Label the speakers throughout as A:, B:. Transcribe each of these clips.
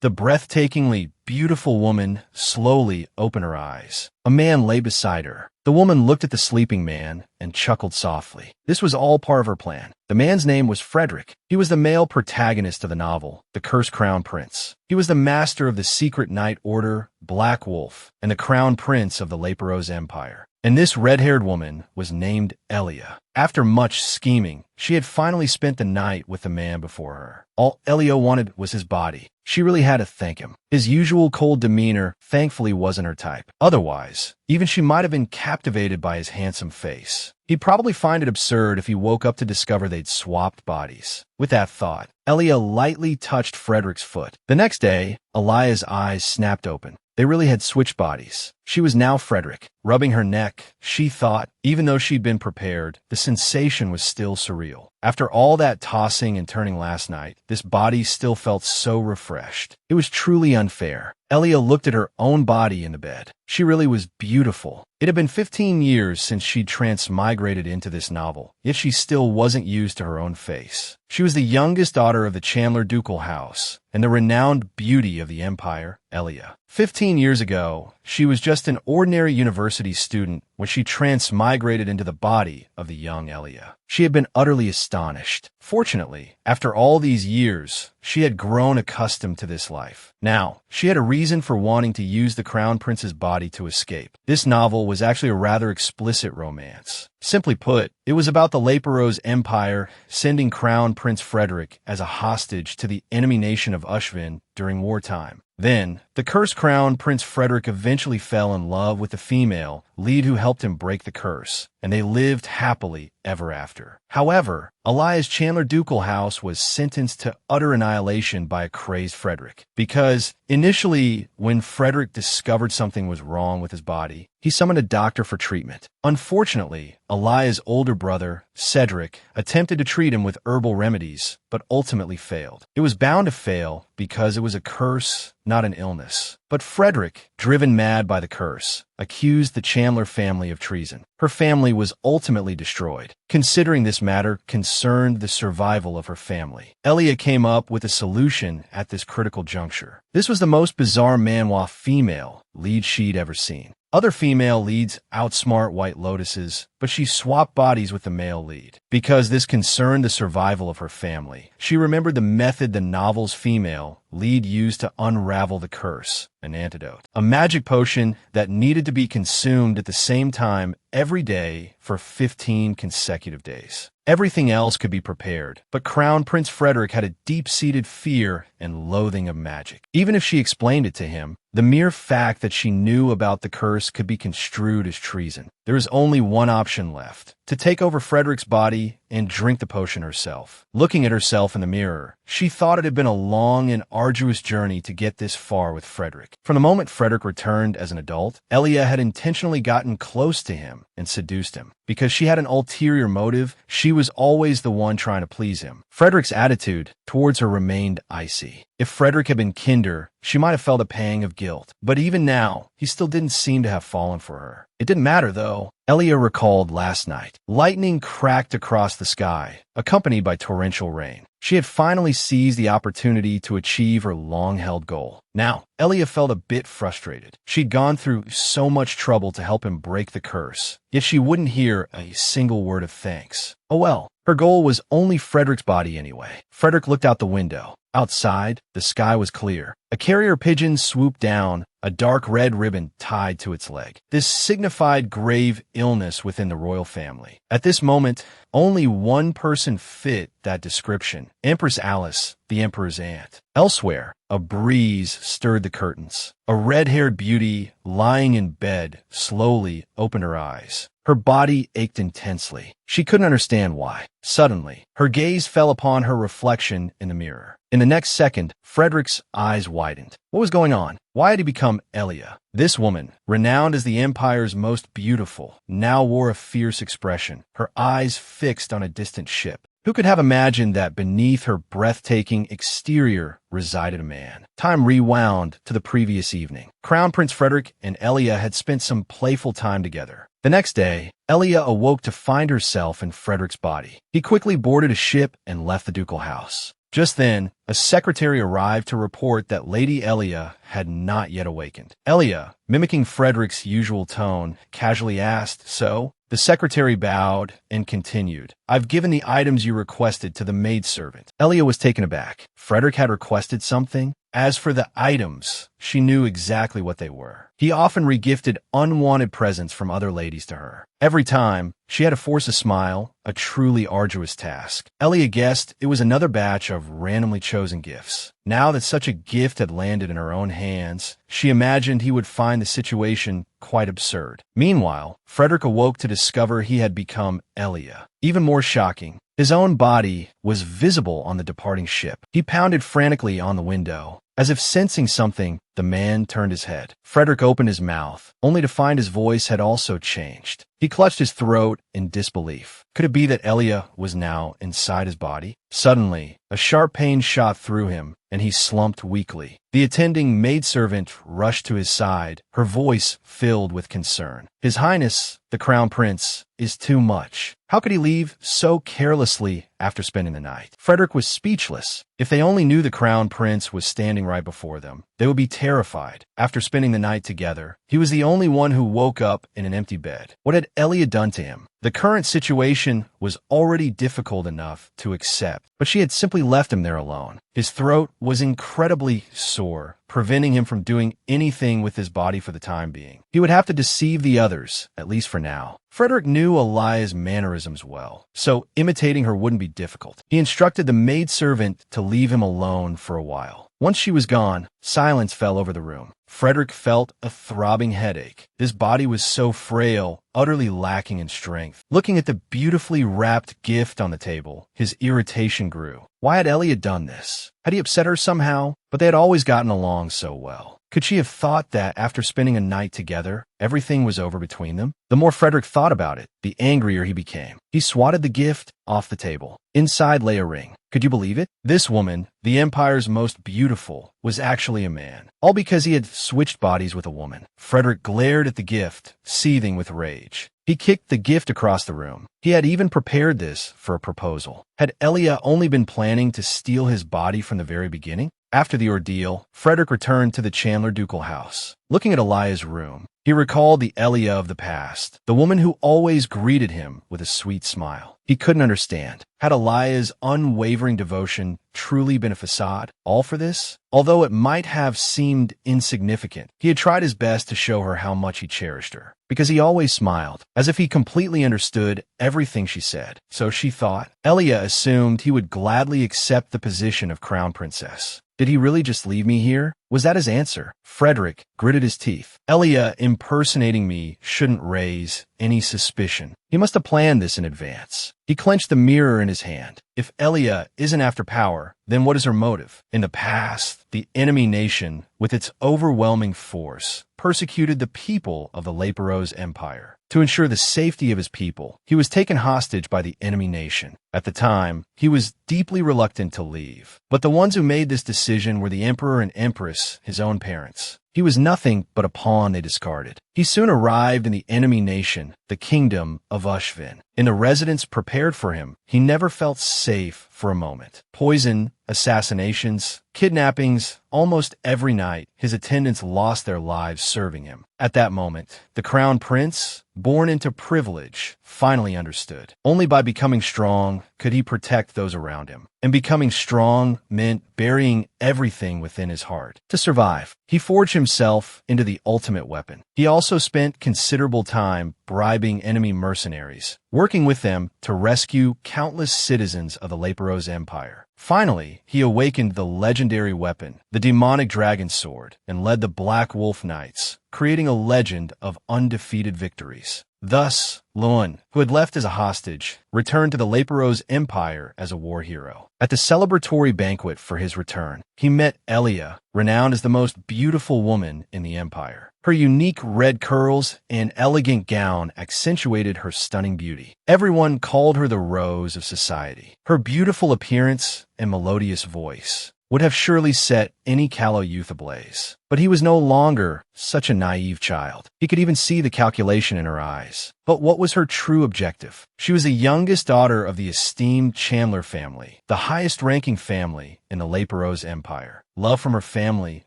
A: The breathtakingly beautiful woman slowly opened her eyes. A man lay beside her. The woman looked at the sleeping man and chuckled softly. This was all part of her plan. The man's name was Frederick. He was the male protagonist of the novel, The Cursed Crown Prince. He was the master of the secret night order, Black Wolf, and the crown prince of the Leperos Empire. And this red-haired woman was named Elia. After much scheming, she had finally spent the night with the man before her. All Elia wanted was his body. She really had to thank him. His usual cold demeanor thankfully wasn't her type. Otherwise, even she might have been captivated by his handsome face. He'd probably find it absurd if he woke up to discover they'd swapped bodies. With that thought, Elia lightly touched Frederick's foot. The next day, Elia's eyes snapped open. They really had switched bodies. She was now Frederick. Rubbing her neck, she thought, even though she'd been prepared, the sensation was still surreal. After all that tossing and turning last night, this body still felt so refreshed. It was truly unfair. Elia looked at her own body in the bed. She really was beautiful. It had been 15 years since she'd transmigrated into this novel, yet she still wasn't used to her own face. She was the youngest daughter of the Chandler ducal house and the renowned beauty of the empire, Elia. 15 years ago, she was just an ordinary university student when she transmigrated into the body of the young Elia. She had been utterly astonished. Fortunately, after all these years, she had grown accustomed to this life. Now, she had a reason for wanting to use the Crown Prince's body to escape. This novel was actually a rather explicit romance. Simply put, it was about the Leperos Empire sending Crown Prince Frederick as a hostage to the enemy nation of Ushvin during wartime. Then, the cursed crown Prince Frederick eventually fell in love with the female lead who helped him break the curse, and they lived happily ever after. However, Elias Chandler ducal house was sentenced to utter annihilation by a crazed Frederick, because initially, when Frederick discovered something was wrong with his body, he summoned a doctor for treatment. Unfortunately, Elias' older brother, Cedric, attempted to treat him with herbal remedies, but ultimately failed. It was bound to fail because it was a curse, not an illness. But Frederick, driven mad by the curse, accused the Chandler family of treason. Her family was ultimately destroyed. Considering this matter concerned the survival of her family, Elia came up with a solution at this critical juncture. This was the most bizarre manhwa female lead she'd ever seen. Other female leads outsmart White Lotuses, but she swapped bodies with the male lead. Because this concerned the survival of her family, she remembered the method the novel's female lead used to unravel the curse, an antidote. A magic potion that needed to be consumed at the same time every day for 15 consecutive days. Everything else could be prepared, but Crown Prince Frederick had a deep-seated fear and loathing of magic. Even if she explained it to him, the mere fact that she knew about the curse could be construed as treason. There was only one option left: to take over Frederick's body and drink the potion herself. Looking at herself in the mirror, she thought it had been a long and arduous journey to get this far with Frederick. From the moment Frederick returned as an adult, Elia had intentionally gotten close to him and seduced him. Because she had an ulterior motive, she was always the one trying to please him. Frederick's attitude towards her remained icy. If Frederick had been kinder, she might have felt a pang of guilt. But even now, he still didn't seem to have fallen for her. It didn't matter, though. Elia recalled last night. Lightning cracked across the sky, accompanied by torrential rain. She had finally seized the opportunity to achieve her long-held goal. Now, Elia felt a bit frustrated. She'd gone through so much trouble to help him break the curse, yet she wouldn't hear a single word of thanks. Oh well, her goal was only Frederick's body anyway. Frederick looked out the window. Outside, the sky was clear. A carrier pigeon swooped down, a dark red ribbon tied to its leg. This signified grave illness within the royal family. At this moment, only one person fit that description: Empress Alice, the emperor's aunt. Elsewhere, a breeze stirred the curtains. A red-haired beauty, lying in bed, slowly opened her eyes. Her body ached intensely. She couldn't understand why. Suddenly, her gaze fell upon her reflection in the mirror. In the next second, Frederick's eyes widened. What was going on? Why had he become Elia? This woman, renowned as the Empire's most beautiful, now wore a fierce expression, her eyes fixed on a distant ship. Who could have imagined that beneath her breathtaking exterior resided a man? Time rewound to the previous evening. Crown Prince Frederick and Elia had spent some playful time together. The next day, Elia awoke to find herself in Frederick's body. He quickly boarded a ship and left the ducal house. Just then, a secretary arrived to report that Lady Elia had not yet awakened. Elia, mimicking Frederick's usual tone, casually asked, "So?" The secretary bowed and continued, "I've given the items you requested to the maidservant." Elia was taken aback. Frederick had requested something? As for the items, she knew exactly what they were. He often regifted unwanted presents from other ladies to her. Every time, she had to force a smile, a truly arduous task. Elia guessed it was another batch of randomly chosen gifts. Now that such a gift had landed in her own hands, she imagined he would find the situation quite absurd. Meanwhile, Frederick awoke to discover he had become Elia. Even more shocking, his own body was visible on the departing ship. He pounded frantically on the window. As if sensing something, the man turned his head. Frederick opened his mouth, only to find his voice had also changed. He clutched his throat in disbelief. Could it be that Elia was now inside his body? Suddenly, a sharp pain shot through him, and he slumped weakly. The attending maidservant rushed to his side, her voice filled with concern. "His Highness, the Crown Prince, is too much. How could he leave so carelessly after spending the night?" Frederick was speechless. If they only knew the Crown Prince was standing right before them, they would be terrified. After spending the night together, he was the only one who woke up in an empty bed. What had Elia done to him? The current situation was already difficult enough to accept, but she had simply left him there alone. His throat was incredibly sore, preventing him from doing anything with his body for the time being. He would have to deceive the others, at least for now. Frederick knew Elia's mannerisms well, so imitating her wouldn't be difficult. He instructed the maidservant to leave him alone for a while. Once she was gone, silence fell over the room. Frederick felt a throbbing headache. His body was so frail, utterly lacking in strength. Looking at the beautifully wrapped gift on the table, his irritation grew. Why had Elia done this? Had he upset her somehow? But they had always gotten along so well. Could she have thought that after spending a night together, everything was over between them? The more Frederick thought about it, the angrier he became. He swatted the gift off the table. Inside lay a ring. Could you believe it? This woman, the Empire's most beautiful, was actually a man. All because he had switched bodies with a woman. Frederick glared at the gift, seething with rage. He kicked the gift across the room. He had even prepared this for a proposal. Had Elia only been planning to steal his body from the very beginning? After the ordeal, Frederick returned to the Chandler ducal house. Looking at Elia's room, he recalled the Elia of the past, the woman who always greeted him with a sweet smile. He couldn't understand. Had Elia's unwavering devotion truly been a facade? All for this? Although it might have seemed insignificant, he had tried his best to show her how much he cherished her. Because he always smiled, as if he completely understood everything she said. So she thought. Elia assumed he would gladly accept the position of crown princess. Did he really just leave me here? Was that his answer? Frederick gritted his teeth. Elia impersonating me shouldn't raise any suspicion. He must have planned this in advance. He clenched the mirror in his hand. If Elia isn't after power, then what is her motive? In the past, the enemy nation, with its overwhelming force, persecuted the people of the Leperos Empire. To ensure the safety of his people, he was taken hostage by the enemy nation. At the time, he was deeply reluctant to leave. But the ones who made this decision were the emperor and empress, his own parents. He was nothing but a pawn they discarded. He soon arrived in the enemy nation, the kingdom of Ushvin. In the residence prepared for him, he never felt safe for a moment. Poison, assassinations, kidnappings, almost every night, his attendants lost their lives serving him. At that moment, the crown prince, born into privilege, finally understood. Only by becoming strong could he protect those around him. And becoming strong meant burying everything within his heart. To survive, he forged himself into the ultimate weapon. He also spent considerable time bribing enemy mercenaries, working with them to rescue countless citizens of the Leperos Empire. Finally, he awakened the legendary weapon, the demonic dragon sword, and led the Black Wolf Knights, creating a legend of undefeated victories. Thus, Luan, who had left as a hostage, returned to the Leperos Empire as a war hero. At the celebratory banquet for his return, he met Elia, renowned as the most beautiful woman in the empire. Her unique red curls and elegant gown accentuated her stunning beauty. Everyone called her the rose of society. Her beautiful appearance and melodious voice would have surely set any callow youth ablaze. But he was no longer such a naive child. He could even see the calculation in her eyes. But what was her true objective? She was the youngest daughter of the esteemed Chandler family, the highest-ranking family in the Leperos Empire. Love from her family,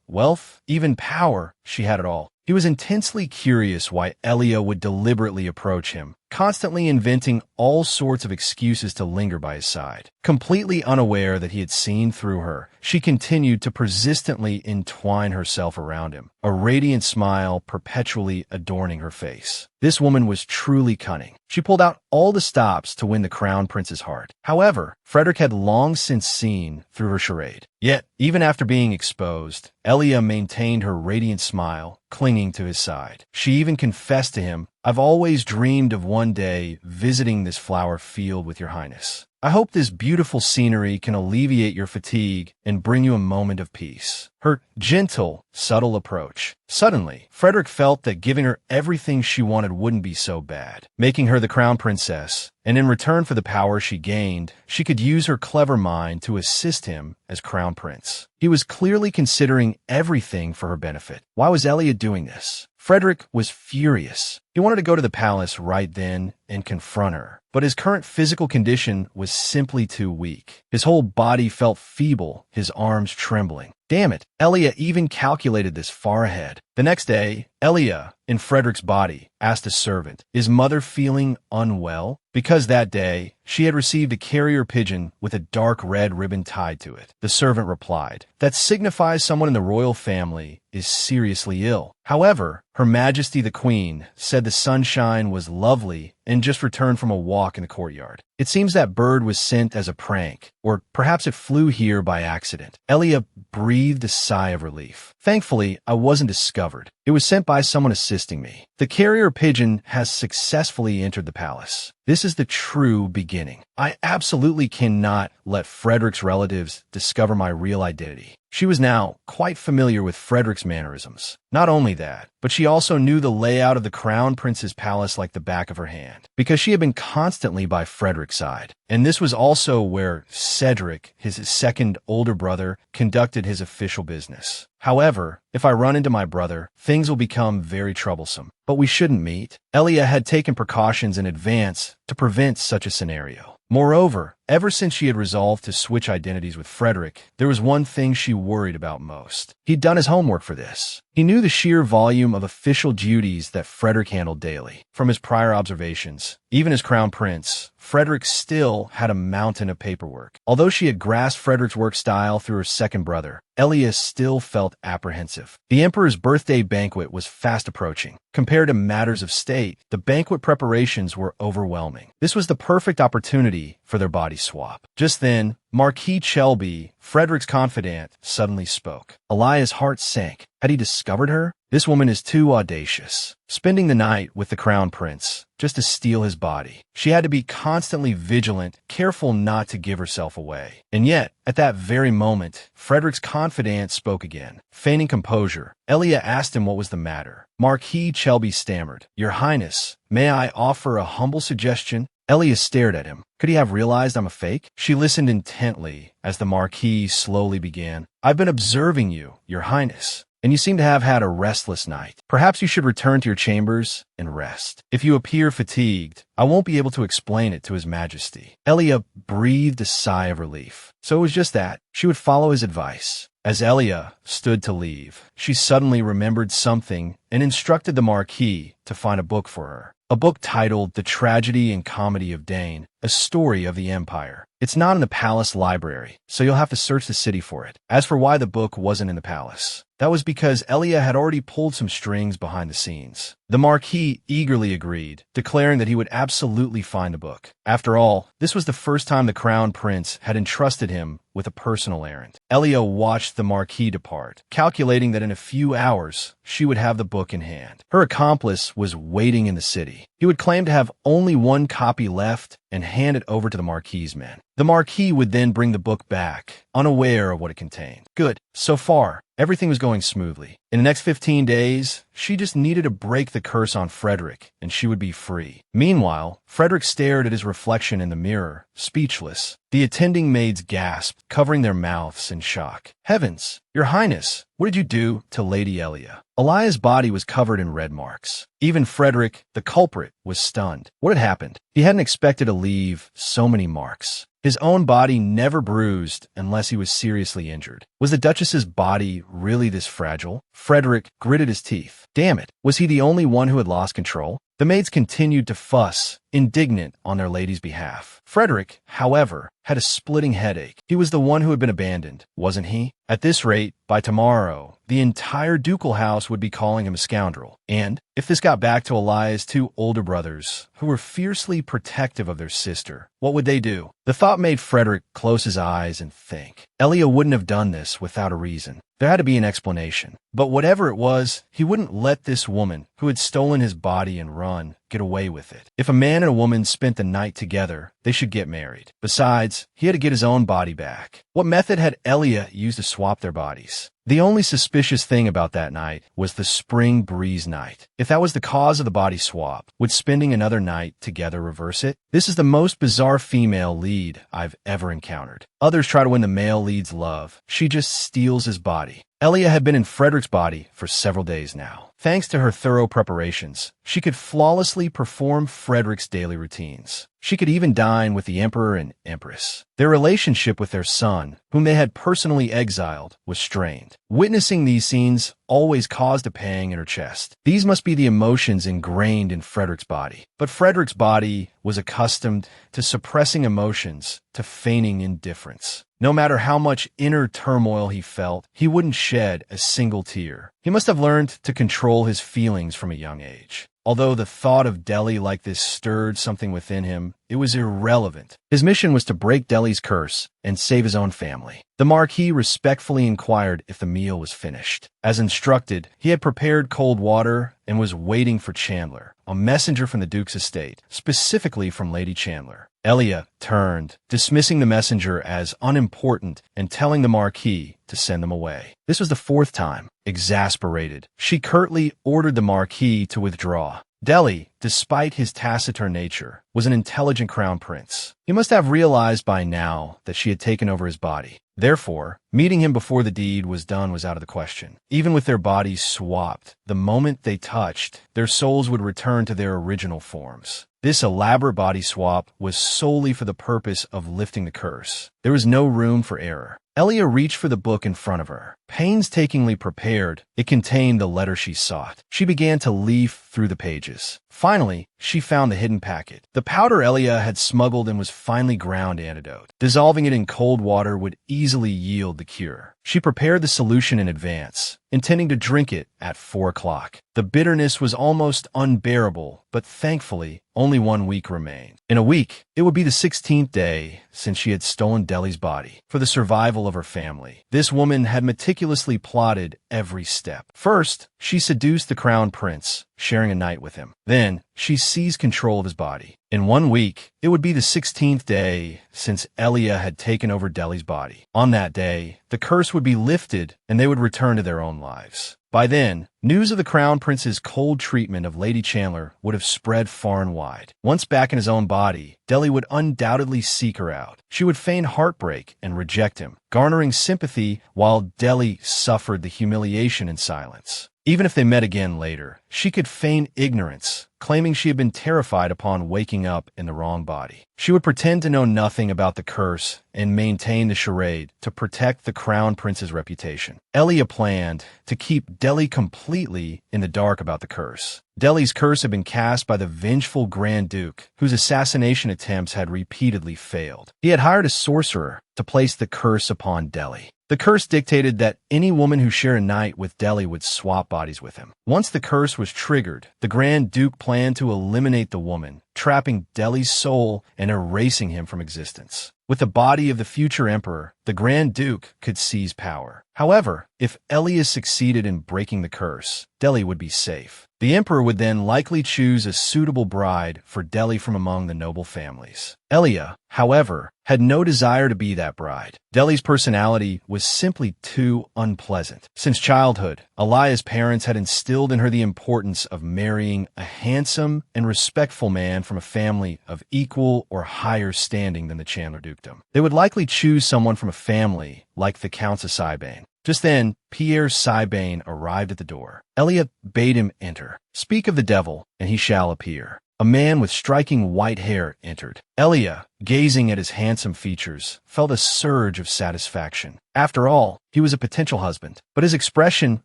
A: wealth, even power, she had it all. He was intensely curious why Elia would deliberately approach him, constantly inventing all sorts of excuses to linger by his side. Completely unaware that he had seen through her, she continued to persistently entwine herself around him, a radiant smile perpetually adorning her face. This woman was truly cunning. She pulled out all the stops to win the crown prince's heart. However, Frederick had long since seen through her charade. Yet, even after being exposed, Elia maintained her radiant smile, clinging to his side. She even confessed to him, "I've always dreamed of one day visiting this flower field with your highness. I hope this beautiful scenery can alleviate your fatigue and bring you a moment of peace." Her gentle, subtle approach. Suddenly, Frederick felt that giving her everything she wanted wouldn't be so bad. Making her the crown princess, and in return for the power she gained, she could use her clever mind to assist him as crown prince. He was clearly considering everything for her benefit. Why was Elia doing this? Frederick was furious. He wanted to go to the palace right then and confront her, but his current physical condition was simply too weak. His whole body felt feeble, his arms trembling. Damn it, Elia even calculated this far ahead. The next day, Elia, in Frederick's body, asked a servant, "Is mother feeling unwell?" Because that day, she had received a carrier pigeon with a dark red ribbon tied to it. The servant replied, "That signifies someone in the royal family is seriously ill." However, Her Majesty the Queen said the sunshine was lovely and just returned from a walk in the courtyard. It seems that bird was sent as a prank, or perhaps it flew here by accident. Elia breathed a sigh of relief. Thankfully, I wasn't discovered. It was sent by someone assisting me. The carrier pigeon has successfully entered the palace. This is the true beginning. I absolutely cannot let Frederick's relatives discover my real identity. She was now quite familiar with Frederick's mannerisms. Not only that, but she also knew the layout of the Crown Prince's palace like the back of her hand, because she had been constantly by Frederick's side. And this was also where Cedric, his second older brother, conducted his official business. However, if I run into my brother, things will become very troublesome. But we shouldn't meet. Elia had taken precautions in advance to prevent such a scenario. Moreover, ever since she had resolved to switch identities with Frederick, there was one thing she worried about most. He'd done his homework for this. He knew the sheer volume of official duties that Frederick handled daily. From his prior observations, even as Crown Prince, Frederick still had a mountain of paperwork. Although she had grasped Frederick's work style through her second brother, Elia still felt apprehensive. The Emperor's birthday banquet was fast approaching. Compared to matters of state, the banquet preparations were overwhelming. This was the perfect opportunity for their body swap. Just then, Marquis Shelby, Frederick's confidant, suddenly spoke. Elia's heart sank. Had he discovered her? This woman is too audacious. Spending the night with the Crown Prince, just to steal his body. She had to be constantly vigilant, careful not to give herself away. And yet, at that very moment, Frederick's confidant spoke again. Feigning composure, Elia asked him what was the matter. Marquis Shelby stammered, "Your Highness, may I offer a humble suggestion?" Elia stared at him. Could he have realized I'm a fake? She listened intently as the Marquis slowly began. "I've been observing you, Your Highness, and you seem to have had a restless night. Perhaps you should return to your chambers and rest. If you appear fatigued, I won't be able to explain it to His Majesty." Elia breathed a sigh of relief. So it was just that. She would follow his advice. As Elia stood to leave, she suddenly remembered something and instructed the Marquis to find a book for her. A book titled The Tragedy and Comedy of Dane, a story of the Empire. It's not in the palace library, so you'll have to search the city for it. As for why the book wasn't in the palace, that was because Elia had already pulled some strings behind the scenes. The Marquis eagerly agreed, declaring that he would absolutely find the book. After all, this was the first time the Crown Prince had entrusted him with a personal errand. Elia watched the Marquis depart, calculating that in a few hours she would have the book in hand. Her accomplice was waiting in the city. He would claim to have only one copy left and hand it over to the Marquis's men. The Marquis would then bring the book back, unaware of what it contained. Good. So far, everything was going smoothly. In the next 15 days, she just needed to break the curse on Frederick, and she would be free. Meanwhile, Frederick stared at his reflection in the mirror, speechless. The attending maids gasped, covering their mouths in shock. Heavens, Your Highness, what did you do to Lady Elia? Elia's body was covered in red marks. Even Frederick, the culprit, was stunned. What had happened? He hadn't expected to leave so many marks. His own body never bruised unless he was seriously injured. Was the Duchess's body really this fragile? Frederick gritted his teeth. Damn it, was he the only one who had lost control? The maids continued to fuss, indignant on their lady's behalf. Frederick, however, had a splitting headache. He was the one who had been abandoned, wasn't he? At this rate, by tomorrow, the entire ducal house would be calling him a scoundrel. And if this got back to Elia's two older brothers, who were fiercely protective of their sister, what would they do? The thought made Frederick close his eyes and think. Elia wouldn't have done this without a reason. There had to be an explanation. But whatever it was, he wouldn't let this woman, who had stolen his body and run, get away with it. If a man and a woman spent the night together, they should get married. Besides, he had to get his own body back. What method had Elia used to swap their bodies? The only suspicious thing about that night was the spring breeze night. If that was the cause of the body swap, would spending another night together reverse it? This is the most bizarre female lead I've ever encountered. Others try to win the male lead's love. She just steals his body. Elia had been in Frederick's body for several days now. Thanks to her thorough preparations, she could flawlessly perform Frederick's daily routines. She could even dine with the Emperor and Empress. Their relationship with their son, whom they had personally exiled, was strained. Witnessing these scenes always caused a pang in her chest. These must be the emotions ingrained in Frederick's body. But Frederick's body was accustomed to suppressing emotions, to feigning indifference. No matter how much inner turmoil he felt, he wouldn't shed a single tear. He must have learned to control his feelings from a young age. Although the thought of Delhi like this stirred something within him, it was irrelevant. His mission was to break Delhi's curse and save his own family. The Marquis respectfully inquired if the meal was finished. As instructed, he had prepared cold water and was waiting for Chandler, a messenger from the Duke's estate, specifically from Lady Chandler. Elia turned, dismissing the messenger as unimportant and telling the Marquis to send them away. This was the fourth time. Exasperated, she curtly ordered the Marquis to withdraw. Delhi, despite his taciturn nature, was an intelligent crown prince. He must have realized by now that she had taken over his body. Therefore, meeting him before the deed was done was out of the question. Even with their bodies swapped, the moment they touched, their souls would return to their original forms. This elaborate body swap was solely for the purpose of lifting the curse. There was no room for error. Elia reached for the book in front of her. Painstakingly prepared, it contained the letter she sought. She began to leaf through the pages. Finally, she found the hidden packet. The powder Elia had smuggled and was finely ground antidote. Dissolving it in cold water would easily yield the cure. She prepared the solution in advance, intending to drink it at 4 o'clock. The bitterness was almost unbearable, but thankfully, only 1 week remained. In a week, it would be the 16th day since she had stolen Delhi's body. For the survival of her family, this woman had meticulously plotted every step. First, she seduced the crown prince, sharing a night with him. Then, she seized control of his body. In 1 week, it would be the 16th day since Elia had taken over Delhi's body. On that day, the curse would be lifted and they would return to their own lives. By then, news of the crown prince's cold treatment of Lady Chandler would have spread far and wide. Once back in his own body, Delhi would undoubtedly seek her out. She would feign heartbreak and reject him, garnering sympathy while Delhi suffered the humiliation in silence. Even if they met again later, she could feign ignorance, claiming she had been terrified upon waking up in the wrong body. She would pretend to know nothing about the curse and maintain the charade to protect the crown prince's reputation. Elia planned to keep Delhi completely in the dark about the curse. Delhi's curse had been cast by the vengeful Grand Duke, whose assassination attempts had repeatedly failed. He had hired a sorcerer to place the curse upon Delhi. The curse dictated that any woman who shared a night with Delhi would swap bodies with him. Once the curse was triggered, the Grand Duke planned to eliminate the woman, trapping Delhi's soul and erasing him from existence. With the body of the future emperor, the Grand Duke could seize power. However, if Elia succeeded in breaking the curse, Delhi would be safe. The emperor would then likely choose a suitable bride for Delhi from among the noble families. Elia, however, had no desire to be that bride. Deli's personality was simply too unpleasant. Since childhood, Alia's parents had instilled in her the importance of marrying a handsome and respectful man from a family of equal or higher standing than the Chandler dukedom. They would likely choose someone from a family like the Counts of Sibane. Just then, Pierre Sibane arrived at the door. Elia bade him enter. "Speak of the devil, and he shall appear." A man with striking white hair entered. Elia, gazing at his handsome features, felt a surge of satisfaction. After all, he was a potential husband, but his expression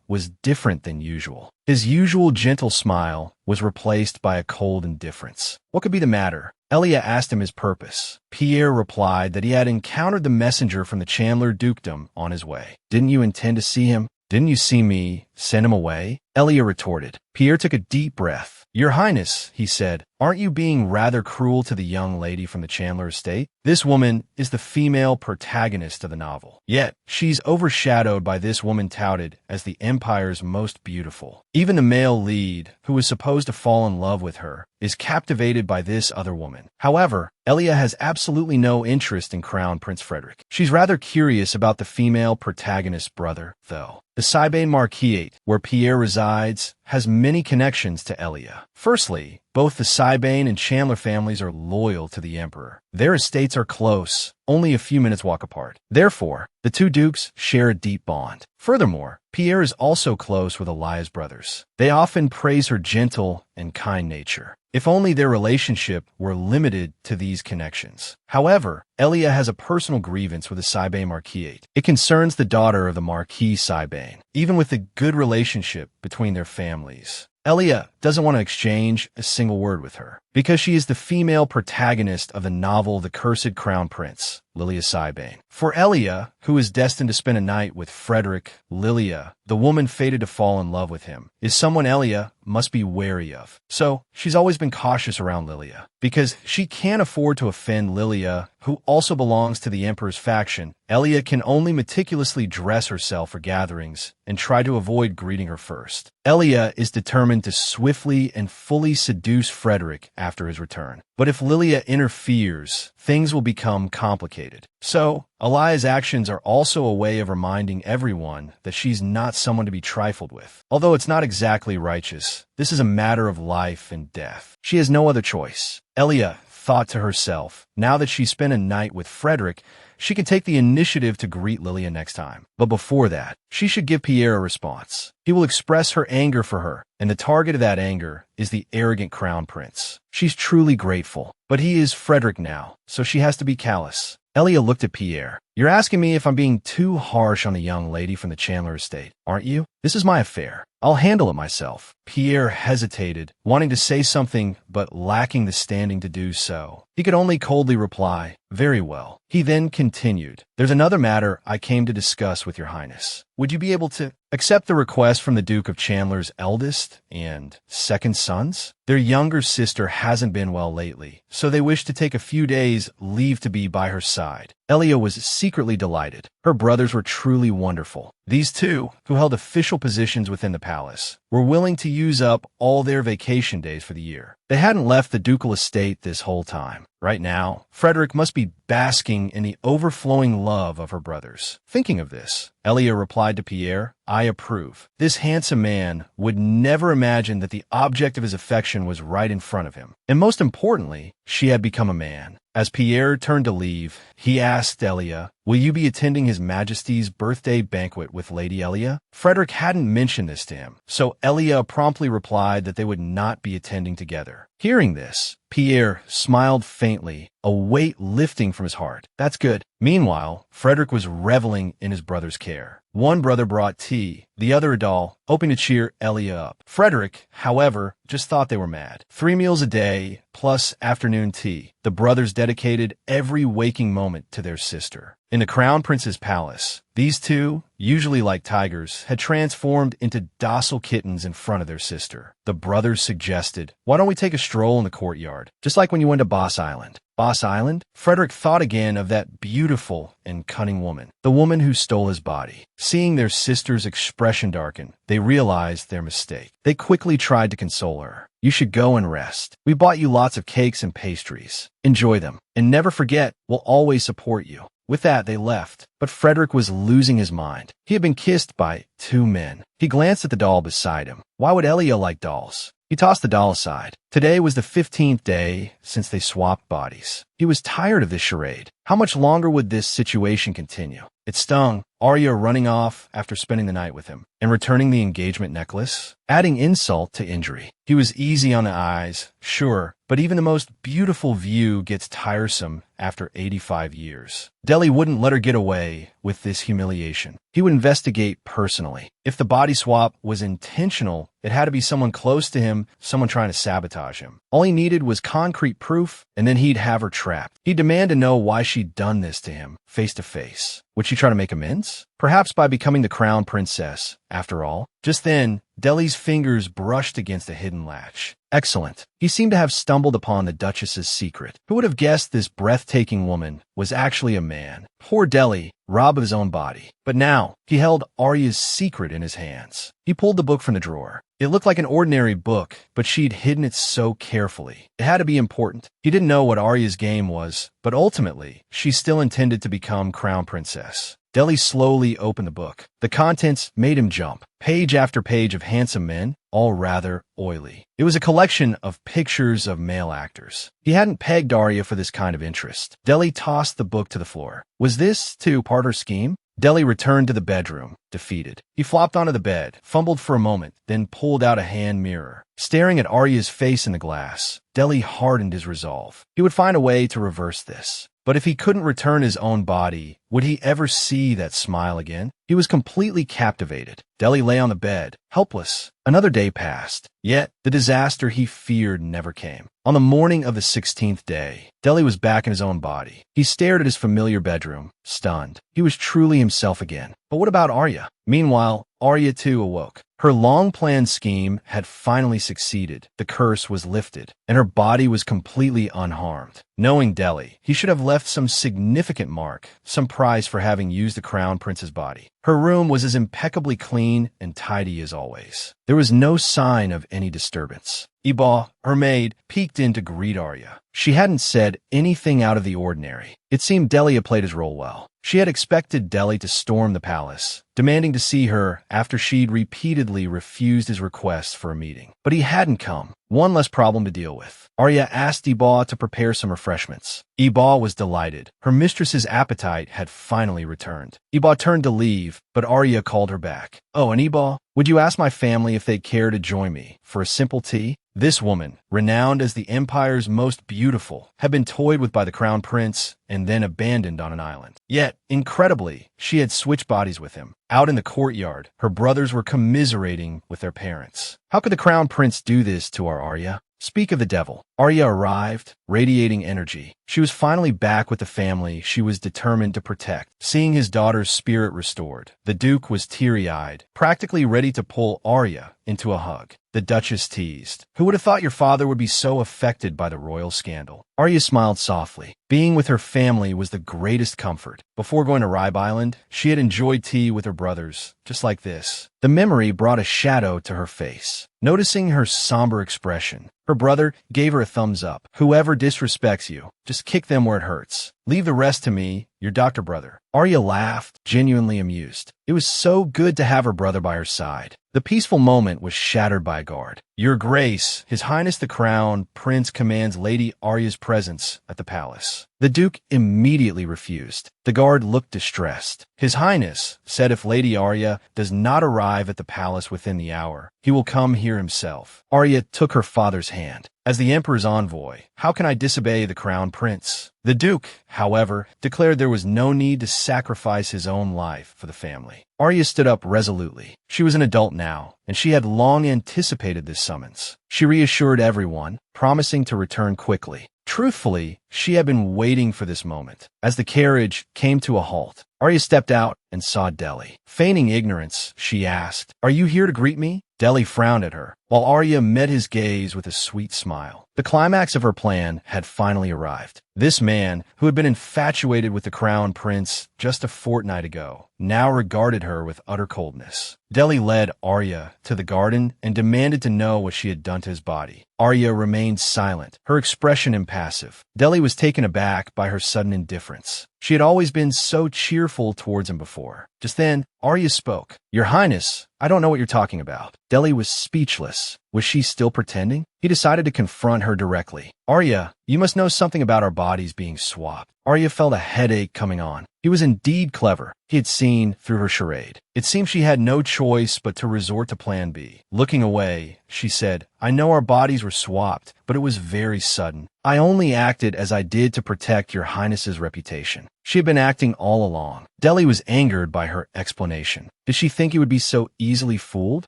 A: was different than usual. His usual gentle smile was replaced by a cold indifference. What could be the matter? Elia asked him his purpose. Pierre replied that he had encountered the messenger from the Chandler dukedom on his way. "Didn't you intend to see him? Didn't you see me send him away?" Elia retorted. Pierre took a deep breath. "Your Highness," he said, "aren't you being rather cruel to the young lady from the Chandler estate? This woman is the female protagonist of the novel. Yet, she's overshadowed by this woman touted as the Empire's most beautiful. Even the male lead, who was supposed to fall in love with her, is captivated by this other woman. However, Elia has absolutely no interest in Crown Prince Frederick. She's rather curious about the female protagonist's brother, though. The Sibane Marquisate, where Pierre resides, has many connections to Elia. Firstly, both the Sibane and Chandler families are loyal to the Emperor. Their estates are close, only a few minutes' walk apart. Therefore, the two dukes share a deep bond. Furthermore, Pierre is also close with Elia's brothers. They often praise her gentle and kind nature. If only their relationship were limited to these connections. However, Elia has a personal grievance with the Sibane Marquisate. It concerns the daughter of the Marquis Sibane, even with the good relationship between their families. Elia doesn't want to exchange a single word with her, because she is the female protagonist of the novel The Cursed Crown Prince, Lilia Sibane. For Elia, who is destined to spend a night with Frederick, Lilia, the woman fated to fall in love with him, is someone Elia must be wary of. So, she's always been cautious around Lilia. Because she can't afford to offend Lilia, who also belongs to the Emperor's faction, Elia can only meticulously dress herself for gatherings and try to avoid greeting her first. Elia is determined to swiftly and fully seduce Frederick after his return. But if Lilia interferes, things will become complicated. So, Elia's actions are also a way of reminding everyone that she's not someone to be trifled with. Although it's not exactly righteous, this is a matter of life and death. She has no other choice. Elia thought to herself, now that she's spent a night with Frederick, she can take the initiative to greet Lilia next time. But before that, she should give Pierre a response. He will express her anger for her, and the target of that anger is the arrogant crown prince. She's truly grateful, but he is Frederick now, so she has to be callous. Elia looked at Pierre. "You're asking me if I'm being too harsh on the young lady from the Chandler estate, aren't you? This is my affair. I'll handle it myself." Pierre hesitated, wanting to say something but lacking the standing to do so. He could only coldly reply, "Very well." He then continued, "There's another matter I came to discuss with your Highness. Would you be able to accept the request from the Duke of Chandler's eldest and second sons? Their younger sister hasn't been well lately, so they wish to take a few days leave to be by her side." Elia was secretly delighted. Her brothers were truly wonderful. These two, who held official positions within the palace, were willing to use up all their vacation days for the year. They hadn't left the ducal estate this whole time. Right now, Frederick must be basking in the overflowing love of her brothers. Thinking of this, Elia replied to Pierre, "I approve." This handsome man would never imagine that the object of his affection was right in front of him. And most importantly, she had become a man. As Pierre turned to leave, he asked Elia, "Will you be attending His Majesty's birthday banquet with Lady Elia?" Frederick hadn't mentioned this to him, so Elia promptly replied that they would not be attending together. Hearing this, Pierre smiled faintly, a weight lifting from his heart. "That's good." Meanwhile, Frederick was reveling in his brother's care. One brother brought tea, the other a doll, hoping to cheer Elia up. Frederick, however, just thought they were mad. 3 meals a day, plus afternoon tea. The brothers dedicated every waking moment to their sister. In the Crown Prince's palace, these two, usually like tigers, had transformed into docile kittens in front of their sister. The brothers suggested, "Why don't we take a stroll in the courtyard, just like when you went to Boss Island?" Boss Island? Frederick thought again of that beautiful and cunning woman, the woman who stole his body. Seeing their sister's expression darken, they realized their mistake. They quickly tried to console her. "You should go and rest. We bought you lots of cakes and pastries. Enjoy them. And never forget, we'll always support you." With that, they left. But Frederick was losing his mind. He had been kissed by two men. He glanced at the doll beside him. Why would Elia like dolls? He tossed the doll aside. Today was the 15th day since they swapped bodies. He was tired of this charade. How much longer would this situation continue? It stung. Arya running off after spending the night with him and returning the engagement necklace, adding insult to injury. He was easy on the eyes, sure, but even the most beautiful view gets tiresome after 85 years. Deli wouldn't let her get away with this humiliation. He would investigate personally. If the body swap was intentional, it had to be someone close to him, someone trying to sabotage him. All he needed was concrete proof, and then he'd have her trapped. He'd demand to know why she'd done this to him, face to face. Would she try to make amends? Perhaps by becoming the crown princess, after all. Just then, Deli's fingers brushed against a hidden latch. Excellent. He seemed to have stumbled upon the Duchess's secret. Who would have guessed this breathtaking woman was actually a man? Poor Deli, robbed of his own body. But now, he held Arya's secret in his hands. He pulled the book from the drawer. It looked like an ordinary book, but she'd hidden it so carefully. It had to be important. He didn't know what Arya's game was, but ultimately, she still intended to become crown princess. Deli slowly opened the book. The contents made him jump. Page after page of handsome men, all rather oily. It was a collection of pictures of male actors. He hadn't pegged Arya for this kind of interest. Deli tossed the book to the floor. Was this, too, part of her scheme? Deli returned to the bedroom, defeated. He flopped onto the bed, fumbled for a moment, then pulled out a hand mirror. Staring at Arya's face in the glass, Deli hardened his resolve. He would find a way to reverse this. But if he couldn't return his own body, would he ever see that smile again? He was completely captivated. Deli lay on the bed, helpless. Another day passed. Yet, the disaster he feared never came. On the morning of the 16th day, Deli was back in his own body. He stared at his familiar bedroom, stunned. He was truly himself again. But what about Arya? Meanwhile, Arya too awoke. Her long-planned scheme had finally succeeded. The curse was lifted, and her body was completely unharmed. Knowing Deli, he should have left some significant mark, some prize for having used the crown prince's body. Her room was as impeccably clean and tidy as always. There was no sign of any disturbance. Iba, her maid, peeked in to greet Arya. She hadn't said anything out of the ordinary. It seemed Deli had played his role well. She had expected Deli to storm the palace, demanding to see her after she'd repeatedly refused his requests for a meeting. But he hadn't come. One less problem to deal with. Arya asked Iba to prepare some refreshments. Iba was delighted. Her mistress's appetite had finally returned. Iba turned to leave, but Arya called her back. "Oh, and Iba, would you ask my family if they'd care to join me for a simple tea?" This woman, renowned as the empire's most beautiful, had been toyed with by the crown prince and then abandoned on an island. Yet, incredibly, she had switched bodies with him. Out in the courtyard, her brothers were commiserating with their parents. How could the crown prince do this to our Arya? Speak of the devil. Arya arrived, radiating energy. She was finally back with the family she was determined to protect. Seeing his daughter's spirit restored, the Duke was teary-eyed, practically ready to pull Arya into a hug. The Duchess teased. "Who would have thought your father would be so affected by the royal scandal?" Arya smiled softly. Being with her family was the greatest comfort. Before going to Ribe Island, she had enjoyed tea with her brothers, just like this. The memory brought a shadow to her face. Noticing her somber expression, her brother gave her a thumbs up. "Whoever disrespects you, just kick them where it hurts. Leave the rest to me, your doctor brother." Arya laughed, genuinely amused. It was so good to have her brother by her side. The peaceful moment was shattered by a guard. "Your Grace, His Highness the Crown Prince commands Lady Arya's presence at the palace." The Duke immediately refused. The guard looked distressed. "His Highness said if Lady Arya does not arrive at the palace within the hour, he will come here himself." Arya took her father's hand. "As the Emperor's envoy, how can I disobey the Crown Prince?" The Duke, however, declared there was no need to sacrifice his own life for the family. Arya stood up resolutely. She was an adult now, and she had long anticipated this summons. She reassured everyone, promising to return quickly. Truthfully, she had been waiting for this moment. As the carriage came to a halt, Arya stepped out and saw Deli. Feigning ignorance, she asked, "Are you here to greet me?" Deli frowned at her, while Arya met his gaze with a sweet smile. The climax of her plan had finally arrived. This man, who had been infatuated with the crown prince just a fortnight ago, now regarded her with utter coldness. Deli led Arya to the garden and demanded to know what she had done to his body. Arya remained silent, her expression impassive. Deli was taken aback by her sudden indifference. She had always been so cheerful towards him before. Just then, Arya spoke. "Your Highness, I don't know what you're talking about." Deli was speechless. Was she still pretending? He decided to confront her directly. "Arya, you must know something about our bodies being swapped." Arya felt a headache coming on. He was indeed clever. He had seen through her charade. It seemed she had no choice but to resort to plan B. Looking away, she said, "I know our bodies were swapped, but it was very sudden. I only acted as I did to protect your Highness's reputation." She had been acting all along. Deli was angered by her explanation. Did she think he would be so easily fooled?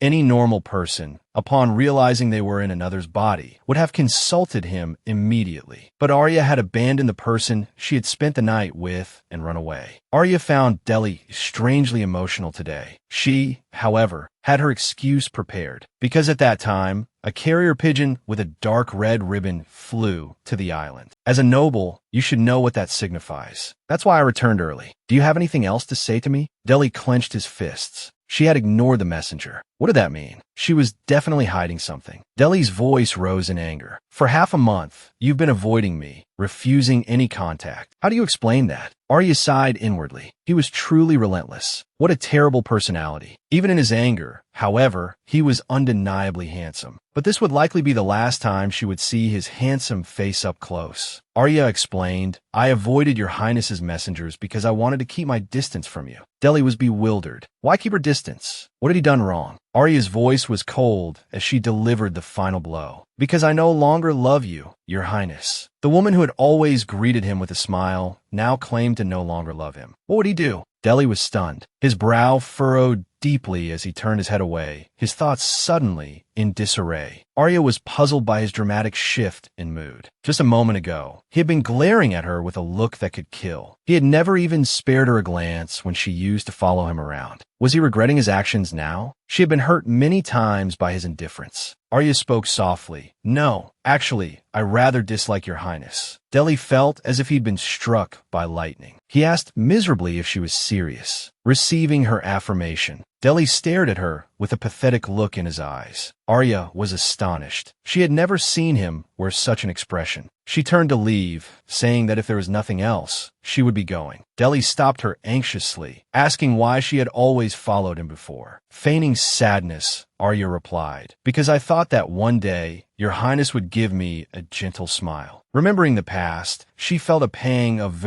A: Any normal person, upon realizing they were in another's body, would have consulted him immediately. But Arya had abandoned the person she had spent the night with and run away. Arya found Deli strangely emotional today. She, however, had her excuse prepared, because at that time, a carrier pigeon with a dark red ribbon flew to the island. As a noble, you should know what that signifies. That's why I returned early. Do you have anything else to say to me? Deli clenched his fists. She had ignored the messenger. What did that mean? She was definitely hiding something. Deli's voice rose in anger. "For half a month, you've been avoiding me, refusing any contact. How do you explain that?" Arya sighed inwardly. He was truly relentless. What a terrible personality. Even in his anger, however, he was undeniably handsome. But this would likely be the last time she would see his handsome face up close. Arya explained, "I avoided your Highness's messengers because I wanted to keep my distance from you." Deli was bewildered. Why keep her distance? What had he done wrong? Arya's voice was cold as she delivered the final blow. "Because I no longer love you, your Highness." The woman who had always greeted him with a smile now claimed to no longer love him. What would he do? Deli was stunned. His brow furrowed deeply as he turned his head away, his thoughts suddenly in disarray. Arya was puzzled by his dramatic shift in mood. Just a moment ago, he had been glaring at her with a look that could kill. He had never even spared her a glance when she used to follow him around. Was he regretting his actions now? She had been hurt many times by his indifference. Arya spoke softly. "No, actually, I rather dislike your Highness." Deli felt as if he'd been struck by lightning. He asked miserably if she was serious. Receiving her affirmation, Deli stared at her with a pathetic look in his eyes. Arya was astonished. She had never seen him wear such an expression. She turned to leave, saying that if there was nothing else, she would be going. Deli stopped her anxiously, asking why she had always followed him before. Feigning sadness, Arya replied, "Because I thought that one day your Highness would give me a gentle smile." Remembering the past, she felt a pang of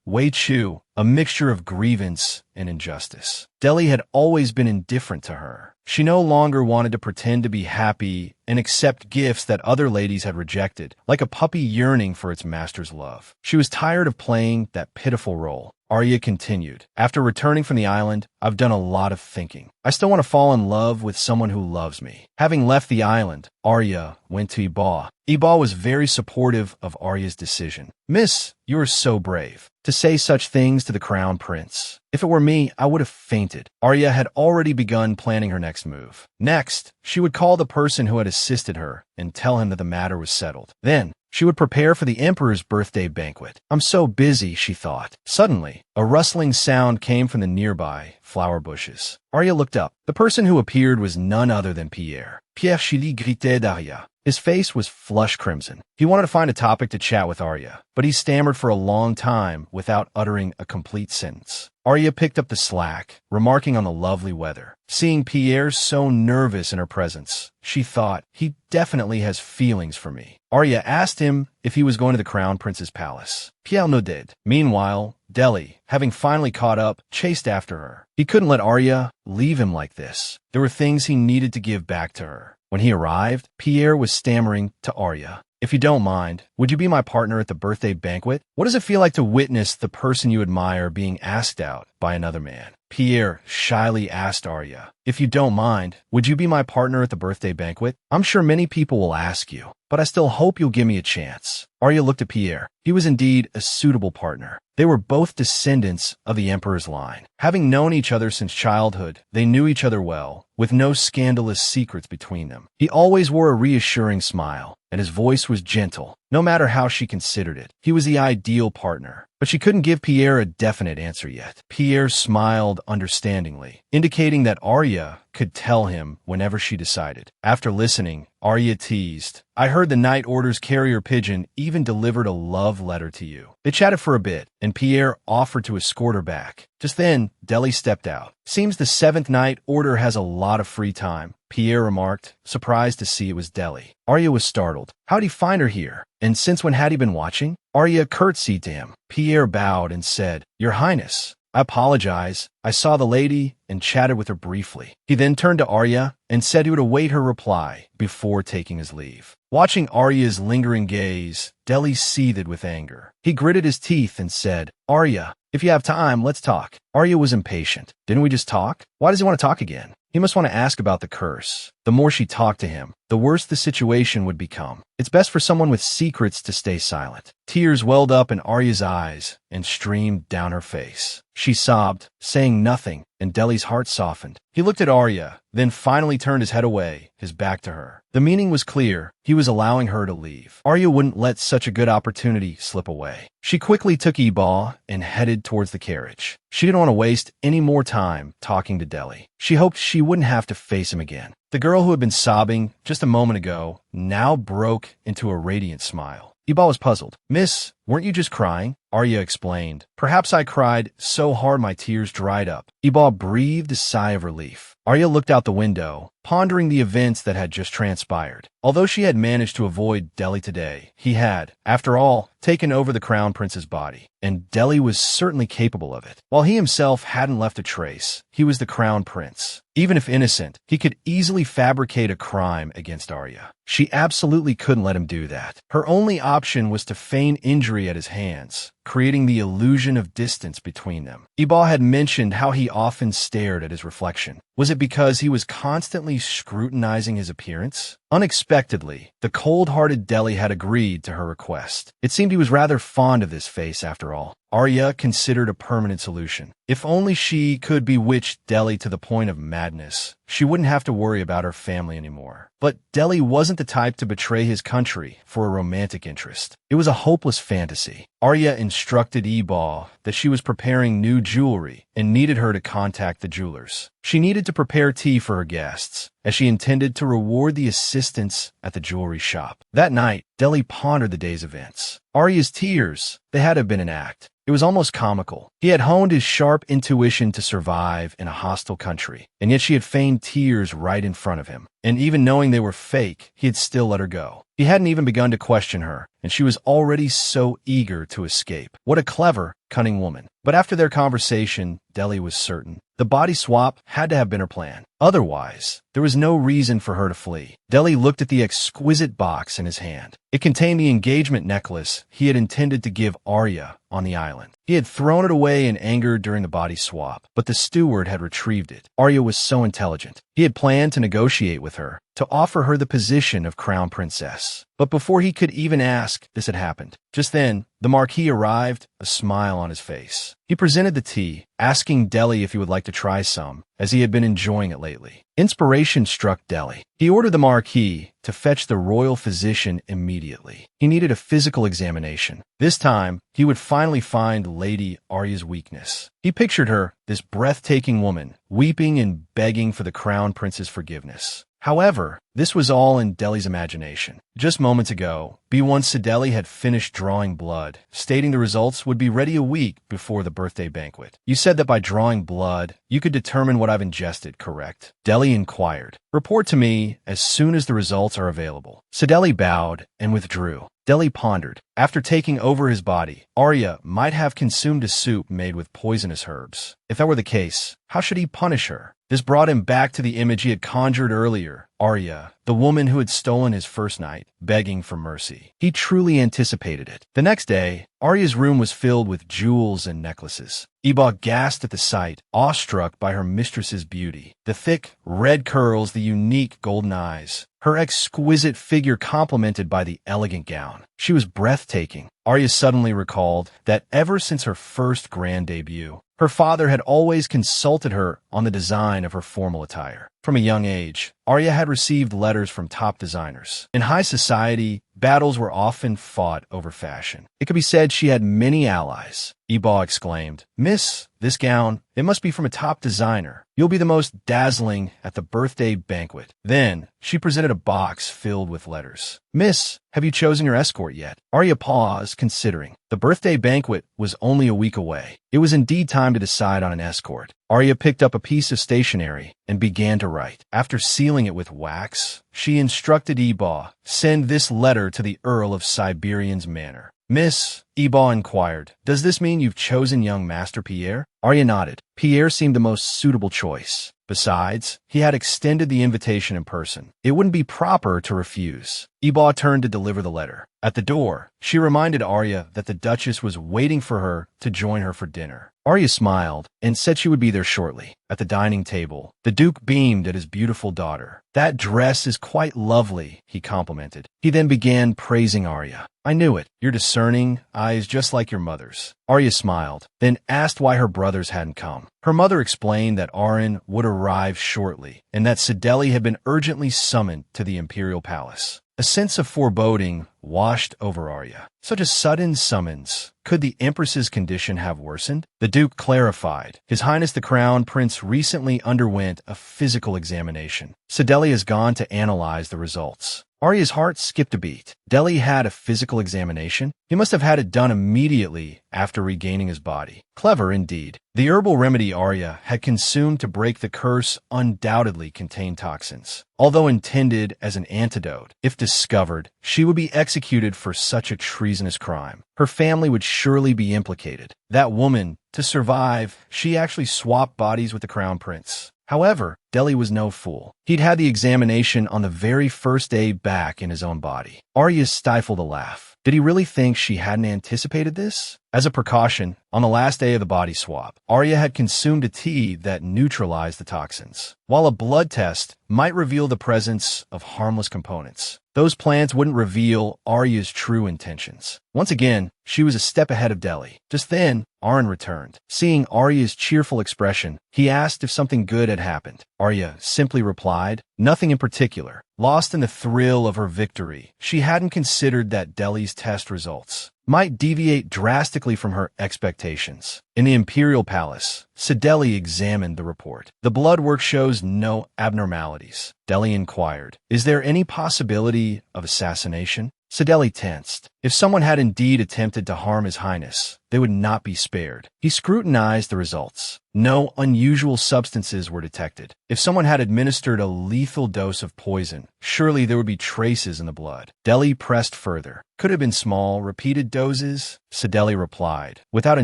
A: Wei-Chu, a mixture of grievance and injustice. Deli had always been indifferent to her. She no longer wanted to pretend to be happy and accept gifts that other ladies had rejected, like a puppy yearning for its master's love. She was tired of playing that pitiful role. Arya continued, "After returning from the island, I've done a lot of thinking. I still want to fall in love with someone who loves me." Having left the island, Arya went to Iba. Iba was very supportive of Arya's decision. "Miss, you are so brave to say such things to the crown prince. If it were me, I would have fainted." Arya had already begun planning her next move. Next, she would call the person who had assisted her and tell him that the matter was settled. Then, she would prepare for the Emperor's birthday banquet. "I'm so busy," she thought. Suddenly, a rustling sound came from the nearby flower bushes. Arya looked up. The person who appeared was none other than Pierre. Pierre Chili gritait d'Arya. His face was flush crimson. He wanted to find a topic to chat with Arya, but he stammered for a long time without uttering a complete sentence. Arya picked up the slack, remarking on the lovely weather. Seeing Pierre so nervous in her presence, she thought, he definitely has feelings for me. Arya asked him if he was going to the crown prince's palace. Pierre nodded. Meanwhile, Deli, having finally caught up, chased after her. He couldn't let Arya leave him like this. There were things he needed to give back to her. When he arrived, Pierre was stammering to Arya, If you don't mind, would you be my partner at the birthday banquet? What does it feel like to witness the person you admire being asked out by another man? Pierre shyly asked Arya. If you don't mind, would you be my partner at the birthday banquet? I'm sure many people will ask you, but I still hope you'll give me a chance. Arya looked at Pierre. He was indeed a suitable partner. They were both descendants of the Emperor's line. Having known each other since childhood, they knew each other well, with no scandalous secrets between them. He always wore a reassuring smile, and his voice was gentle, no matter how she considered it. He was the ideal partner, but she couldn't give Pierre a definite answer yet. Pierre smiled understandingly, indicating that Arya could tell him whenever she decided. After listening, Arya teased, I heard the Night Order's carrier pigeon even delivered a love letter to you. They chatted for a bit, and Pierre offered to escort her back. Just then, Deli stepped out. Seems the 7th Night Order has a lot of free time, Pierre remarked, surprised to see it was Deli. Arya was startled. How'd he find her here? And since when had he been watching? Arya curtsied to him. Pierre bowed and said, Your Highness, I apologize. I saw the lady and chatted with her briefly. He then turned to Arya and said he would await her reply before taking his leave. Watching Arya's lingering gaze, Deli seethed with anger. He gritted his teeth and said, Arya, if you have time, let's talk. Arya was impatient. Didn't we just talk? Why does he want to talk again? He must want to ask about the curse. The more she talked to him, the worse the situation would become. It's best for someone with secrets to stay silent. Tears welled up in Arya's eyes and streamed down her face. She sobbed, saying nothing, and Deli's heart softened. He looked at Arya, then finally turned his head away, his back to her. The meaning was clear. He was allowing her to leave. Arya wouldn't let such a good opportunity slip away. She quickly took Ebaw and headed towards the carriage. She didn't want to waste any more time talking to Deli. She hoped she wouldn't have to face him again. The girl who had been sobbing just a moment ago now broke into a radiant smile. Ebaw was puzzled. Miss, weren't you just crying? Arya explained. Perhaps I cried so hard my tears dried up. Ebaw breathed a sigh of relief. Arya looked out the window, pondering the events that had just transpired. Although she had managed to avoid Deli today, he had, after all, taken over the Crown Prince's body, and Deli was certainly capable of it. While he himself hadn't left a trace, he was the Crown Prince. Even if innocent, he could easily fabricate a crime against Arya. She absolutely couldn't let him do that. Her only option was to feign injury at his hands, creating the illusion of distance between them. Ebaw had mentioned how he often stared at his reflection. Was it because he was constantly scrutinizing his appearance? Unexpectedly, the cold-hearted Deli had agreed to her request. It seemed he was rather fond of this face after all. Arya considered a permanent solution. If only she could bewitch Deli to the point of madness, she wouldn't have to worry about her family anymore. But Deli wasn't the type to betray his country for a romantic interest. It was a hopeless fantasy. Arya instructed Ebaw that she was preparing new jewelry and needed her to contact the jewelers. She needed to prepare tea for her guests, as she intended to reward the assistants at the jewelry shop. That night, Deli pondered the day's events. Arya's tears, they had to have been an act. It was almost comical. He had honed his sharp intuition to survive in a hostile country, and yet she had feigned tears right in front of him. And even knowing they were fake, he had still let her go. He hadn't even begun to question her, and she was already so eager to escape. What a clever, cunning woman. But after their conversation, Deli was certain. The body swap had to have been her plan. Otherwise, there was no reason for her to flee. Deli looked at the exquisite box in his hand. It contained the engagement necklace he had intended to give Arya on the island. He had thrown it away in anger during the body swap, but the steward had retrieved it. Arya was so intelligent. He had planned to negotiate with her, to offer her the position of Crown Princess. But before he could even ask, this had happened. Just then, the Marquis arrived, a smile on his face. He presented the tea, asking Deli if he would like to try some, as he had been enjoying it lately. Inspiration struck Deli. He ordered the Marquis to fetch the royal physician immediately. He needed a physical examination. This time, he would finally find Lady Arya's weakness. He pictured her, this breathtaking woman, weeping and begging for the Crown Prince's forgiveness. However, this was all in Deli's imagination. Just moments ago, B1 Sideli had finished drawing blood, stating the results would be ready a week before the birthday banquet. You said that by drawing blood, you could determine what I've ingested, correct? Deli inquired. Report to me as soon as the results are available. Sideli bowed and withdrew. Deli pondered. After taking over his body, Arya might have consumed a soup made with poisonous herbs. If that were the case, how should he punish her? This brought him back to the image he had conjured earlier, Arya, the woman who had stolen his first night, begging for mercy. He truly anticipated it. The next day, Arya's room was filled with jewels and necklaces. Eba gasped at the sight, awestruck by her mistress's beauty. The thick, red curls, the unique golden eyes, her exquisite figure complemented by the elegant gown. She was breathtaking. Arya suddenly recalled that ever since her first grand debut, her father had always consulted her on the design of her formal attire. From a young age, Arya had received letters from top designers. In high society, battles were often fought over fashion. It could be said she had many allies. Eba exclaimed, "Miss, this gown, it must be from a top designer. You'll be the most dazzling at the birthday banquet." Then, she presented a box filled with letters. "Miss, have you chosen your escort yet?" Arya paused, considering. The birthday banquet was only a week away. It was indeed time to decide on an escort. Arya picked up a piece of stationery and began to write. After sealing it with wax, she instructed Eba, "Send this letter to the Earl of Siberian's manor." "Miss," Eba inquired, "does this mean you've chosen young Master Pierre?" Arya nodded. Pierre seemed the most suitable choice. Besides, he had extended the invitation in person. It wouldn't be proper to refuse. Eba turned to deliver the letter. At the door, she reminded Arya that the Duchess was waiting for her to join her for dinner. Arya smiled and said she would be there shortly. At the dining table, the Duke beamed at his beautiful daughter. "That dress is quite lovely," he complimented. He then began praising Arya. "I knew it. Your discerning eyes just like your mother's." Arya smiled, then asked why her brothers hadn't come. Her mother explained that Arin would arrive shortly, and that Sideli had been urgently summoned to the imperial palace. A sense of foreboding washed over Arya. Such a sudden summons. Could the Empress's condition have worsened? The Duke clarified. "His Highness the Crown Prince recently underwent a physical examination. Sideli has gone to analyze the results." Arya's heart skipped a beat. Deli had a physical examination? He must have had it done immediately after regaining his body. Clever indeed. The herbal remedy Arya had consumed to break the curse undoubtedly contained toxins. Although intended as an antidote, if discovered, she would be executed for such a treasonous crime. Her family would surely be implicated. That woman, to survive, she actually swapped bodies with the Crown Prince. However, Deli was no fool. He'd had the examination on the very first day back in his own body. Arya stifled a laugh. Did he really think she hadn't anticipated this? As a precaution, on the last day of the body swap, Arya had consumed a tea that neutralized the toxins. While a blood test might reveal the presence of harmless components, those plants wouldn't reveal Arya's true intentions. Once again, she was a step ahead of Deli. Just then, Arin returned. Seeing Arya's cheerful expression, he asked if something good had happened. Arya simply replied, "Nothing in particular." Lost in the thrill of her victory, she hadn't considered that Deli's test results might deviate drastically from her expectations. In the Imperial Palace, Sideli examined the report. "The blood work shows no abnormalities." Deli inquired, "Is there any possibility of assassination?" Sideli tensed. If someone had indeed attempted to harm His Highness, they would not be spared. He scrutinized the results. No unusual substances were detected. If someone had administered a lethal dose of poison, surely there would be traces in the blood. Deli pressed further. "Could have been small, repeated doses?" Sideli replied. "Without a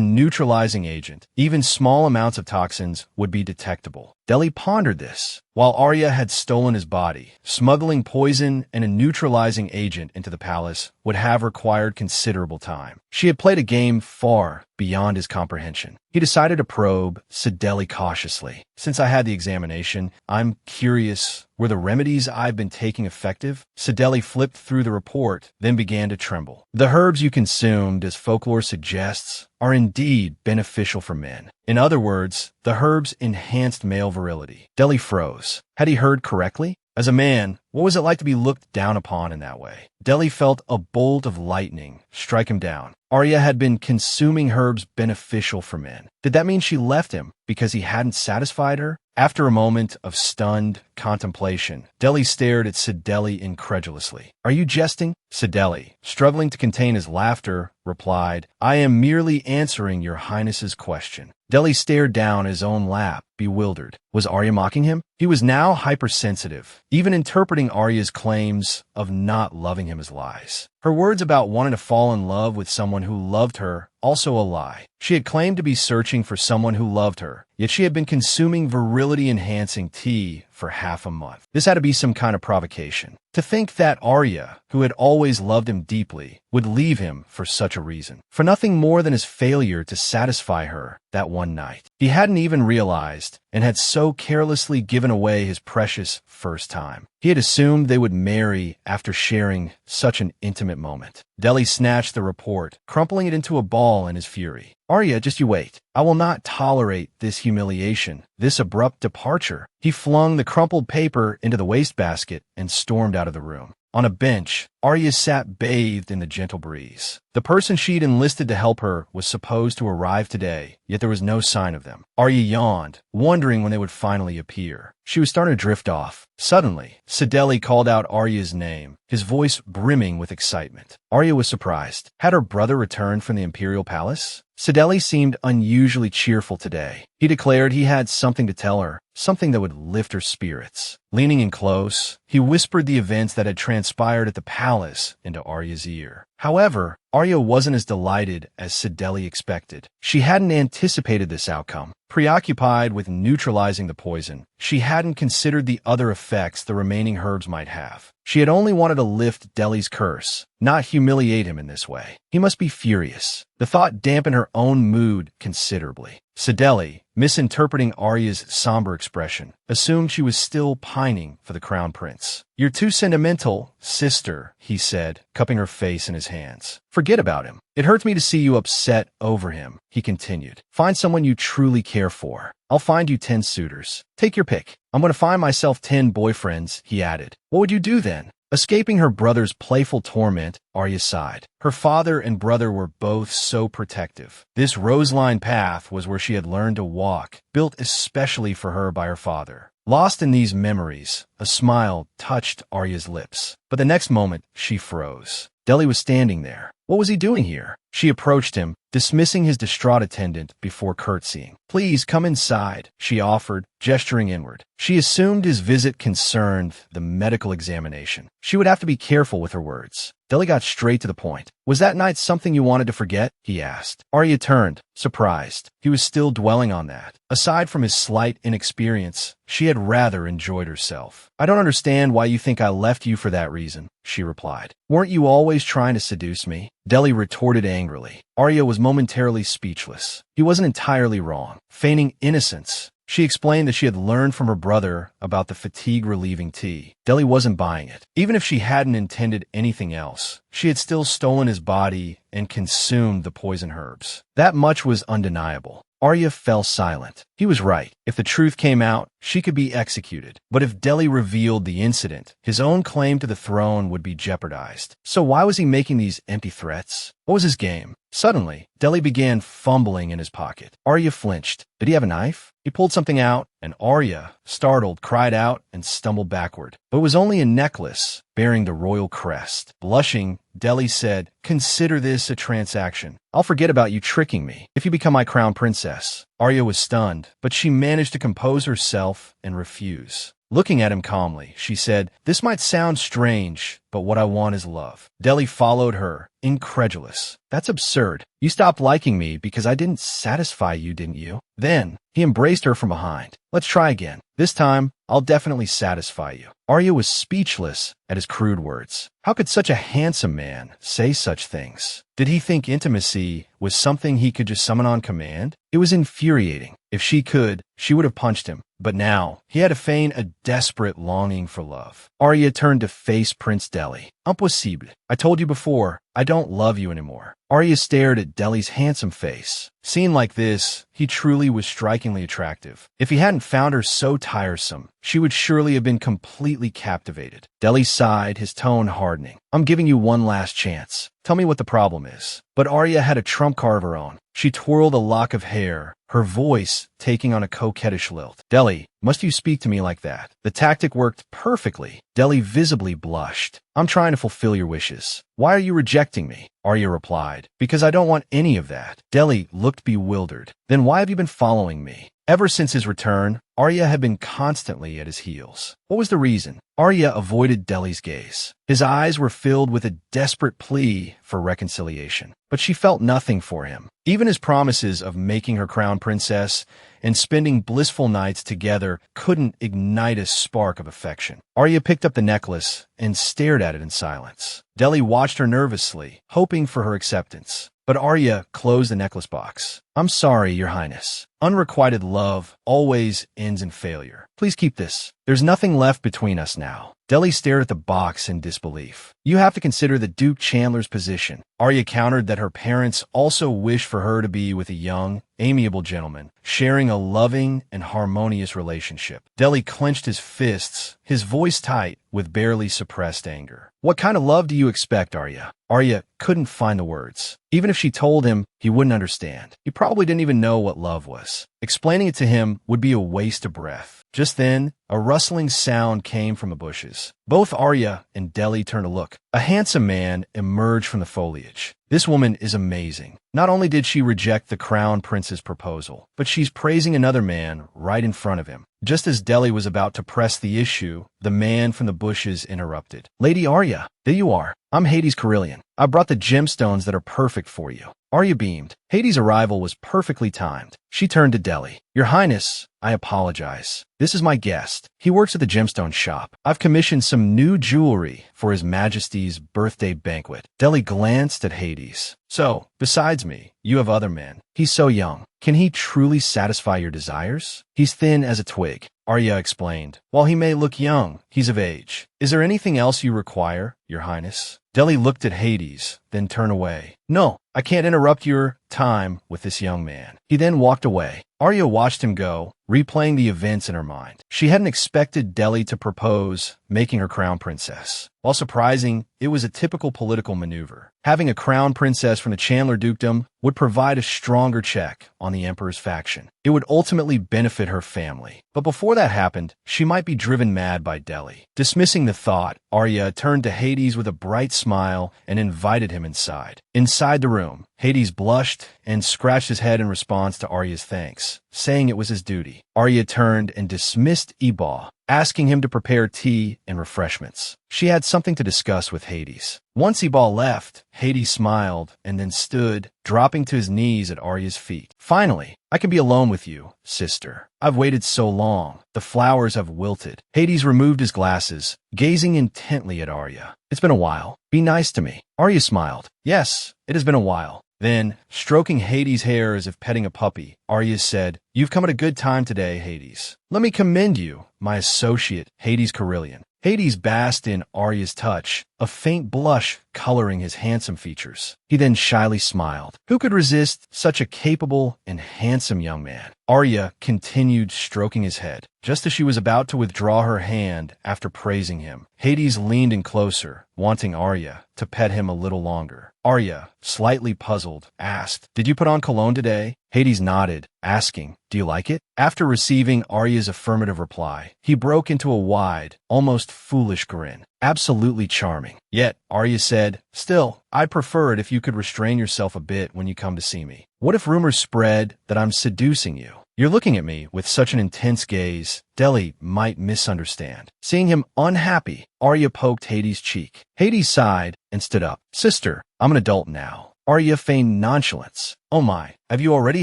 A: neutralizing agent, even small amounts of toxins would be detectable." Deli pondered this. While Arya had stolen his body, smuggling poison and a neutralizing agent into the palace would have required considerable time. She had played a game far beyond his comprehension. He decided to probe Sideli cautiously. "Since I had the examination, I'm curious, were the remedies I've been taking effective?" Sideli flipped through the report, then began to tremble. "The herbs you consumed, as folklore suggests, are indeed beneficial for men. In other words, the herbs enhanced male virility." Deli froze. Had he heard correctly? As a man, what was it like to be looked down upon in that way? Deli felt a bolt of lightning strike him down. Arya had been consuming herbs beneficial for men. Did that mean she left him because he hadn't satisfied her? After a moment of stunned contemplation, Deli stared at Sideli incredulously. "Are you jesting?" Sideli, struggling to contain his laughter, replied, "I am merely answering your Highness's question." Deli stared down his own lap, bewildered. Was Arya mocking him? He was now hypersensitive, even interpreting Arya's claims of not loving him as lies. Her words about wanting to fall in love with someone who loved her, also a lie. She had claimed to be searching for someone who loved her, yet she had been consuming virility-enhancing tea for half a month. This had to be some kind of provocation. To think that Arya, who had always loved him deeply, would leave him for such a reason. For nothing more than his failure to satisfy her that one night. He hadn't even realized and had so carelessly given away his precious first time. He had assumed they would marry after sharing such an intimate moment. Deli snatched the report, crumpling it into a ball in his fury. Arya, just you wait. I will not tolerate this humiliation, this abrupt departure. He flung the crumpled paper into the wastebasket and stormed out of the room. On a bench, Arya sat bathed in the gentle breeze. The person she'd enlisted to help her was supposed to arrive today, yet there was no sign of them. Arya yawned, wondering when they would finally appear. She was starting to drift off. Suddenly, Sideli called out Arya's name, his voice brimming with excitement. Arya was surprised. Had her brother returned from the Imperial Palace? Sideli seemed unusually cheerful today. He declared he had something to tell her, something that would lift her spirits. Leaning in close, he whispered the events that had transpired at the palace into Arya's ear. However, Arya wasn't as delighted as Sideli expected. She hadn't anticipated this outcome. Preoccupied with neutralizing the poison, she hadn't considered the other effects the remaining herbs might have. She had only wanted to lift Deli's curse, not humiliate him in this way. He must be furious. The thought dampened her own mood considerably. Sideli, misinterpreting Arya's somber expression, assumed she was still pining for the crown prince. "You're too sentimental, sister," he said, cupping her face in his hands. "Forget about him. It hurts me to see you upset over him," he continued. "Find someone you truly care for. I'll find you 10 suitors. Take your pick. I'm going to find myself 10 boyfriends," he added. "What would you do then?" Escaping her brother's playful torment, Arya sighed. Her father and brother were both so protective. This rose-lined path was where she had learned to walk, built especially for her by her father. Lost in these memories, a smile touched Arya's lips. But the next moment, she froze. Deli was standing there. What was he doing here? She approached him, dismissing his distraught attendant before curtsying. "Please come inside," she offered, gesturing inward. She assumed his visit concerned the medical examination. She would have to be careful with her words. Deli got straight to the point. "Was that night something you wanted to forget?" he asked. Arya turned, surprised. He was still dwelling on that. Aside from his slight inexperience, she had rather enjoyed herself. "I don't understand why you think I left you for that reason," she replied. "Weren't you always trying to seduce me?" Deli retorted angrily. Arya was momentarily speechless. He wasn't entirely wrong. Feigning innocence, she explained that she had learned from her brother about the fatigue-relieving tea. Deli wasn't buying it. Even if she hadn't intended anything else, she had still stolen his body and consumed the poison herbs. That much was undeniable. Arya fell silent. He was right. If the truth came out, she could be executed. But if Deli revealed the incident, his own claim to the throne would be jeopardized. So why was he making these empty threats? What was his game? Suddenly, Deli began fumbling in his pocket. Arya flinched. Did he have a knife? He pulled something out, and Arya, startled, cried out and stumbled backward. But it was only a necklace bearing the royal crest. Blushing, Deli said, "Consider this a transaction. I'll forget about you tricking me if you become my crown princess." Arya was stunned, but she managed to compose herself and refuse. Looking at him calmly, she said, "This might sound strange, but what I want is love." Deli followed her, incredulous. "That's absurd. You stopped liking me because I didn't satisfy you, didn't you?" Then, he embraced her from behind. "Let's try again. This time, I'll definitely satisfy you." Arya was speechless at his crude words. How could such a handsome man say such things? Did he think intimacy was something he could just summon on command? It was infuriating. If she could, she would have punched him. But now, he had to feign a desperate longing for love. Arya turned to face Prince Deli. "Impossible. I told you before, I don't love you anymore." Arya stared at Deli's handsome face. Seen like this, he truly was strikingly attractive. If he hadn't found her so tiresome, she would surely have been completely captivated. Deli sighed, his tone hardening. "I'm giving you one last chance. Tell me what the problem is." But Arya had a trump card of her own. She twirled a lock of hair, her voice taking on a coquettish lilt. "Deli, must you speak to me like that?" The tactic worked perfectly. Deli visibly blushed. "I'm trying to fulfill your wishes. Why are you rejecting me?" Arya replied, "Because I don't want any of that." Deli looked bewildered. "Then why have you been following me?" Ever since his return, Arya had been constantly at his heels. What was the reason? Arya avoided Deli's gaze. His eyes were filled with a desperate plea for reconciliation, but she felt nothing for him. Even his promises of making her crown princess and spending blissful nights together couldn't ignite a spark of affection. Arya picked up the necklace and stared at it in silence. Deli watched her nervously, hoping for her acceptance. But Arya closed the necklace box. "I'm sorry, Your Highness. Unrequited love always ends in failure. Please keep this. There's nothing left between us now." Deli stared at the box in disbelief. "You have to consider the Duke Chandler's position." Arya countered that her parents also wished for her to be with a young, amiable gentleman, sharing a loving and harmonious relationship. Deli clenched his fists, his voice tight with barely suppressed anger. "What kind of love do you expect, Arya?" Arya couldn't find the words. Even if she told him, he wouldn't understand. He probably didn't even know what love was. Explaining it to him would be a waste of breath. Just then, a rustling sound came from the bushes. Both Arya and Deli turned to look. A handsome man emerged from the foliage. "This woman is amazing. Not only did she reject the crown prince's proposal, but she's praising another man right in front of him." Just as Deli was about to press the issue, the man from the bushes interrupted. "Lady Arya, there you are. I'm Hades Carillion. I brought the gemstones that are perfect for you." Arya beamed. Hades' arrival was perfectly timed. She turned to Deli. "Your Highness, I apologize. This is my guest. He works at the gemstone shop. I've commissioned some new jewelry for His Majesty's birthday banquet." Deli glanced at Hades. "So, besides me, you have other men. He's so young. Can he truly satisfy your desires? He's thin as a twig." Arya explained. "While he may look young, he's of age. Is there anything else you require, Your Highness?" Deli looked at Hades, then turned away. "No, I can't interrupt your time with this young man." He then walked away. Arya watched him go, replaying the events in her mind. She hadn't expected Deli to propose making her crown princess. While surprising, it was a typical political maneuver. Having a crown princess from the Chandler dukedom would provide a stronger check on the emperor's faction. It would ultimately benefit her family. But before that happened, she might be driven mad by Deli. Dismissing the thought, Arya turned to Hades with a bright smile and invited him inside. Inside the room, Hades blushed and scratched his head in response to Arya's thanks, saying it was his duty. Arya turned and dismissed Ebal, asking him to prepare tea and refreshments. She had something to discuss with Hades. Once Ebal left, Hades smiled and then stood, dropping to his knees at Arya's feet. "Finally, I can be alone with you, sister. I've waited so long. The flowers have wilted." Hades removed his glasses, gazing intently at Arya. "It's been a while. Be nice to me." Arya smiled. "Yes, it has been a while." Then, stroking Hades' hair as if petting a puppy, Arya said, "You've come at a good time today, Hades. Let me commend you, my associate, Hades Carillion." Hades basked in Arya's touch, a faint blush coloring his handsome features. He then shyly smiled. Who could resist such a capable and handsome young man? Arya continued stroking his head. Just as she was about to withdraw her hand after praising him, Hades leaned in closer, wanting Arya to pet him a little longer. Arya, slightly puzzled, asked, "Did you put on cologne today?" Hades nodded, asking, "Do you like it?" After receiving Arya's affirmative reply, he broke into a wide, almost foolish grin. "Absolutely charming." Yet, Arya said, "Still, I'd prefer it if you could restrain yourself a bit when you come to see me. What if rumors spread that I'm seducing you? You're looking at me with such an intense gaze, Deli might misunderstand." Seeing him unhappy, Arya poked Hades' cheek. Hades sighed and stood up. "Sister, I'm an adult now." Arya feigned nonchalance. "Oh my, have you already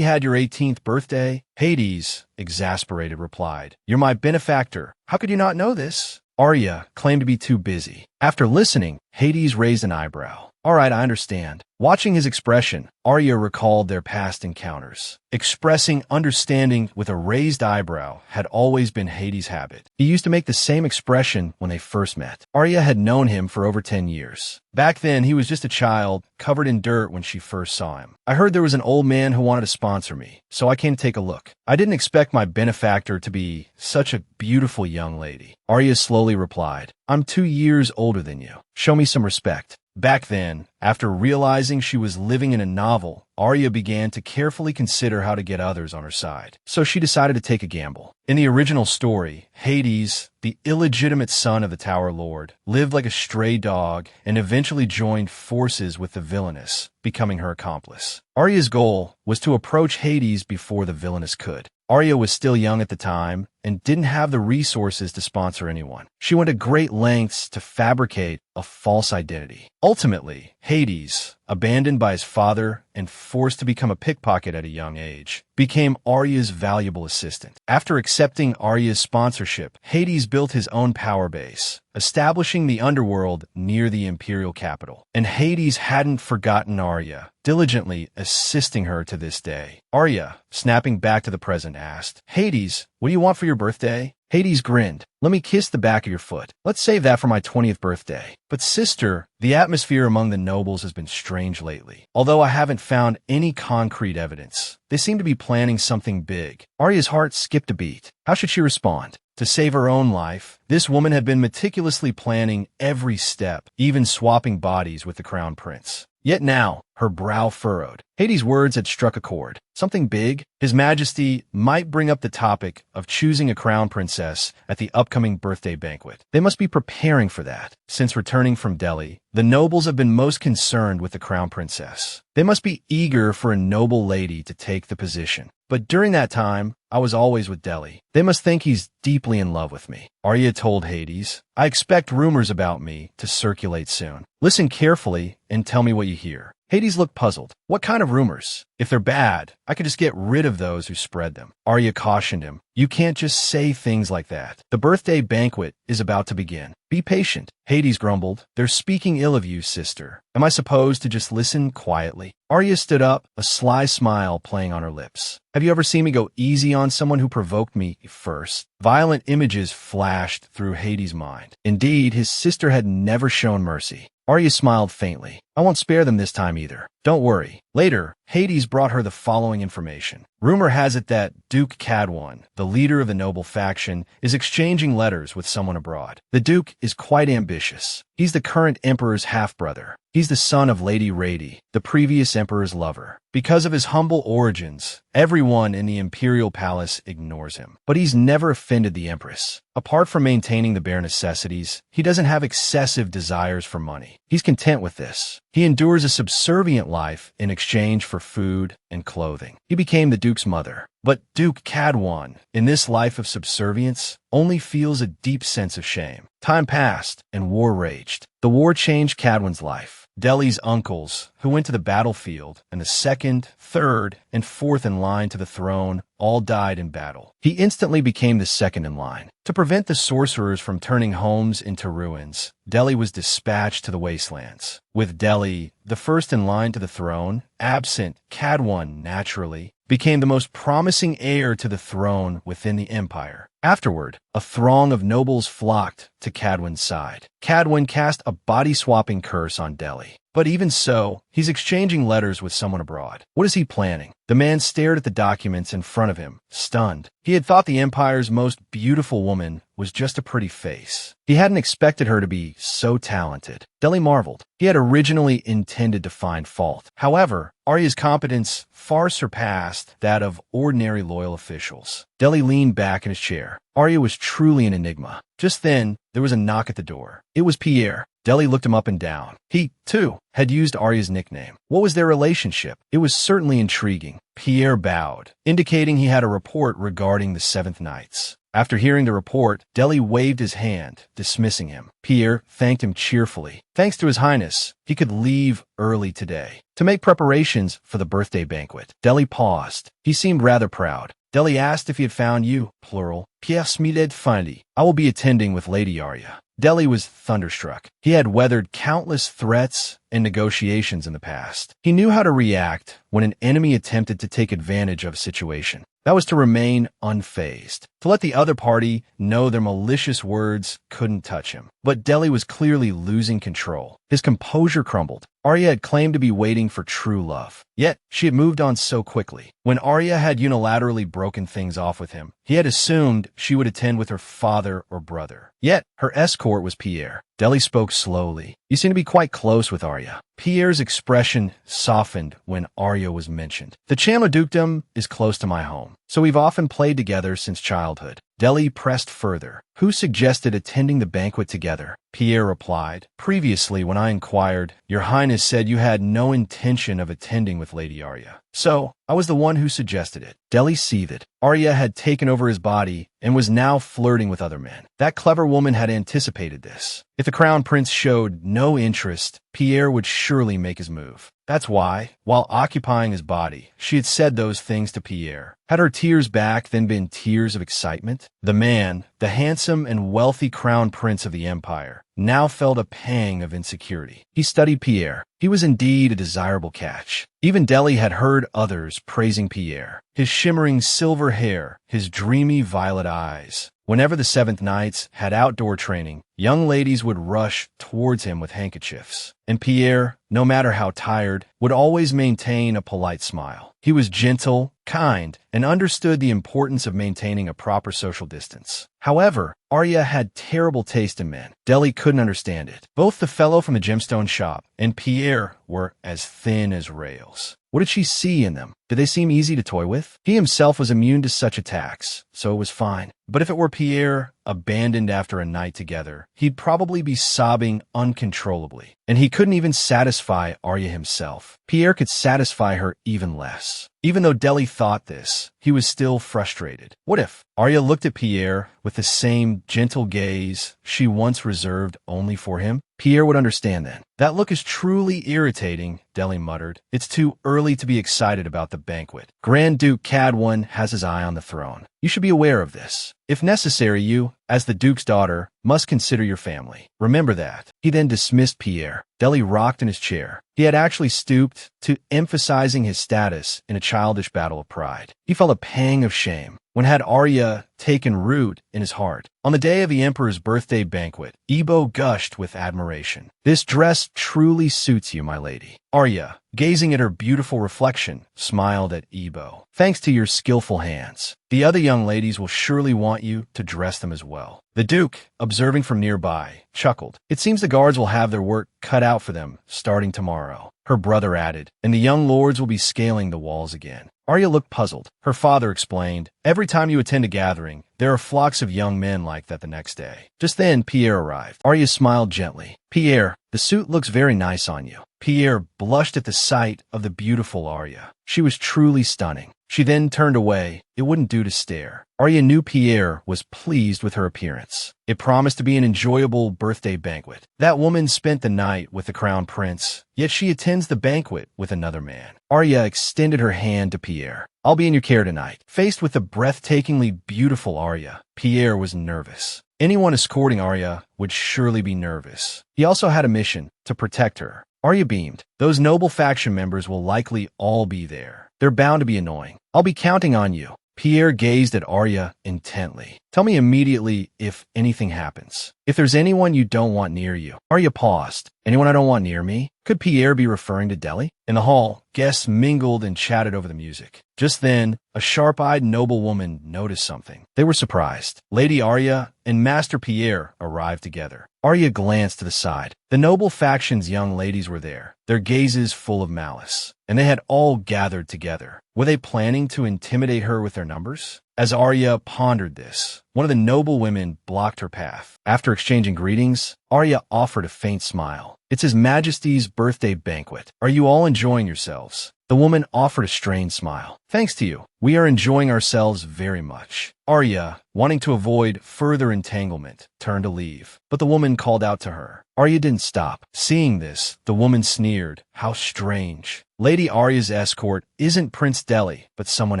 A: had your 18th birthday?" Hades, exasperated, replied, "You're my benefactor. How could you not know this?" Arya claimed to be too busy. After listening, Hades raised an eyebrow. "All right, I understand." Watching his expression, Arya recalled their past encounters. Expressing understanding with a raised eyebrow had always been Hades' habit. He used to make the same expression when they first met. Arya had known him for over 10 years. Back then, he was just a child, covered in dirt when she first saw him. "I heard there was an old man who wanted to sponsor me, so I came to take a look. I didn't expect my benefactor to be such a beautiful young lady." Arya slowly replied, "I'm 2 years older than you. Show me some respect." Back then, after realizing she was living in a novel, Arya began to carefully consider how to get others on her side. So she decided to take a gamble. In the original story, Hades, the illegitimate son of the Tower Lord, lived like a stray dog and eventually joined forces with the villainess, becoming her accomplice. Arya's goal was to approach Hades before the villainess could. Arya was still young at the time and didn't have the resources to sponsor anyone. She went to great lengths to fabricate a false identity. Ultimately, Hades, abandoned by his father and forced to become a pickpocket at a young age, became Arya's valuable assistant. After accepting Arya's sponsorship, Hades built his own power base, establishing the underworld near the imperial capital. And Hades hadn't forgotten Arya, diligently assisting her to this day. Arya, snapping back to the present, asked, "Hades, what do you want for your birthday?" Hades grinned. "Let me kiss the back of your foot. Let's save that for my 20th birthday." "But sister, the atmosphere among the nobles has been strange lately. Although I haven't found any concrete evidence, they seem to be planning something big." Arya's heart skipped a beat. How should she respond? To save her own life, this woman had been meticulously planning every step, even swapping bodies with the crown prince. Yet now, her brow furrowed. Hades' words had struck a chord. Something big? His Majesty might bring up the topic of choosing a crown princess at the upcoming birthday banquet. They must be preparing for that. Since returning from Delhi, the nobles have been most concerned with the crown princess. They must be eager for a noble lady to take the position. But during that time, I was always with Delhi. They must think he's deeply in love with me. Arya told Hades, "I expect rumors about me to circulate soon. Listen carefully and tell me what you hear." Hades looked puzzled. "What kind of rumors? If they're bad, I could just get rid of those who spread them." Arya cautioned him, "You can't just say things like that. The birthday banquet is about to begin. Be patient." Hades grumbled, "They're speaking ill of you, sister. Am I supposed to just listen quietly?" Arya stood up, a sly smile playing on her lips. "Have you ever seen me go easy on someone who provoked me first?" Violent images flashed through Hades' mind. Indeed, his sister had never shown mercy. Arya smiled faintly. "I won't spare them this time either. Don't worry." Later, Hades brought her the following information. Rumor has it that Duke Cadwan, the leader of the noble faction, is exchanging letters with someone abroad. The Duke is quite ambitious. He's the current emperor's half-brother. He's the son of Lady Rady, the previous emperor's lover. Because of his humble origins, everyone in the imperial palace ignores him. But he's never offended the empress. Apart from maintaining the bare necessities, he doesn't have excessive desires for money. He's content with this. He endures a subservient life in exchange for food and clothing. He became the Duke's mother. But Duke Cadwan, in this life of subservience, only feels a deep sense of shame. Time passed, and war raged. The war changed Cadwan's life. Delhi's uncles, who went to the battlefield, and the second, third, and fourth in line to the throne, all died in battle. He instantly became the second in line. To prevent the sorcerers from turning homes into ruins, Delhi was dispatched to the wastelands. With Delhi, the first in line to the throne, absent, Cadwan, naturally, became the most promising heir to the throne within the empire. Afterward, a throng of nobles flocked to Cadwan's side. Cadwan cast a body-swapping curse on Delhi. But even so, he's exchanging letters with someone abroad. What is he planning? The man stared at the documents in front of him, stunned. He had thought the empire's most beautiful woman was just a pretty face. He hadn't expected her to be so talented. Delhi marveled. He had originally intended to find fault. However, Arya's competence far surpassed that of ordinary loyal officials. Delhi leaned back in his chair. Arya was truly an enigma. Just then, there was a knock at the door. It was Pierre. Delhi looked him up and down. He, too, had used Arya's nickname. What was their relationship? It was certainly intriguing. Pierre bowed, indicating he had a report regarding the Seventh Knights. After hearing the report, Delhi waved his hand, dismissing him. Pierre thanked him cheerfully. Thanks to His Highness, he could leave early today to make preparations for the birthday banquet. Delhi paused. He seemed rather proud. Delhi asked if he had found you, plural. Pierre Smiled Findi. I will be attending with Lady Arya. Delhi was thunderstruck. He had weathered countless threats and negotiations in the past. He knew how to react when an enemy attempted to take advantage of a situation. That was to remain unfazed, to let the other party know their malicious words couldn't touch him. But Delhi was clearly losing control. His composure crumbled. Arya had claimed to be waiting for true love. Yet, she had moved on so quickly. When Arya had unilaterally broken things off with him, he had assumed she would attend with her father or brother. Yet, her escort was Pierre. Delhi spoke slowly. "You seem to be quite close with Arya." Pierre's expression softened when Arya was mentioned. The Chandler dukedom is close to my home, so we've often played together since childhood. Deli pressed further. Who suggested attending the banquet together? Pierre replied. Previously, when I inquired, Your Highness said you had no intention of attending with Lady Arya. So, I was the one who suggested it. Deli seethed. Arya had taken over his body and was now flirting with other men. That clever woman had anticipated this. If the crown prince showed no interest, Pierre would surely make his move. That's why, while occupying his body, she had said those things to Pierre. Had her tears back then been tears of excitement? The man, the handsome and wealthy crown prince of the empire, now felt a pang of insecurity. He studied Pierre. He was indeed a desirable catch. Even Deli had heard others praising Pierre. His shimmering silver hair, his dreamy violet eyes. Whenever the Seventh Knights had outdoor training, young ladies would rush towards him with handkerchiefs. And Pierre, no matter how tired, would always maintain a polite smile. He was gentle, kind, and understood the importance of maintaining a proper social distance. However, Arya had terrible taste in men. Deli couldn't understand it. Both the fellow from the gemstone shop and Pierre were as thin as rails. What did she see in them? Did they seem easy to toy with? He himself was immune to such attacks, so it was fine. But if it were Pierre, abandoned after a night together, he'd probably be sobbing uncontrollably. And he couldn't even satisfy Arya himself. Pierre could satisfy her even less. Even though Deli thought this, he was still frustrated. What if Arya looked at Pierre with the same gentle gaze she once reserved only for him? Pierre would understand then. That look is truly irritating, Deli muttered. It's too early to be excited about the banquet. Grand Duke Cadwon has his eye on the throne. You should be aware of this. If necessary, you, as the Duke's daughter, must consider your family. Remember that. He then dismissed Pierre. Deli rocked in his chair. He had actually stooped to emphasizing his status in a childish battle of pride. He felt a pang of shame when had Arya taken root in his heart. On the day of the Emperor's birthday banquet, Ebo gushed with admiration. This dress truly suits you, my lady. Arya, gazing at her beautiful reflection, smiled at Ebo. Thanks to your skillful hands. The other young ladies will surely want you to dress them as well. The Duke, observing from nearby, chuckled. It seems the guards will have their work cut out for them starting tomorrow. Her brother added, and the young lords will be scaling the walls again. Arya looked puzzled. Her father explained, every time you attend a gathering, there are flocks of young men like that the next day. Just then, Pierre arrived. Arya smiled gently. Pierre, the suit looks very nice on you. Pierre blushed at the sight of the beautiful Arya. She was truly stunning. She then turned away. It wouldn't do to stare. Arya knew Pierre was pleased with her appearance. It promised to be an enjoyable birthday banquet. That woman spent the night with the crown prince, yet she attends the banquet with another man. Arya extended her hand to Pierre. I'll be in your care tonight. Faced with the breathtakingly beautiful Arya, Pierre was nervous. Anyone escorting Arya would surely be nervous. He also had a mission to protect her. Arya beamed. Those noble faction members will likely all be there. They're bound to be annoying. I'll be counting on you. Pierre gazed at Arya intently. Tell me immediately if anything happens. If there's anyone you don't want near you. Arya paused. Anyone I don't want near me? Could Pierre be referring to Deli? In the hall, guests mingled and chatted over the music. Just then, a sharp-eyed noblewoman noticed something. They were surprised. Lady Arya and Master Pierre arrived together. Arya glanced to the side. The noble faction's young ladies were there, their gazes full of malice, and they had all gathered together. Were they planning to intimidate her with their numbers? As Arya pondered this, one of the noble women blocked her path. After exchanging greetings, Arya offered a faint smile. It's His Majesty's birthday banquet. Are you all enjoying yourselves? The woman offered a strained smile. Thanks to you. We are enjoying ourselves very much. Arya, wanting to avoid further entanglement, turned to leave, but the woman called out to her. Arya didn't stop. Seeing this, the woman sneered. How strange. Lady Arya's escort isn't Prince Deli, but someone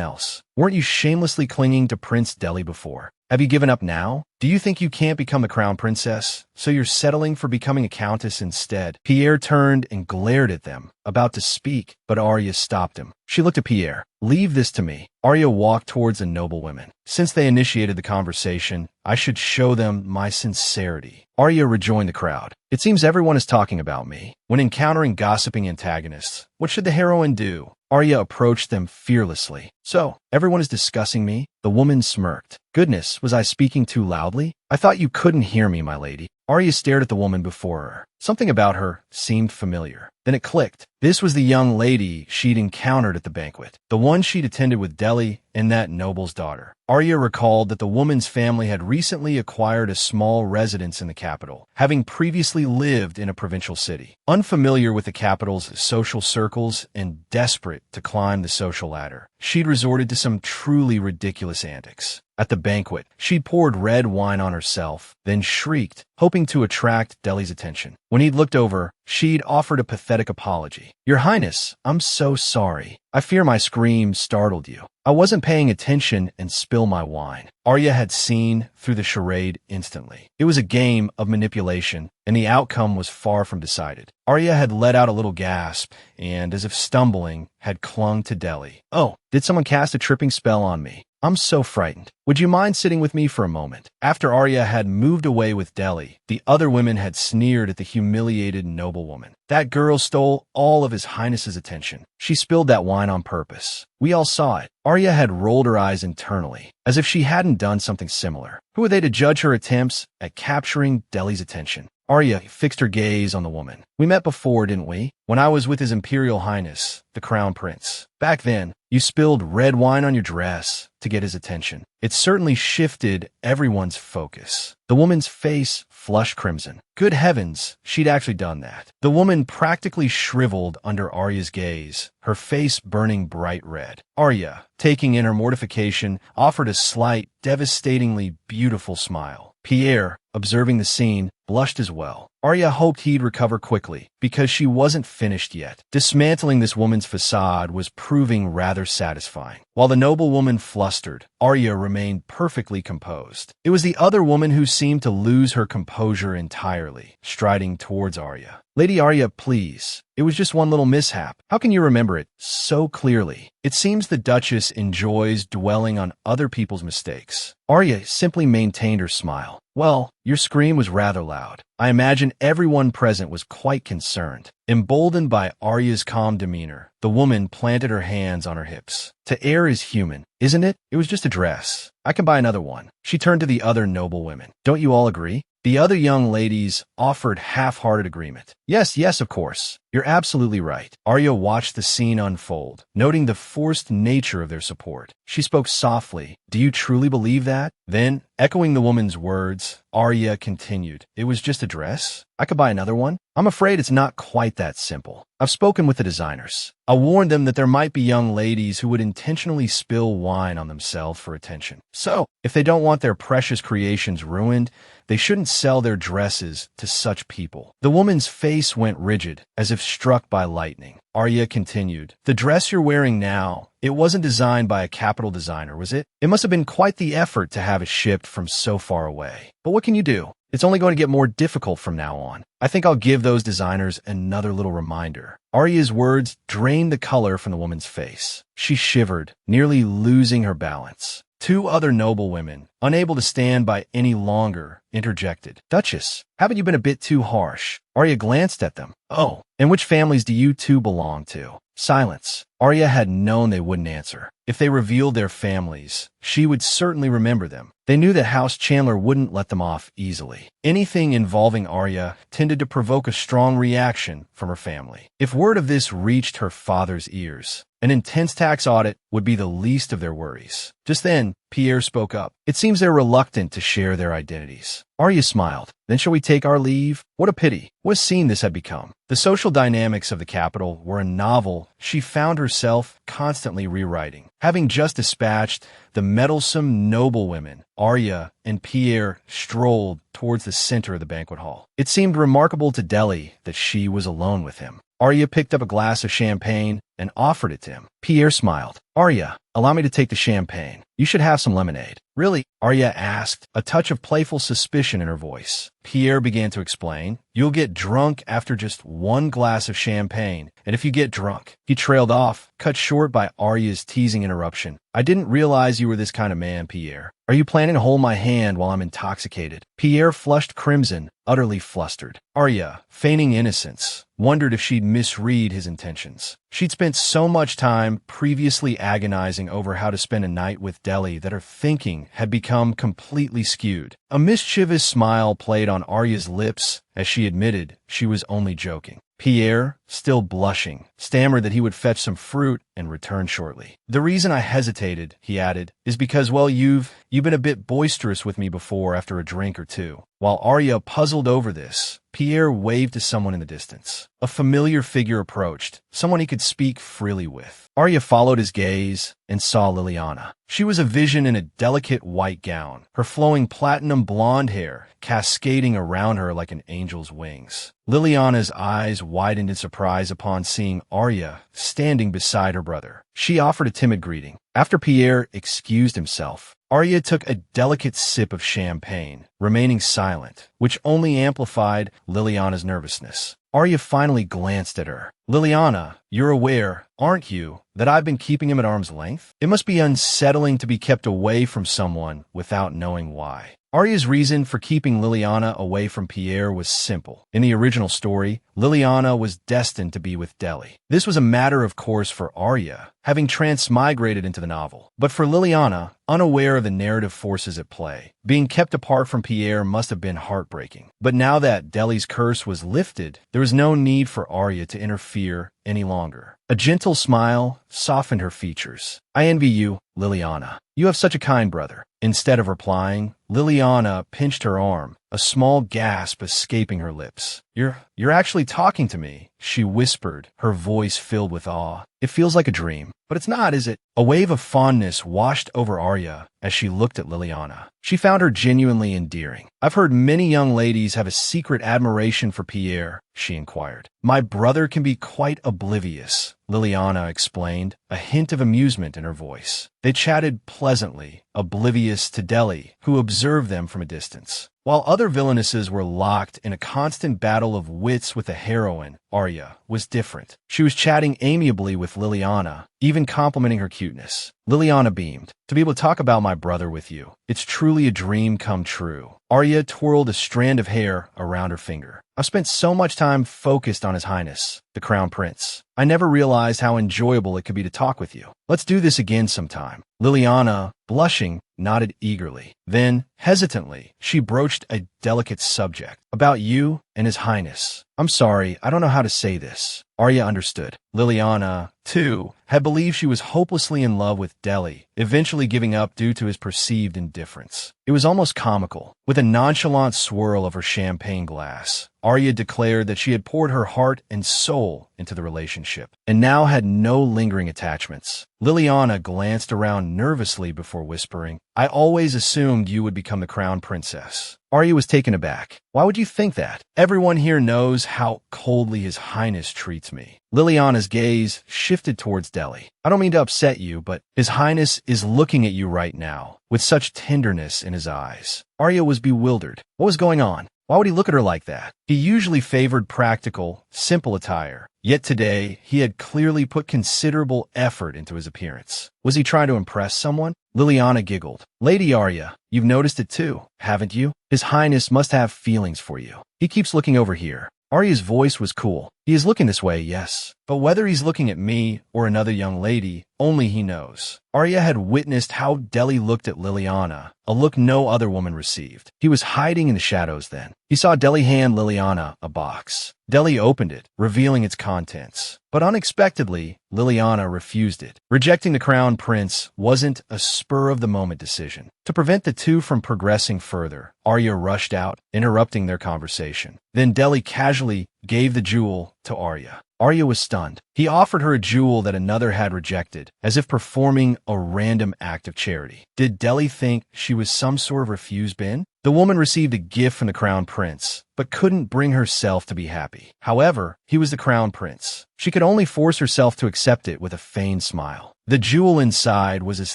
A: else. Weren't you shamelessly clinging to Prince Deli before? Have you given up now? Do you think you can't become a crown princess, so you're settling for becoming a countess instead? Pierre turned and glared at them, about to speak, but Arya stopped him. She looked at Pierre. Leave this to me. Arya walked towards the noblewomen. Since they initiated the conversation, I should show them my sincerity. Arya rejoined the crowd. It seems everyone is talking about me. When encountering gossiping antagonists, what should the heroine do? Arya approached them fearlessly. So, everyone is discussing me? The woman smirked. Goodness, was I speaking too loudly? I thought you couldn't hear me, my lady. Arya stared at the woman before her. Something about her seemed familiar. Then it clicked. This was the young lady she'd encountered at the banquet, the one she'd attended with Deli and that noble's daughter. Arya recalled that the woman's family had recently acquired a small residence in the capital, having previously lived in a provincial city. Unfamiliar with the capital's social circles and desperate to climb the social ladder, she'd resorted to some truly ridiculous antics. At the banquet, she poured red wine on herself, then shrieked, hoping to attract Deli's attention. When he'd looked over, she'd offered a pathetic apology. "Your Highness, I'm so sorry. I fear my scream startled you. I wasn't paying attention and spilled my wine." Arya had seen through the charade instantly. It was a game of manipulation, and the outcome was far from decided. Arya had let out a little gasp, and, as if stumbling, had clung to Deli. "Oh, did someone cast a tripping spell on me? I'm so frightened. Would you mind sitting with me for a moment?" After Arya had moved away with Deli, the other women had sneered at the humiliated noblewoman. "That girl stole all of His Highness's attention. She spilled that wine on purpose. We all saw it." Arya had rolled her eyes internally, as if she hadn't done something similar. Who were they to judge her attempts at capturing Deli's attention? Arya fixed her gaze on the woman. "We met before, didn't we? When I was with His Imperial Highness, the Crown Prince. Back then, you spilled red wine on your dress to get his attention." It certainly shifted everyone's focus. The woman's face flushed crimson. Good heavens, she'd actually done that. The woman practically shriveled under Arya's gaze, her face burning bright red. Arya, taking in her mortification, offered a slight, devastatingly beautiful smile. Pierre, observing the scene, blushed as well. Arya hoped he'd recover quickly, because she wasn't finished yet. Dismantling this woman's facade was proving rather satisfying. While the noblewoman flustered, Arya remained perfectly composed. It was the other woman who seemed to lose her composure entirely, striding towards Arya. "Lady Arya, please. It was just one little mishap. How can you remember it so clearly?" It seems the Duchess enjoys dwelling on other people's mistakes. Arya simply maintained her smile. "Well, your scream was rather loud. I imagine everyone present was quite concerned." Emboldened by Arya's calm demeanor, the woman planted her hands on her hips. "To err is human, isn't it? It was just a dress. I can buy another one." She turned to the other noble women. "Don't you all agree?" The other young ladies offered half-hearted agreement. "Yes, yes, of course. You're absolutely right." Arya watched the scene unfold, noting the forced nature of their support. She spoke softly. "Do you truly believe that?" Then, echoing the woman's words, Arya continued. "It was just a dress? I could buy another one? I'm afraid it's not quite that simple. I've spoken with the designers. I warned them that there might be young ladies who would intentionally spill wine on themselves for attention. So, if they don't want their precious creations ruined, they shouldn't sell their dresses to such people." The woman's face went rigid, as if struck by lightning. Arya continued, "The dress you're wearing now, it wasn't designed by a capital designer, was it? It must have been quite the effort to have it shipped from so far away. But what can you do? It's only going to get more difficult from now on. I think I'll give those designers another little reminder." Arya's words drained the color from the woman's face. She shivered, nearly losing her balance. Two other noble women, unable to stand by any longer, interjected. "Duchess, haven't you been a bit too harsh?" Arya glanced at them. "Oh, and which families do you two belong to?" Silence. Arya had known they wouldn't answer. If they revealed their families, she would certainly remember them. They knew that House Chandler wouldn't let them off easily. Anything involving Arya tended to provoke a strong reaction from her family. If word of this reached her father's ears, an intense tax audit would be the least of their worries. Just then, Pierre spoke up. "It seems they're reluctant to share their identities." Arya smiled. "Then shall we take our leave?" What a pity. What a scene this had become. The social dynamics of the capital were a novel she found herself constantly rewriting. Having just dispatched the meddlesome noblewomen, Arya and Pierre strolled towards the center of the banquet hall. It seemed remarkable to Deli that she was alone with him. Arya picked up a glass of champagne and offered it to him. Pierre smiled. "Arya, allow me to take the champagne. You should have some lemonade." "Really?" Arya asked, a touch of playful suspicion in her voice. Pierre began to explain. "You'll get drunk after just one glass of champagne, and if you get drunk..." He trailed off, cut short by Arya's teasing interruption. "I didn't realize you were this kind of man, Pierre. Are you planning to hold my hand while I'm intoxicated?" Pierre flushed crimson, utterly flustered. Arya, feigning innocence, wondered if she'd misread his intentions. She'd spent so much time previously agonizing over how to spend a night with Deli that her thinking had become completely skewed. A mischievous smile played on Arya's lips as she admitted she was only joking. Pierre, still blushing, stammered that he would fetch some fruit and return shortly. The reason I hesitated, he added, is because, well, you've been a bit boisterous with me before after a drink or two. While Arya puzzled over this, Pierre waved to someone in the distance. A familiar figure approached, someone he could speak freely with. Arya followed his gaze and saw Liliana. She was a vision in a delicate white gown, her flowing platinum blonde hair cascading around her like an angel's wings. Liliana's eyes widened in surprise upon seeing Arya standing beside her brother. She offered a timid greeting. After Pierre excused himself, Arya took a delicate sip of champagne, remaining silent, which only amplified Liliana's nervousness. Arya finally glanced at her. Liliana, you're aware, aren't you, that I've been keeping him at arm's length? It must be unsettling to be kept away from someone without knowing why. Arya's reason for keeping Liliana away from Pierre was simple. In the original story, Liliana was destined to be with Deli. This was a matter of course for Arya, having transmigrated into the novel. But for Liliana, unaware of the narrative forces at play, being kept apart from Pierre must have been heartbreaking. But now that Deli's curse was lifted, there was no need for Arya to interfere any longer. A gentle smile softened her features. I envy you, Liliana. You have such a kind brother. Instead of replying, Liliana pinched her arm, a small gasp escaping her lips. You're actually talking to me, she whispered, her voice filled with awe. It feels like a dream. But it's not, is it? A wave of fondness washed over Arya as she looked at Liliana. She found her genuinely endearing. I've heard many young ladies have a secret admiration for Pierre, she inquired. My brother can be quite oblivious, Liliana explained, a hint of amusement in her voice. They chatted pleasantly, oblivious to Deli, who observed them from a distance. While other villainesses were locked in a constant battle of wits with the heroine, Arya was different. She was chatting amiably with Liliana, even complimenting her cuteness. Liliana beamed. To be able to talk about my brother with you, it's truly a dream come true. Arya twirled a strand of hair around her finger. I've spent so much time focused on His Highness, the Crown Prince. I never realized how enjoyable it could be to talk with you. Let's do this again sometime. Liliana, blushing, nodded eagerly. Then, hesitantly, she broached a delicate subject. About you and His Highness. I'm sorry, I don't know how to say this. Arya understood. Liliana, too, had believed she was hopelessly in love with Deli, eventually giving up due to his perceived indifference. It was almost comical. With a nonchalant swirl of her champagne glass, Arya declared that she had poured her heart and soul into the relationship, and now had no lingering attachments. Liliana glanced around nervously before whispering, I always assumed you would become the crown princess. Arya was taken aback. Why would you think that? Everyone here knows how coldly His Highness treats me. Liliana's gaze shifted towards Deli. I don't mean to upset you, but His Highness is looking at you right now, with such tenderness in his eyes. Arya was bewildered. What was going on? Why would he look at her like that? He usually favored practical, simple attire. Yet today, he had clearly put considerable effort into his appearance. Was he trying to impress someone? Liliana giggled. Lady Arya, you've noticed it too, haven't you? His Highness must have feelings for you. He keeps looking over here. Arya's voice was cool. He is looking this way, yes. But whether he's looking at me or another young lady, only he knows. Arya had witnessed how Deli looked at Liliana, a look no other woman received. He was hiding in the shadows then. He saw Deli hand Liliana a box. Deli opened it, revealing its contents. But unexpectedly, Liliana refused it. Rejecting the crown prince wasn't a spur-of-the-moment decision. To prevent the two from progressing further, Arya rushed out, interrupting their conversation. Then Deli casually gave the jewel to Arya. Arya was stunned. He offered her a jewel that another had rejected, as if performing a random act of charity. Did Deli think she was some sort of refuse bin? The woman received a gift from the crown prince, but couldn't bring herself to be happy. However, he was the crown prince. She could only force herself to accept it with a feigned smile. The jewel inside was as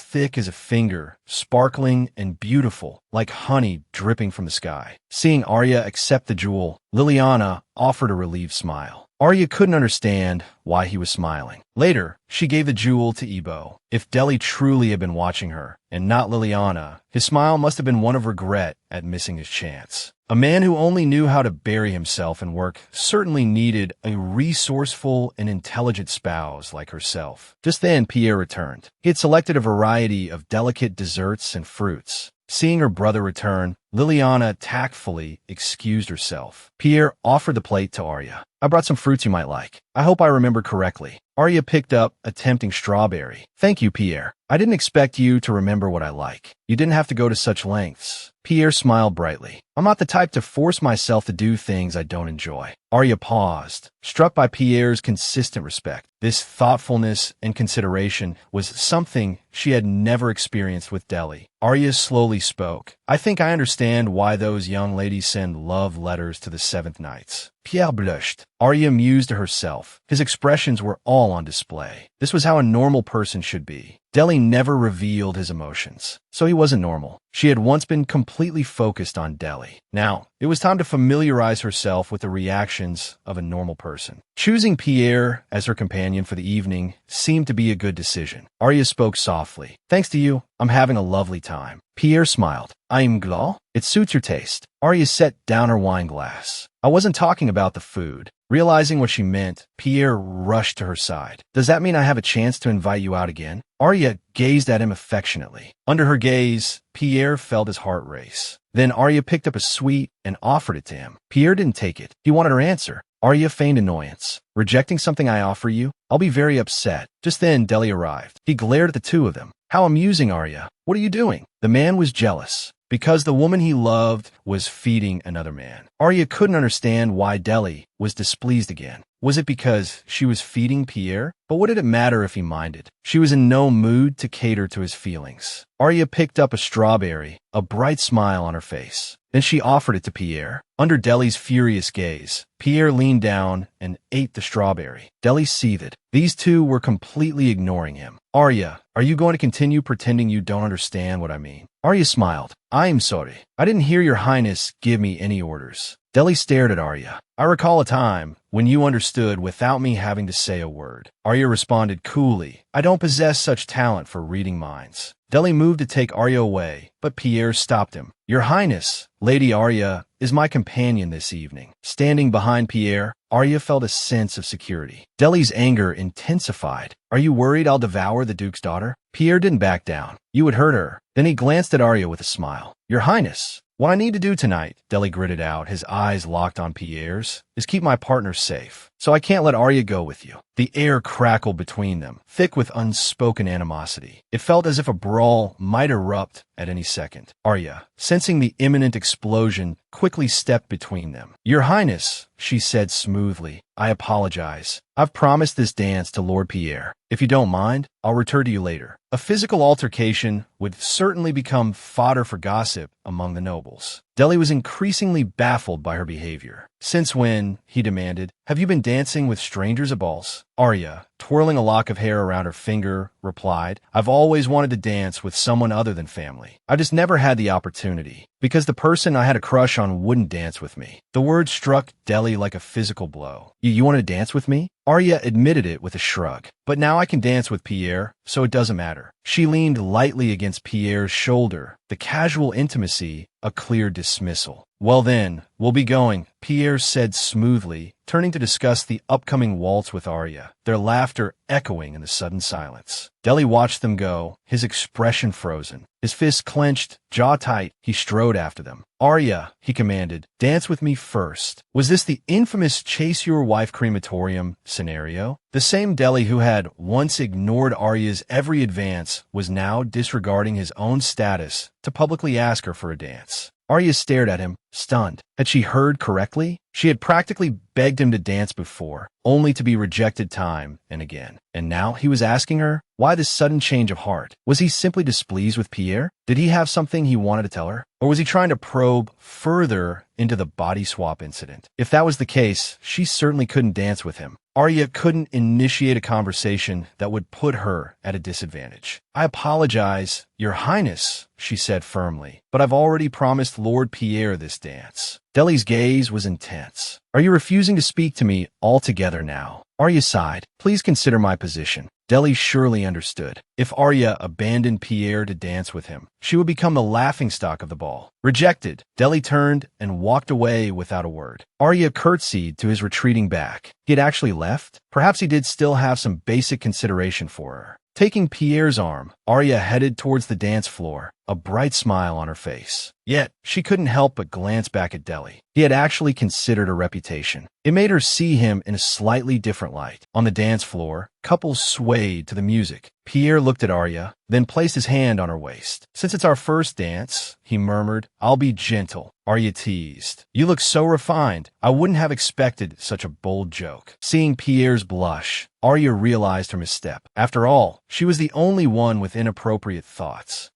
A: thick as a finger, sparkling and beautiful, like honey dripping from the sky. Seeing Arya accept the jewel, Liliana offered a relieved smile. Arya couldn't understand why he was smiling. Later, she gave the jewel to Ebo. If Deli truly had been watching her, and not Liliana, his smile must have been one of regret at missing his chance. A man who only knew how to bury himself in work certainly needed a resourceful and intelligent spouse like herself. Just then, Pierre returned. He had selected a variety of delicate desserts and fruits. Seeing her brother return, Liliana tactfully excused herself. Pierre offered the plate to Arya. I brought some fruits you might like. I hope I remember correctly. Arya picked up a tempting strawberry. Thank you, Pierre. I didn't expect you to remember what I like. You didn't have to go to such lengths. Pierre smiled brightly. I'm not the type to force myself to do things I don't enjoy. Arya paused, struck by Pierre's consistent respect. This thoughtfulness and consideration was something she had never experienced with Deli. Arya slowly spoke. I think I understand why those young ladies send love letters to the seventh knights. Pierre blushed. Arya mused to herself. His expressions were all on display. This was how a normal person should be. Deli never revealed his emotions, so he wasn't normal. She had once been completely focused on Deli. Now, it was time to familiarize herself with the reactions of a normal person. Choosing Pierre as her companion for the evening seemed to be a good decision. Arya spoke softly. Thanks to you, I'm having a lovely time. Pierre smiled. I'm glad. It suits your taste. Arya set down her wine glass. I wasn't talking about the food. Realizing what she meant, Pierre rushed to her side. Does that mean I have a chance to invite you out again? Arya gazed at him affectionately. Under her gaze, Pierre felt his heart race. Then Arya picked up a sweet and offered it to him. Pierre didn't take it. He wanted her answer. Arya feigned annoyance. Rejecting something I offer you? I'll be very upset. Just then, Deli arrived. He glared at the two of them. How amusing, Arya. What are you doing? The man was jealous because the woman he loved was feeding another man. Arya couldn't understand why Deli was displeased again. Was it because she was feeding Pierre? But what did it matter if he minded? She was in no mood to cater to his feelings. Arya picked up a strawberry, a bright smile on her face. Then she offered it to Pierre. Under Deli's furious gaze, Pierre leaned down and ate the strawberry. Deli seethed. These two were completely ignoring him. Arya, are you going to continue pretending you don't understand what I mean? Arya smiled. I'm sorry. I didn't hear your highness give me any orders. Deli stared at Arya. I recall a time when you understood without me having to say a word. Arya responded coolly. I don't possess such talent for reading minds. Deli moved to take Arya away, but Pierre stopped him. Your Highness, Lady Arya, is my companion this evening. Standing behind Pierre, Arya felt a sense of security. Deli's anger intensified. Are you worried I'll devour the Duke's daughter? Pierre didn't back down. You would hurt her. Then he glanced at Arya with a smile. Your Highness, what I need to do tonight, Deli gritted out, his eyes locked on Pierre's, is keep my partner safe. So I can't let Arya go with you. The air crackled between them, thick with unspoken animosity. It felt as if a brawl might erupt at any second. Arya, sensing the imminent explosion, quickly stepped between them. Your Highness, she said smoothly, I apologize. I've promised this dance to Lord Pierre. If you don't mind, I'll return to you later. A physical altercation would certainly become fodder for gossip among the nobles. Deli was increasingly baffled by her behavior. Since when, he demanded, have you been dancing with strangers at balls? Arya, twirling a lock of hair around her finger, replied, I've always wanted to dance with someone other than family. I just never had the opportunity, because the person I had a crush on wouldn't dance with me. The word struck Deli like a physical blow. You want to dance with me? Arya admitted it with a shrug. But now I can dance with Pierre, so it doesn't matter. She leaned lightly against Pierre's shoulder, the casual intimacy a clear dismissal. Well then, we'll be going, Pierre said smoothly, turning to discuss the upcoming waltz with Arya, their laughter echoing in the sudden silence. Deli watched them go, his expression frozen. His fists clenched, jaw tight, he strode after them. Arya, he commanded, dance with me first. Was this the infamous chase your wife crematorium scenario? The same Deli who had once ignored Arya's every advance was now disregarding his own status to publicly ask her for a dance. Arya stared at him, stunned. Had she heard correctly? She had practically begged him to dance before, only to be rejected time and again. And now he was asking her? Why this sudden change of heart? Was he simply displeased with Pierre? Did he have something he wanted to tell her? Or was he trying to probe further into the body swap incident? If that was the case, she certainly couldn't dance with him. Arya couldn't initiate a conversation that would put her at a disadvantage. I apologize, Your Highness, she said firmly, but I've already promised Lord Pierre this dance. Deli's gaze was intense. Are you refusing to speak to me altogether now? Arya sighed. Please consider my position. Deli surely understood. If Arya abandoned Pierre to dance with him, she would become the laughingstock of the ball. Rejected, Deli turned and walked away without a word. Arya curtsied to his retreating back. He had actually left? Perhaps he did still have some basic consideration for her. Taking Pierre's arm, Arya headed towards the dance floor, a bright smile on her face. Yet, she couldn't help but glance back at Deli. He had actually considered her reputation. It made her see him in a slightly different light. On the dance floor, couples swayed to the music. Pierre looked at Arya, then placed his hand on her waist. "Since it's our first dance," he murmured, "I'll be gentle." Arya teased. "You look so refined. I wouldn't have expected such a bold joke." Seeing Pierre's blush, Arya realized her misstep. After all, she was the only one with inappropriate thoughts.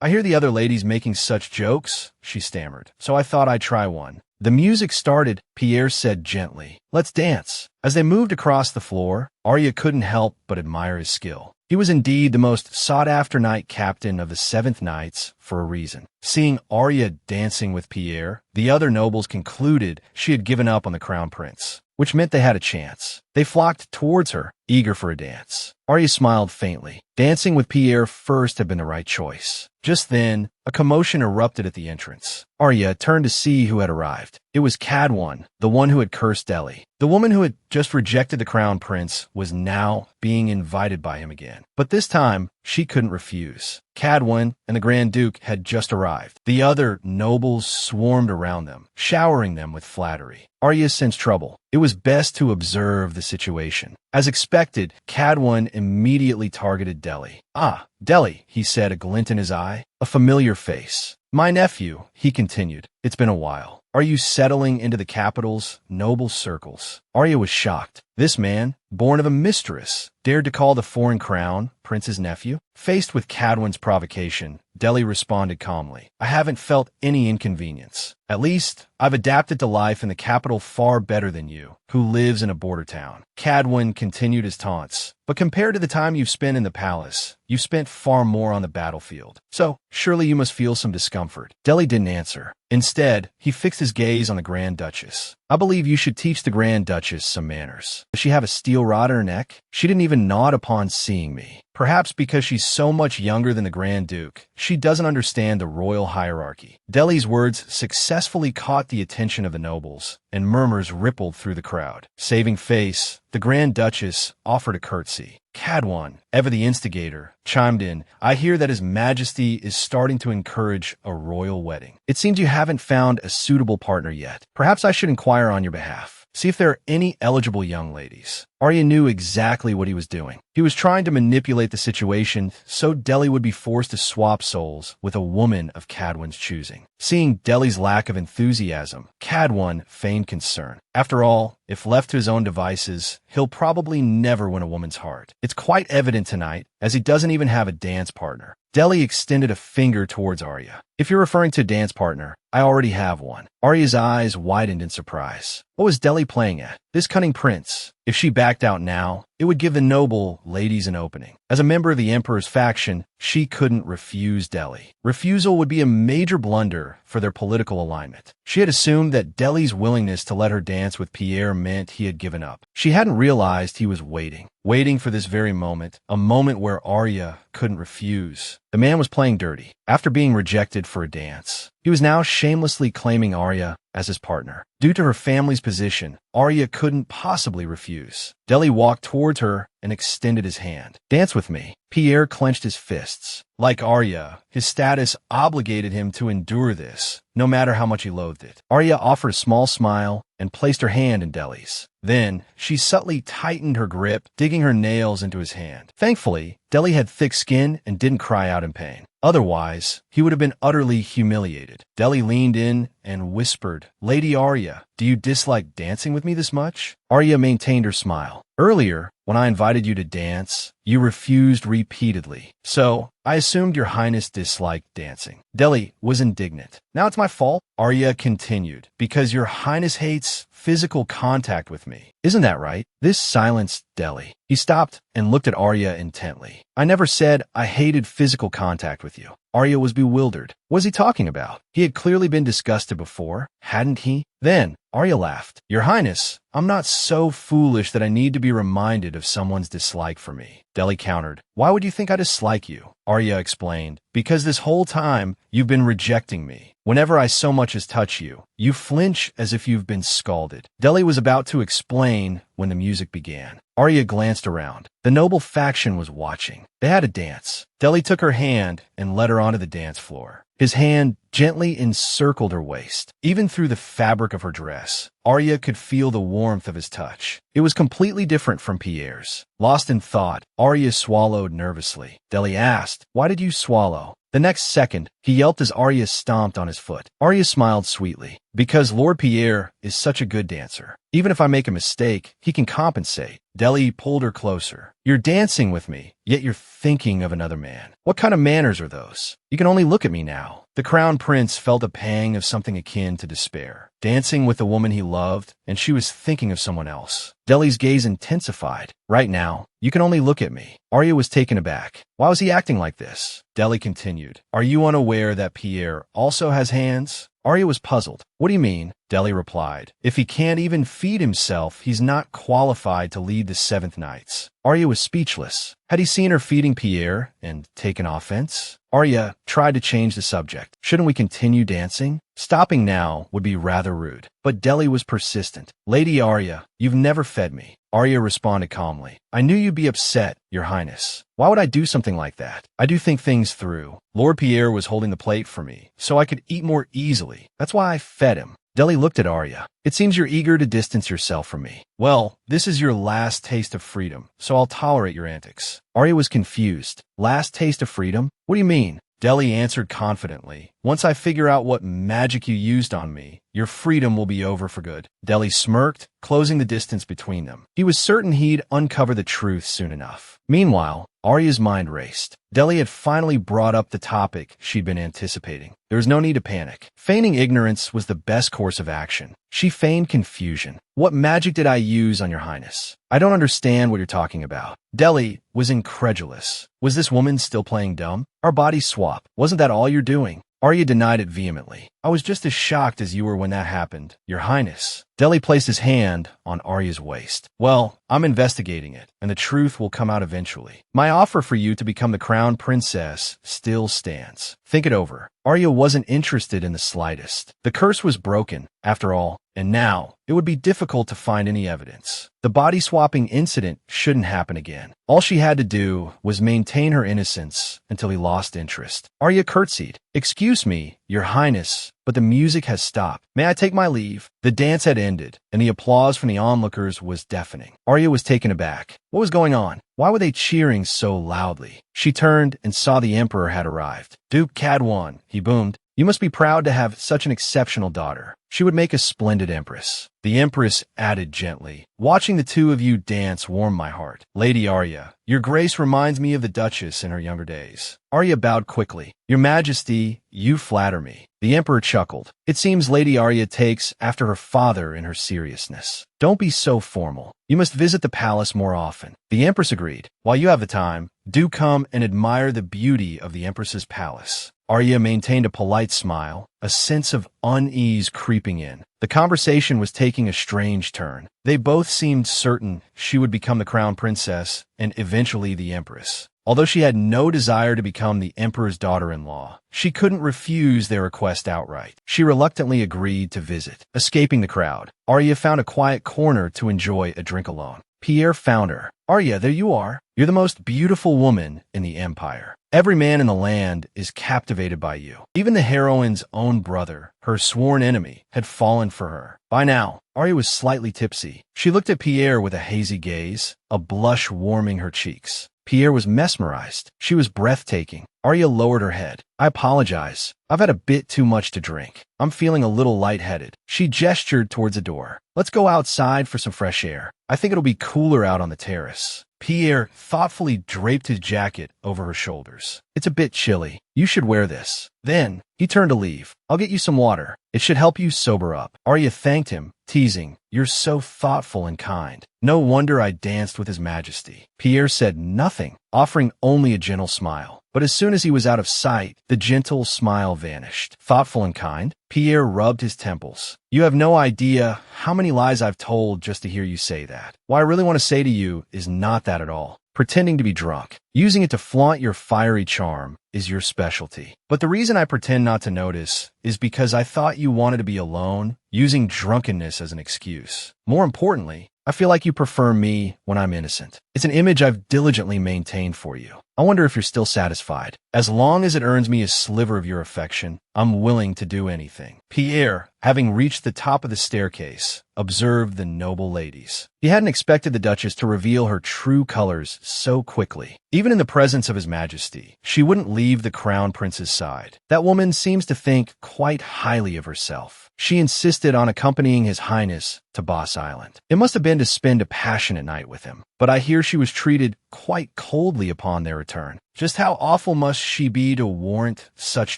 A: I hear the other ladies making such jokes," she stammered, "so I thought I'd try one." The music started, Pierre said gently, "Let's dance." As they moved across the floor, Arya couldn't help but admire his skill. He was indeed the most sought-after knight captain of the 7th Knights for a reason. Seeing Arya dancing with Pierre, the other nobles concluded she had given up on the crown prince, which meant they had a chance. They flocked towards her, eager for a dance. Arya smiled faintly. Dancing with Pierre first had been the right choice. Just then, a commotion erupted at the entrance. Arya turned to see who had arrived. It was Cadwan, the one who had cursed Deli. The woman who had just rejected the crown prince was now being invited by him again. But this time, she couldn't refuse. Cadwan and the Grand Duke had just arrived. The other nobles swarmed around them, showering them with flattery. Arya sensed trouble. It was best to observe the situation. As expected, Cadwan immediately targeted Deli. "Ah, Deli," he said, a glint in his eye, a familiar face. "My nephew," he continued. "It's been a while. Are you settling into the capital's noble circles?" Arya was shocked. This man, born of a mistress, dared to call the foreign crown prince's nephew? Faced with Cadwan's provocation, Deli responded calmly, "I haven't felt any inconvenience. At least, I've adapted to life in the capital far better than you, who lives in a border town." Cadwan continued his taunts. "But compared to the time you've spent in the palace, you've spent far more on the battlefield. So, surely you must feel some discomfort." Deli didn't answer. Instead, he fixed his gaze on the Grand Duchess. "I believe you should teach the Grand Duchess some manners. Does she have a steel rod in her neck? She didn't even nod upon seeing me. Perhaps because she's so much younger than the Grand Duke, she doesn't understand the royal hierarchy." Deli's words successfully caught the attention of the nobles, and murmurs rippled through the crowd. Saving face, the Grand Duchess offered a curtsy. Cadwan, ever the instigator, chimed in, "I hear that His Majesty is starting to encourage a royal wedding. It seems you haven't found a suitable partner yet. Perhaps I should inquire on your behalf. See if there are any eligible young ladies." Arya knew exactly what he was doing. He was trying to manipulate the situation so Deli would be forced to swap souls with a woman of Cadwan's choosing. Seeing Deli's lack of enthusiasm, Cadwan feigned concern. After all, if left to his own devices, he'll probably never win a woman's heart. It's quite evident tonight, as he doesn't even have a dance partner. Deli extended a finger towards Arya. "If you're referring to a dance partner, I already have one." Arya's eyes widened in surprise. What was Deli playing at? This cunning prince. If she backed out now, it would give the noble ladies an opening. As a member of the Emperor's faction, she couldn't refuse Deli. Refusal would be a major blunder for their political alignment. She had assumed that Deli's willingness to let her dance with Pierre meant he had given up. She hadn't realized he was waiting for this very moment, a moment where Arya couldn't refuse. The man was playing dirty. After being rejected for a dance, he was now shamelessly claiming Arya as his partner. Due to her family's position, Arya couldn't possibly refuse. Deli walked towards her and extended his hand. "Dance with me." Pierre clenched his fists. Like Arya, his status obligated him to endure this, no matter how much he loathed it. Arya offered a small smile and placed her hand in Deli's. Then, she subtly tightened her grip, digging her nails into his hand. Thankfully, Deli had thick skin and didn't cry out in pain. Otherwise, he would have been utterly humiliated. Deli leaned in and whispered, "Lady Arya, do you dislike dancing with me this much?" Arya maintained her smile. "Earlier, when I invited you to dance, you refused repeatedly. So, I assumed your highness disliked dancing." Deli was indignant. "Now it's my fault?" Arya continued, "Because your highness hates physical contact with me. Isn't that right?" This silenced Deli. He stopped and looked at Arya intently. "I never said I hated physical contact with you." Arya was bewildered. What was he talking about? He had clearly been disgusted before, hadn't he? Then, Arya laughed. Your Highness, I'm not so foolish that I need to be reminded of someone's dislike for me. Deli countered. Why would you think I dislike you? Arya explained. Because this whole time, you've been rejecting me. Whenever I so much as touch you, you flinch as if you've been scalded. Deli was about to explain when the music began. Arya glanced around. The noble faction was watching. They had a dance. Deli took her hand and led her onto the dance floor. His hand gently encircled her waist. Even through the fabric of her dress, Arya could feel the warmth of his touch. It was completely different from Pierre's. Lost in thought, Arya swallowed nervously. Deli asked, "Why did you swallow?" The next second, he yelped as Arya stomped on his foot. Arya smiled sweetly. Because Lord Pierre is such a good dancer. Even if I make a mistake, he can compensate. Deli pulled her closer. You're dancing with me, yet you're thinking of another man. What kind of manners are those? You can only look at me now. The crown prince felt a pang of something akin to despair. Dancing with the woman he loved, and she was thinking of someone else. Deli's gaze intensified. Right now, you can only look at me. Arya was taken aback. Why was he acting like this? Deli continued. Are you unaware that Pierre also has hands? Arya was puzzled. What do you mean? Deli replied. If he can't even feed himself, he's not qualified to lead the Seventh Knights. Arya was speechless. Had he seen her feeding Pierre and taken offense? Arya tried to change the subject. Shouldn't we continue dancing? Stopping now would be rather rude. But Deli was persistent. Lady Arya, you've never fed me. Arya responded calmly. I knew you'd be upset, Your Highness. Why would I do something like that? I do think things through. Lord Pierre was holding the plate for me, so I could eat more easily. That's why I fed him. Deli looked at Arya. It seems you're eager to distance yourself from me. Well, this is your last taste of freedom, so I'll tolerate your antics. Arya was confused. Last taste of freedom? What do you mean? Deli answered confidently. Once I figure out what magic you used on me, your freedom will be over for good. Deli smirked, closing the distance between them. He was certain he'd uncover the truth soon enough. Meanwhile, Arya's mind raced. Deli had finally brought up the topic she'd been anticipating. There was no need to panic. Feigning ignorance was the best course of action. She feigned confusion. What magic did I use on Your Highness? I don't understand what you're talking about. Deli was incredulous. Was this woman still playing dumb? Our bodies swap. Wasn't that all you're doing? Arya denied it vehemently. I was just as shocked as you were when that happened, Your Highness. Deli placed his hand on Arya's waist. Well, I'm investigating it, and the truth will come out eventually. My offer for you to become the crown princess still stands. Think it over. Arya wasn't interested in the slightest. The curse was broken, after all, and now it would be difficult to find any evidence. The body-swapping incident shouldn't happen again. All she had to do was maintain her innocence until he lost interest. Arya curtsied. Excuse me, Your Highness, but the music has stopped. May I take my leave? The dance had ended, and the applause from the onlookers was deafening. Arya was taken aback. What was going on? Why were they cheering so loudly? She turned and saw the Emperor had arrived. Duke Cadwan, he boomed. You must be proud to have such an exceptional daughter. She would make a splendid empress. The Empress added gently, watching the two of you dance warmed my heart. Lady Arya, your grace reminds me of the Duchess in her younger days. Arya bowed quickly. Your Majesty, you flatter me. The Emperor chuckled. It seems Lady Arya takes after her father in her seriousness. Don't be so formal. You must visit the palace more often. The Empress agreed. While you have the time, do come and admire the beauty of the Empress's palace. Arya maintained a polite smile, a sense of unease creeping in. The conversation was taking a strange turn. They both seemed certain she would become the crown princess and eventually the empress. Although she had no desire to become the emperor's daughter-in-law, she couldn't refuse their request outright. She reluctantly agreed to visit. Escaping the crowd, Arya found a quiet corner to enjoy a drink alone. Pierre found her. Arya, there you are. You're the most beautiful woman in the empire. Every man in the land is captivated by you. Even the heroine's own brother, her sworn enemy, had fallen for her. By now, Arya was slightly tipsy. She looked at Pierre with a hazy gaze, a blush warming her cheeks. Pierre was mesmerized. She was breathtaking. Arya lowered her head. I apologize. I've had a bit too much to drink. I'm feeling a little lightheaded. She gestured towards a door. Let's go outside for some fresh air. I think it'll be cooler out on the terrace. Pierre thoughtfully draped his jacket over her shoulders. It's a bit chilly. You should wear this. Then, he turned to leave. I'll get you some water. It should help you sober up. Arya thanked him, teasing, You're so thoughtful and kind. No wonder I danced with His Majesty. Pierre said nothing, offering only a gentle smile. But as soon as he was out of sight, the gentle smile vanished. Thoughtful and kind, Pierre rubbed his temples. You have no idea how many lies I've told just to hear you say that. What I really want to say to you is not that at all. Pretending to be drunk, using it to flaunt your fiery charm, is your specialty. But the reason I pretend not to notice is because I thought you wanted to be alone, using drunkenness as an excuse. More importantly, I feel like you prefer me when I'm innocent. It's an image I've diligently maintained for you. I wonder if you're still satisfied. As long as it earns me a sliver of your affection, I'm willing to do anything. Pierre, having reached the top of the staircase, observed the noble ladies. He hadn't expected the Duchess to reveal her true colors so quickly. Even in the presence of His Majesty, she wouldn't leave the Crown Prince's side. That woman seems to think quite highly of herself. She insisted on accompanying His Highness to Boss Island. It must have been to spend a passionate night with him, but I hear she was treated quite coldly upon their return. Just how awful must she be to warrant such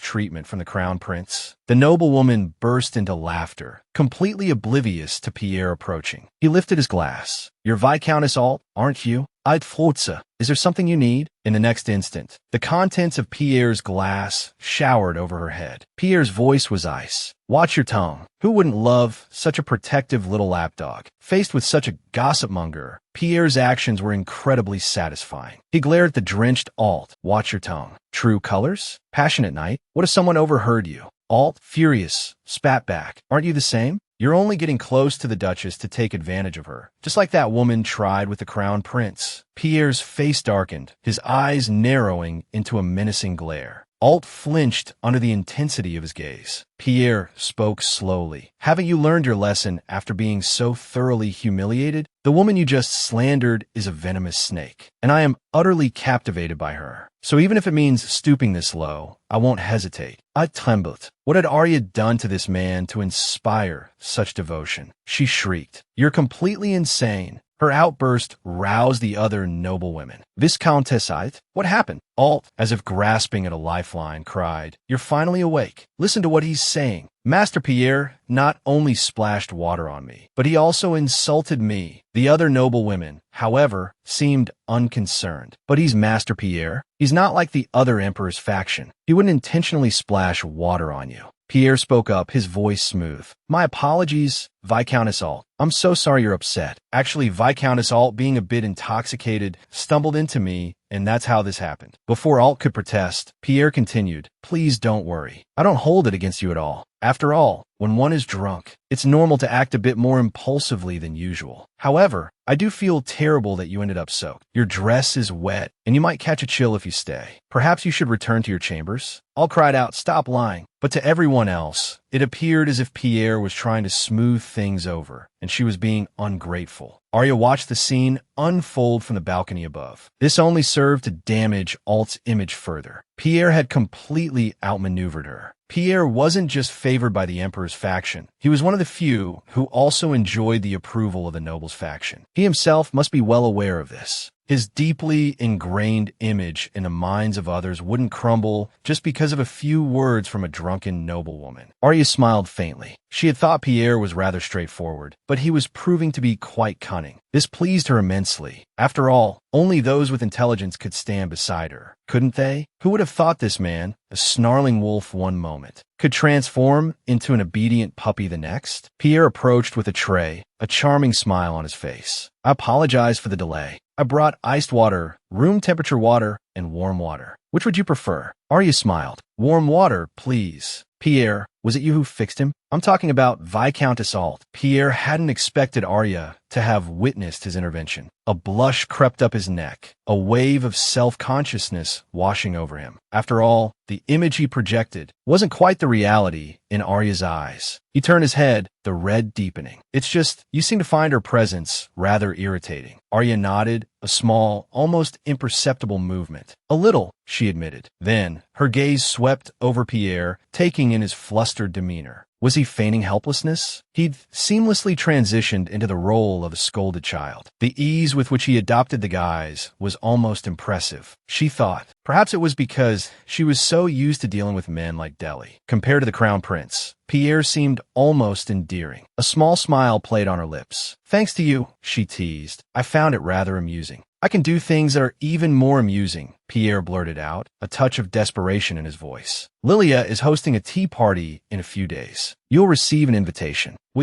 A: treatment from the Crown Prince? The noblewoman burst into laughter, completely oblivious to Pierre approaching. He lifted his glass. You're Viscountess Alt, aren't you? I'd Flotza. Is there something you need? In the next instant, the contents of Pierre's glass showered over her head. Pierre's voice was ice. Watch your tongue. Who wouldn't love such a protective little lapdog? Faced with such a gossip-monger, Pierre's actions were incredibly satisfying. He glared at the drenched Alt. Watch your tongue. True colors? Passionate night? What if someone overheard you? Alt, furious, spat back. Aren't you the same? You're only getting close to the Duchess to take advantage of her, just like that woman tried with the Crown Prince. Pierre's face darkened, his eyes narrowing into a menacing glare. Alt flinched under the intensity of his gaze. Pierre spoke slowly. Haven't you learned your lesson after being so thoroughly humiliated? The woman you just slandered is a venomous snake, and I am utterly captivated by her. So even if it means stooping this low, I won't hesitate. I trembled. What had Arya done to this man to inspire such devotion? She shrieked. You're completely insane. Her outburst roused the other noble women. Viscountessite, what happened? Alt, as if grasping at a lifeline, cried, You're finally awake. Listen to what he's saying. Master Pierre not only splashed water on me, but he also insulted me. The other noble women, however, seemed unconcerned. But he's Master Pierre. He's not like the other emperor's faction. He wouldn't intentionally splash water on you. Pierre spoke up, his voice smooth. My apologies, Viscountess Alt. I'm so sorry you're upset. Actually, Viscountess Alt, being a bit intoxicated, stumbled into me, and that's how this happened. Before Alt could protest, Pierre continued, Please don't worry. I don't hold it against you at all. After all, when one is drunk, it's normal to act a bit more impulsively than usual. However, I do feel terrible that you ended up soaked. Your dress is wet, and you might catch a chill if you stay. Perhaps you should return to your chambers. Alt cried out, Stop lying. But to everyone else, it appeared as if Pierre was trying to smooth things over, and she was being ungrateful. Arya watched the scene unfold from the balcony above. This only served to damage Alt's image further. Pierre had completely outmaneuvered her. Pierre wasn't just favored by the Emperor's faction. He was one of the few who also enjoyed the approval of the nobles' faction. He himself must be well aware of this. His deeply ingrained image in the minds of others wouldn't crumble just because of a few words from a drunken noblewoman. Arya smiled faintly. She had thought Pierre was rather straightforward, but he was proving to be quite cunning. This pleased her immensely. After all, only those with intelligence could stand beside her, couldn't they? Who would have thought this man, a snarling wolf one moment, could transform into an obedient puppy the next? Pierre approached with a tray, a charming smile on his face. I apologize for the delay. I brought iced water, room temperature water, and warm water. Which would you prefer? Arya smiled. Warm water, please. Pierre, was it you who fixed him? I'm talking about Viscountess Alt. Pierre hadn't expected Arya to have witnessed his intervention. A blush crept up his neck, a wave of self-consciousness washing over him. After all, the image he projected wasn't quite the reality in Arya's eyes. He turned his head, the red deepening. It's just, you seem to find her presence rather irritating. Arya nodded, a small, almost imperceptible movement. A little, she admitted. Then, her gaze swept over Pierre, taking in his flustered demeanor. Was he feigning helplessness? He'd seamlessly transitioned into the role of a scolded child. The ease with which he adopted the guise was almost impressive. She thought, perhaps it was because she was so used to dealing with men like Delhi. Compared to the Crown Prince, Pierre seemed almost endearing. A small smile played on her lips. Thanks to you, she teased. I found it rather amusing. I can do things that are even more amusing, Pierre blurted out, a touch of desperation in his voice. Lilia is hosting a tea party in a few days. You'll receive an invitation. Will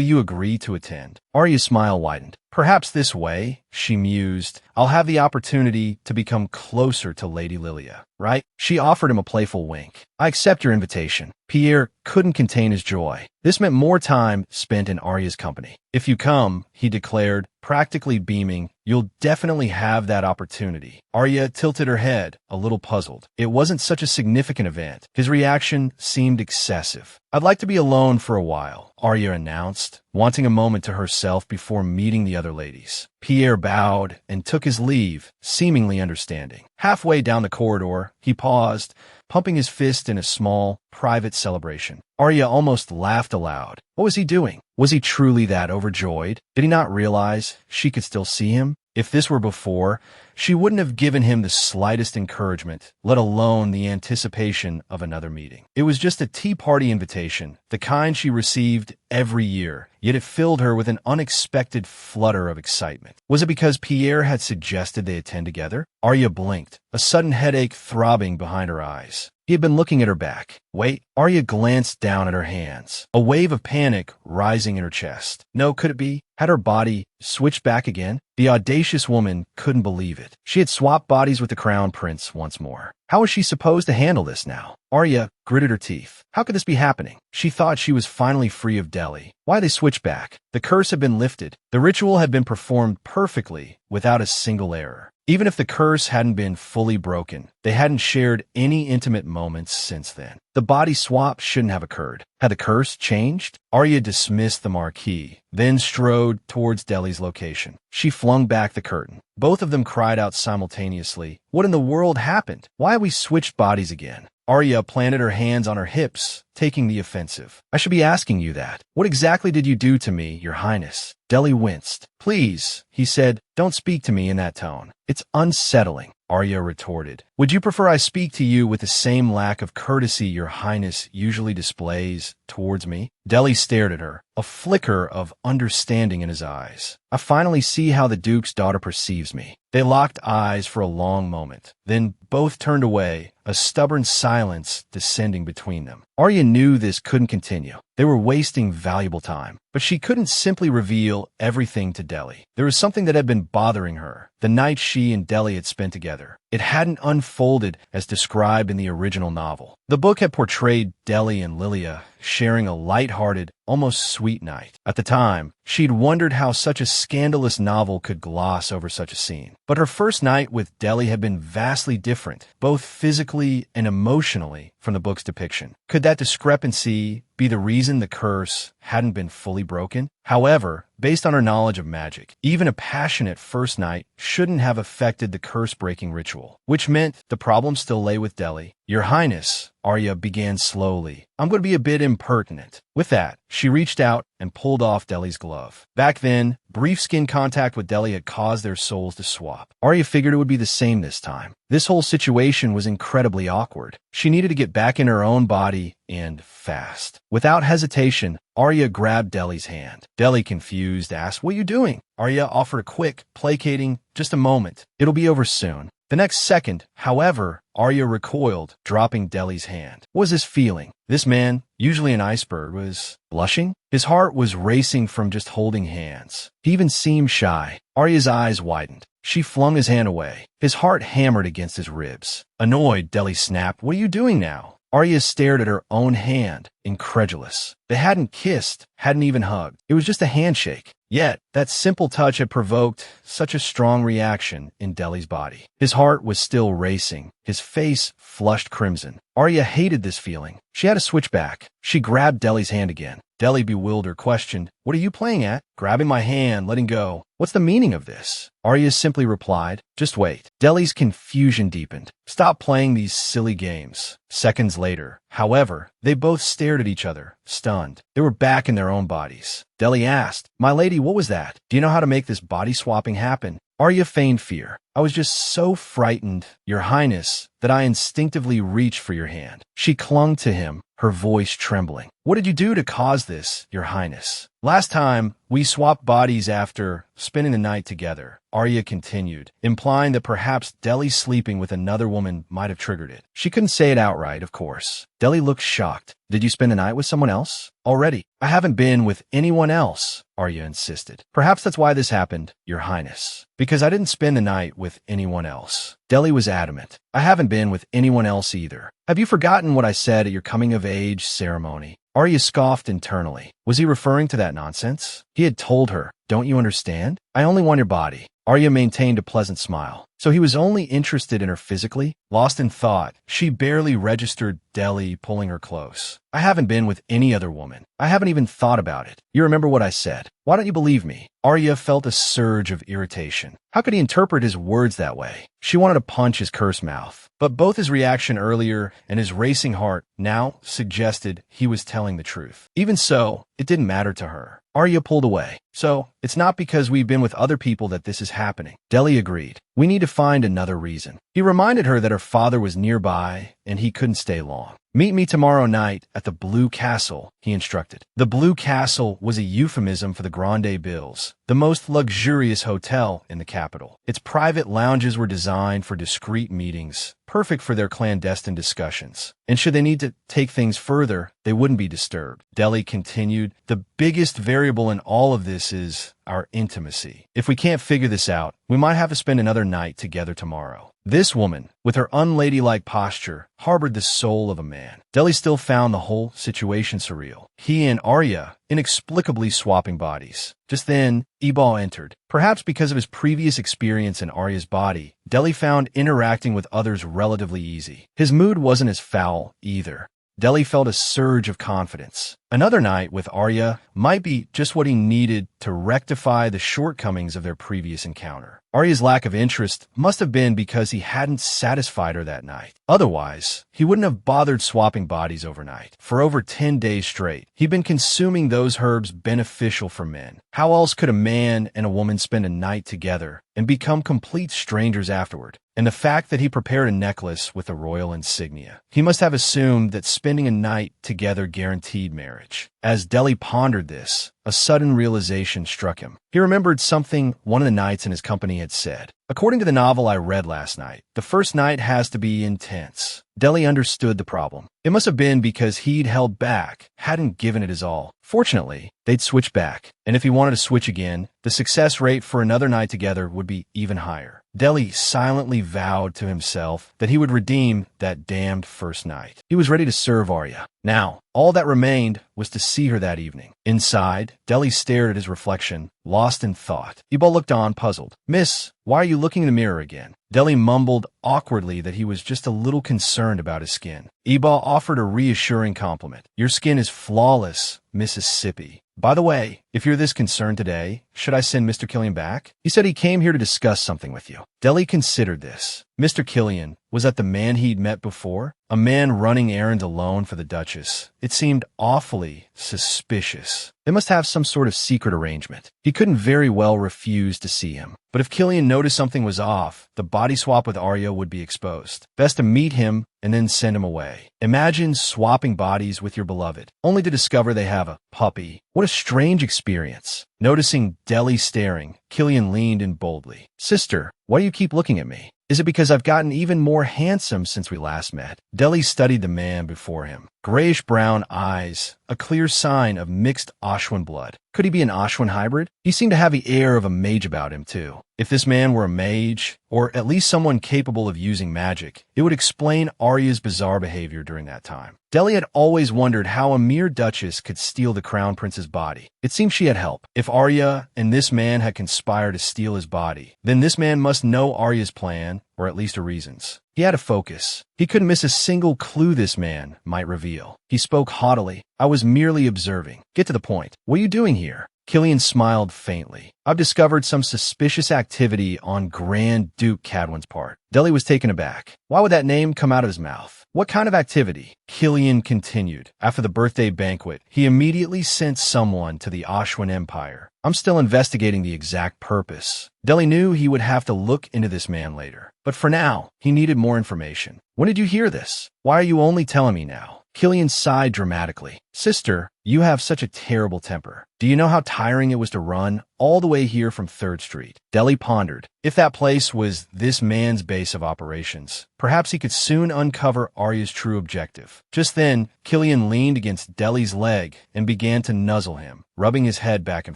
A: you agree to attend? Arya's smile widened. Perhaps this way, she mused, I'll have the opportunity to become closer to Lady Lilia, right? She offered him a playful wink. I accept your invitation. Pierre couldn't contain his joy. This meant more time spent in Arya's company. If you come, he declared, practically beaming, you'll definitely have that opportunity. Arya tilted her head, a little puzzled. It wasn't such a significant event. His reaction seemed excessive. I'd like to be alone for a while, Arya announced, wanting a moment to herself before meeting the other ladies. Pierre bowed and took his leave, seemingly understanding. Halfway down the corridor, he paused, pumping his fist in a small, private celebration. Arya almost laughed aloud. What was he doing? Was he truly that overjoyed? Did he not realize she could still see him? If this were before, she wouldn't have given him the slightest encouragement, let alone the anticipation of another meeting. It was just a tea party invitation, the kind she received every year, yet it filled her with an unexpected flutter of excitement. Was it because Pierre had suggested they attend together? Arya blinked, a sudden headache throbbing behind her eyes. He had been looking at her back. Wait, Arya glanced down at her hands, a wave of panic rising in her chest. No, could it be? Had her body switched back again? The audacious woman couldn't believe it. She had swapped bodies with the Crown Prince once more. How was she supposed to handle this now? Arya gritted her teeth. How could this be happening? She thought she was finally free of Delhi. Why they switched back? The curse had been lifted. The ritual had been performed perfectly, without a single error. Even if the curse hadn't been fully broken, they hadn't shared any intimate moments since then. The body swap shouldn't have occurred. Had the curse changed? Arya dismissed the marquee, then strode towards Delhi's location. She flung back the curtain. Both of them cried out simultaneously. What in the world happened? Why have we switched bodies again? Arya planted her hands on her hips, taking the offensive. I should be asking you that. What exactly did you do to me, Your Highness? Delhi winced. Please, he said, don't speak to me in that tone. It's unsettling, Arya retorted. Would you prefer I speak to you with the same lack of courtesy Your Highness usually displays towards me? Delhi stared at her, a flicker of understanding in his eyes. I finally see how the Duke's daughter perceives me. They locked eyes for a long moment, then both turned away, a stubborn silence descending between them. Arya knew this couldn't continue. They were wasting valuable time. But she couldn't simply reveal everything to Delhi. There was something that had been bothering her, the night she and Delhi had spent together. It hadn't unfolded as described in the original novel. The book had portrayed Delhi and Lilia sharing a light-hearted, almost sweet night. At the time, she'd wondered how such a scandalous novel could gloss over such a scene. But her first night with Delhi had been vastly different, both physically and emotionally, from the book's depiction. Could that discrepancy be the reason the curse hadn't been fully broken? However, based on her knowledge of magic, even a passionate first night shouldn't have affected the curse-breaking ritual, which meant the problem still lay with Delhi. Your Highness, Arya began slowly. I'm going to be a bit impertinent. With that, she reached out and pulled off Delhi's glove. Back then, brief skin contact with Delhi had caused their souls to swap. Arya figured it would be the same this time. This whole situation was incredibly awkward. She needed to get back in her own body, and fast. Without hesitation, Arya grabbed Delhi's hand. Delhi, confused, asked, "What are you doing?" Arya offered a quick, placating, "Just a moment. It'll be over soon." The next second, however, Arya recoiled, dropping Delhi's hand. What was his feeling? This man, usually an iceberg, was blushing? His heart was racing from just holding hands. He even seemed shy. Arya's eyes widened. She flung his hand away. His heart hammered against his ribs. Annoyed, Delhi snapped, "What are you doing now?" Arya stared at her own hand, incredulous. They hadn't kissed, hadn't even hugged. It was just a handshake. Yet, that simple touch had provoked such a strong reaction in Delhi's body. His heart was still racing, his face flushed crimson. Arya hated this feeling. She had to switch back. She grabbed Delhi's hand again. Delhi, bewildered, questioned, "What are you playing at?" Grabbing my hand, letting go. "What's the meaning of this?" Arya simply replied, "Just wait." Delhi's confusion deepened. "Stop playing these silly games." Seconds later, however, they both stared at each other, stunned. They were back in their own bodies. Delhi asked, "My lady, what was that? Do you know how to make this body swapping happen?" Arya feigned fear. "I was just so frightened, Your Highness, that I instinctively reached for your hand." She clung to him, her voice trembling. What did you do to cause this, Your Highness? Last time, we swapped bodies after spending the night together, Arya continued, implying that perhaps Deli sleeping with another woman might have triggered it. She couldn't say it outright, of course. Deli looked shocked. Did you spend the night with someone else? Already. I haven't been with anyone else, Arya insisted. Perhaps that's why this happened, Your Highness. Because I didn't spend the night with anyone else. Deli was adamant. I haven't been with anyone else either. Have you forgotten what I said at your coming-of-age ceremony? Arya scoffed internally. Was he referring to that nonsense? He had told her, don't you understand? I only want your body. Arya maintained a pleasant smile. So he was only interested in her physically? Lost in thought, she barely registered Deli pulling her close. I haven't been with any other woman. I haven't even thought about it. You remember what I said. Why don't you believe me? Arya felt a surge of irritation. How could he interpret his words that way? She wanted to punch his cursed mouth. But both his reaction earlier and his racing heart now suggested he was telling the truth. Even so, it didn't matter to her. Arya pulled away. So, it's not because we've been with other people that this is happening. Deli agreed. We need to find another reason. He reminded her that her father was nearby and he couldn't stay long. Meet me tomorrow night at the Blue Castle, he instructed. The Blue Castle was a euphemism for the Grande Bills, the most luxurious hotel in the capital. Its private lounges were designed for discreet meetings, perfect for their clandestine discussions. And should they need to take things further, they wouldn't be disturbed. Deli continued, the biggest variable in all of this is our intimacy. If we can't figure this out, we might have to spend another night together tomorrow. This woman, with her unladylike posture, harbored the soul of a man. Deli still found the whole situation surreal. He and Arya inexplicably swapping bodies. Just then, Ebal entered. Perhaps because of his previous experience in Arya's body, Deli found interacting with others relatively easy. His mood wasn't as foul either. Deli felt a surge of confidence. Another night with Arya might be just what he needed to rectify the shortcomings of their previous encounter. Arya's lack of interest must have been because he hadn't satisfied her that night. Otherwise, he wouldn't have bothered swapping bodies overnight. For over 10 days straight, he'd been consuming those herbs beneficial for men. How else could a man and a woman spend a night together and become complete strangers afterward? And the fact that he prepared a necklace with a royal insignia. He must have assumed that spending a night together guaranteed marriage. As Deli pondered this, a sudden realization struck him. He remembered something one of the knights in his company had said. According to the novel I read last night, the first night has to be intense. Deli understood the problem. It must have been because he'd held back, hadn't given it his all. Fortunately, they'd switch back, and if he wanted to switch again, the success rate for another night together would be even higher. Deli silently vowed to himself that he would redeem that damned first night. He was ready to serve Arya. Now, all that remained was to see her that evening. Inside, Deli stared at his reflection, lost in thought. Ebal looked on, puzzled. Miss, why are you looking in the mirror again? Deli mumbled awkwardly that he was just a little concerned about his skin. Ebal offered a reassuring compliment. Your skin is flawless, Mississippi. By the way, if you're this concerned today, should I send Mr. Killian back? He said he came here to discuss something with you. Deli considered this. Mr. Killian, was that the man he'd met before? A man running errands alone for the Duchess. It seemed awfully suspicious. They must have some sort of secret arrangement. He couldn't very well refuse to see him. But if Killian noticed something was off, the body swap with Arya would be exposed. Best to meet him and then send him away. Imagine swapping bodies with your beloved, only to discover they have a puppy. What a strange experience. Noticing Deli staring, Killian leaned in boldly. Sister, why do you keep looking at me? Is it because I've gotten even more handsome since we last met? Deli studied the man before him. Grayish-brown eyes, a clear sign of mixed Ashwin blood. Could he be an Ashwin hybrid? He seemed to have the air of a mage about him, too. If this man were a mage, or at least someone capable of using magic, it would explain Arya's bizarre behavior during that time. Deli had always wondered how a mere duchess could steal the crown prince's body. It seemed she had help. If Arya and this man had conspired to steal his body, then this man must know Arya's plan, or at least her reasons. He had to focus. He couldn't miss a single clue this man might reveal. He spoke haughtily. I was merely observing. Get to the point. What are you doing here? Killian smiled faintly. I've discovered some suspicious activity on Grand Duke Cadwin's part. Deli was taken aback. Why would that name come out of his mouth? What kind of activity? Killian continued. After the birthday banquet, he immediately sent someone to the Ashwin Empire. I'm still investigating the exact purpose. Deli knew he would have to look into this man later. But for now, he needed more information. When did you hear this? Why are you only telling me now? Killian sighed dramatically. Sister, you have such a terrible temper. Do you know how tiring it was to run all the way here from 3rd Street? Deli pondered. If that place was this man's base of operations, perhaps he could soon uncover Arya's true objective. Just then, Killian leaned against Deli's leg and began to nuzzle him, rubbing his head back and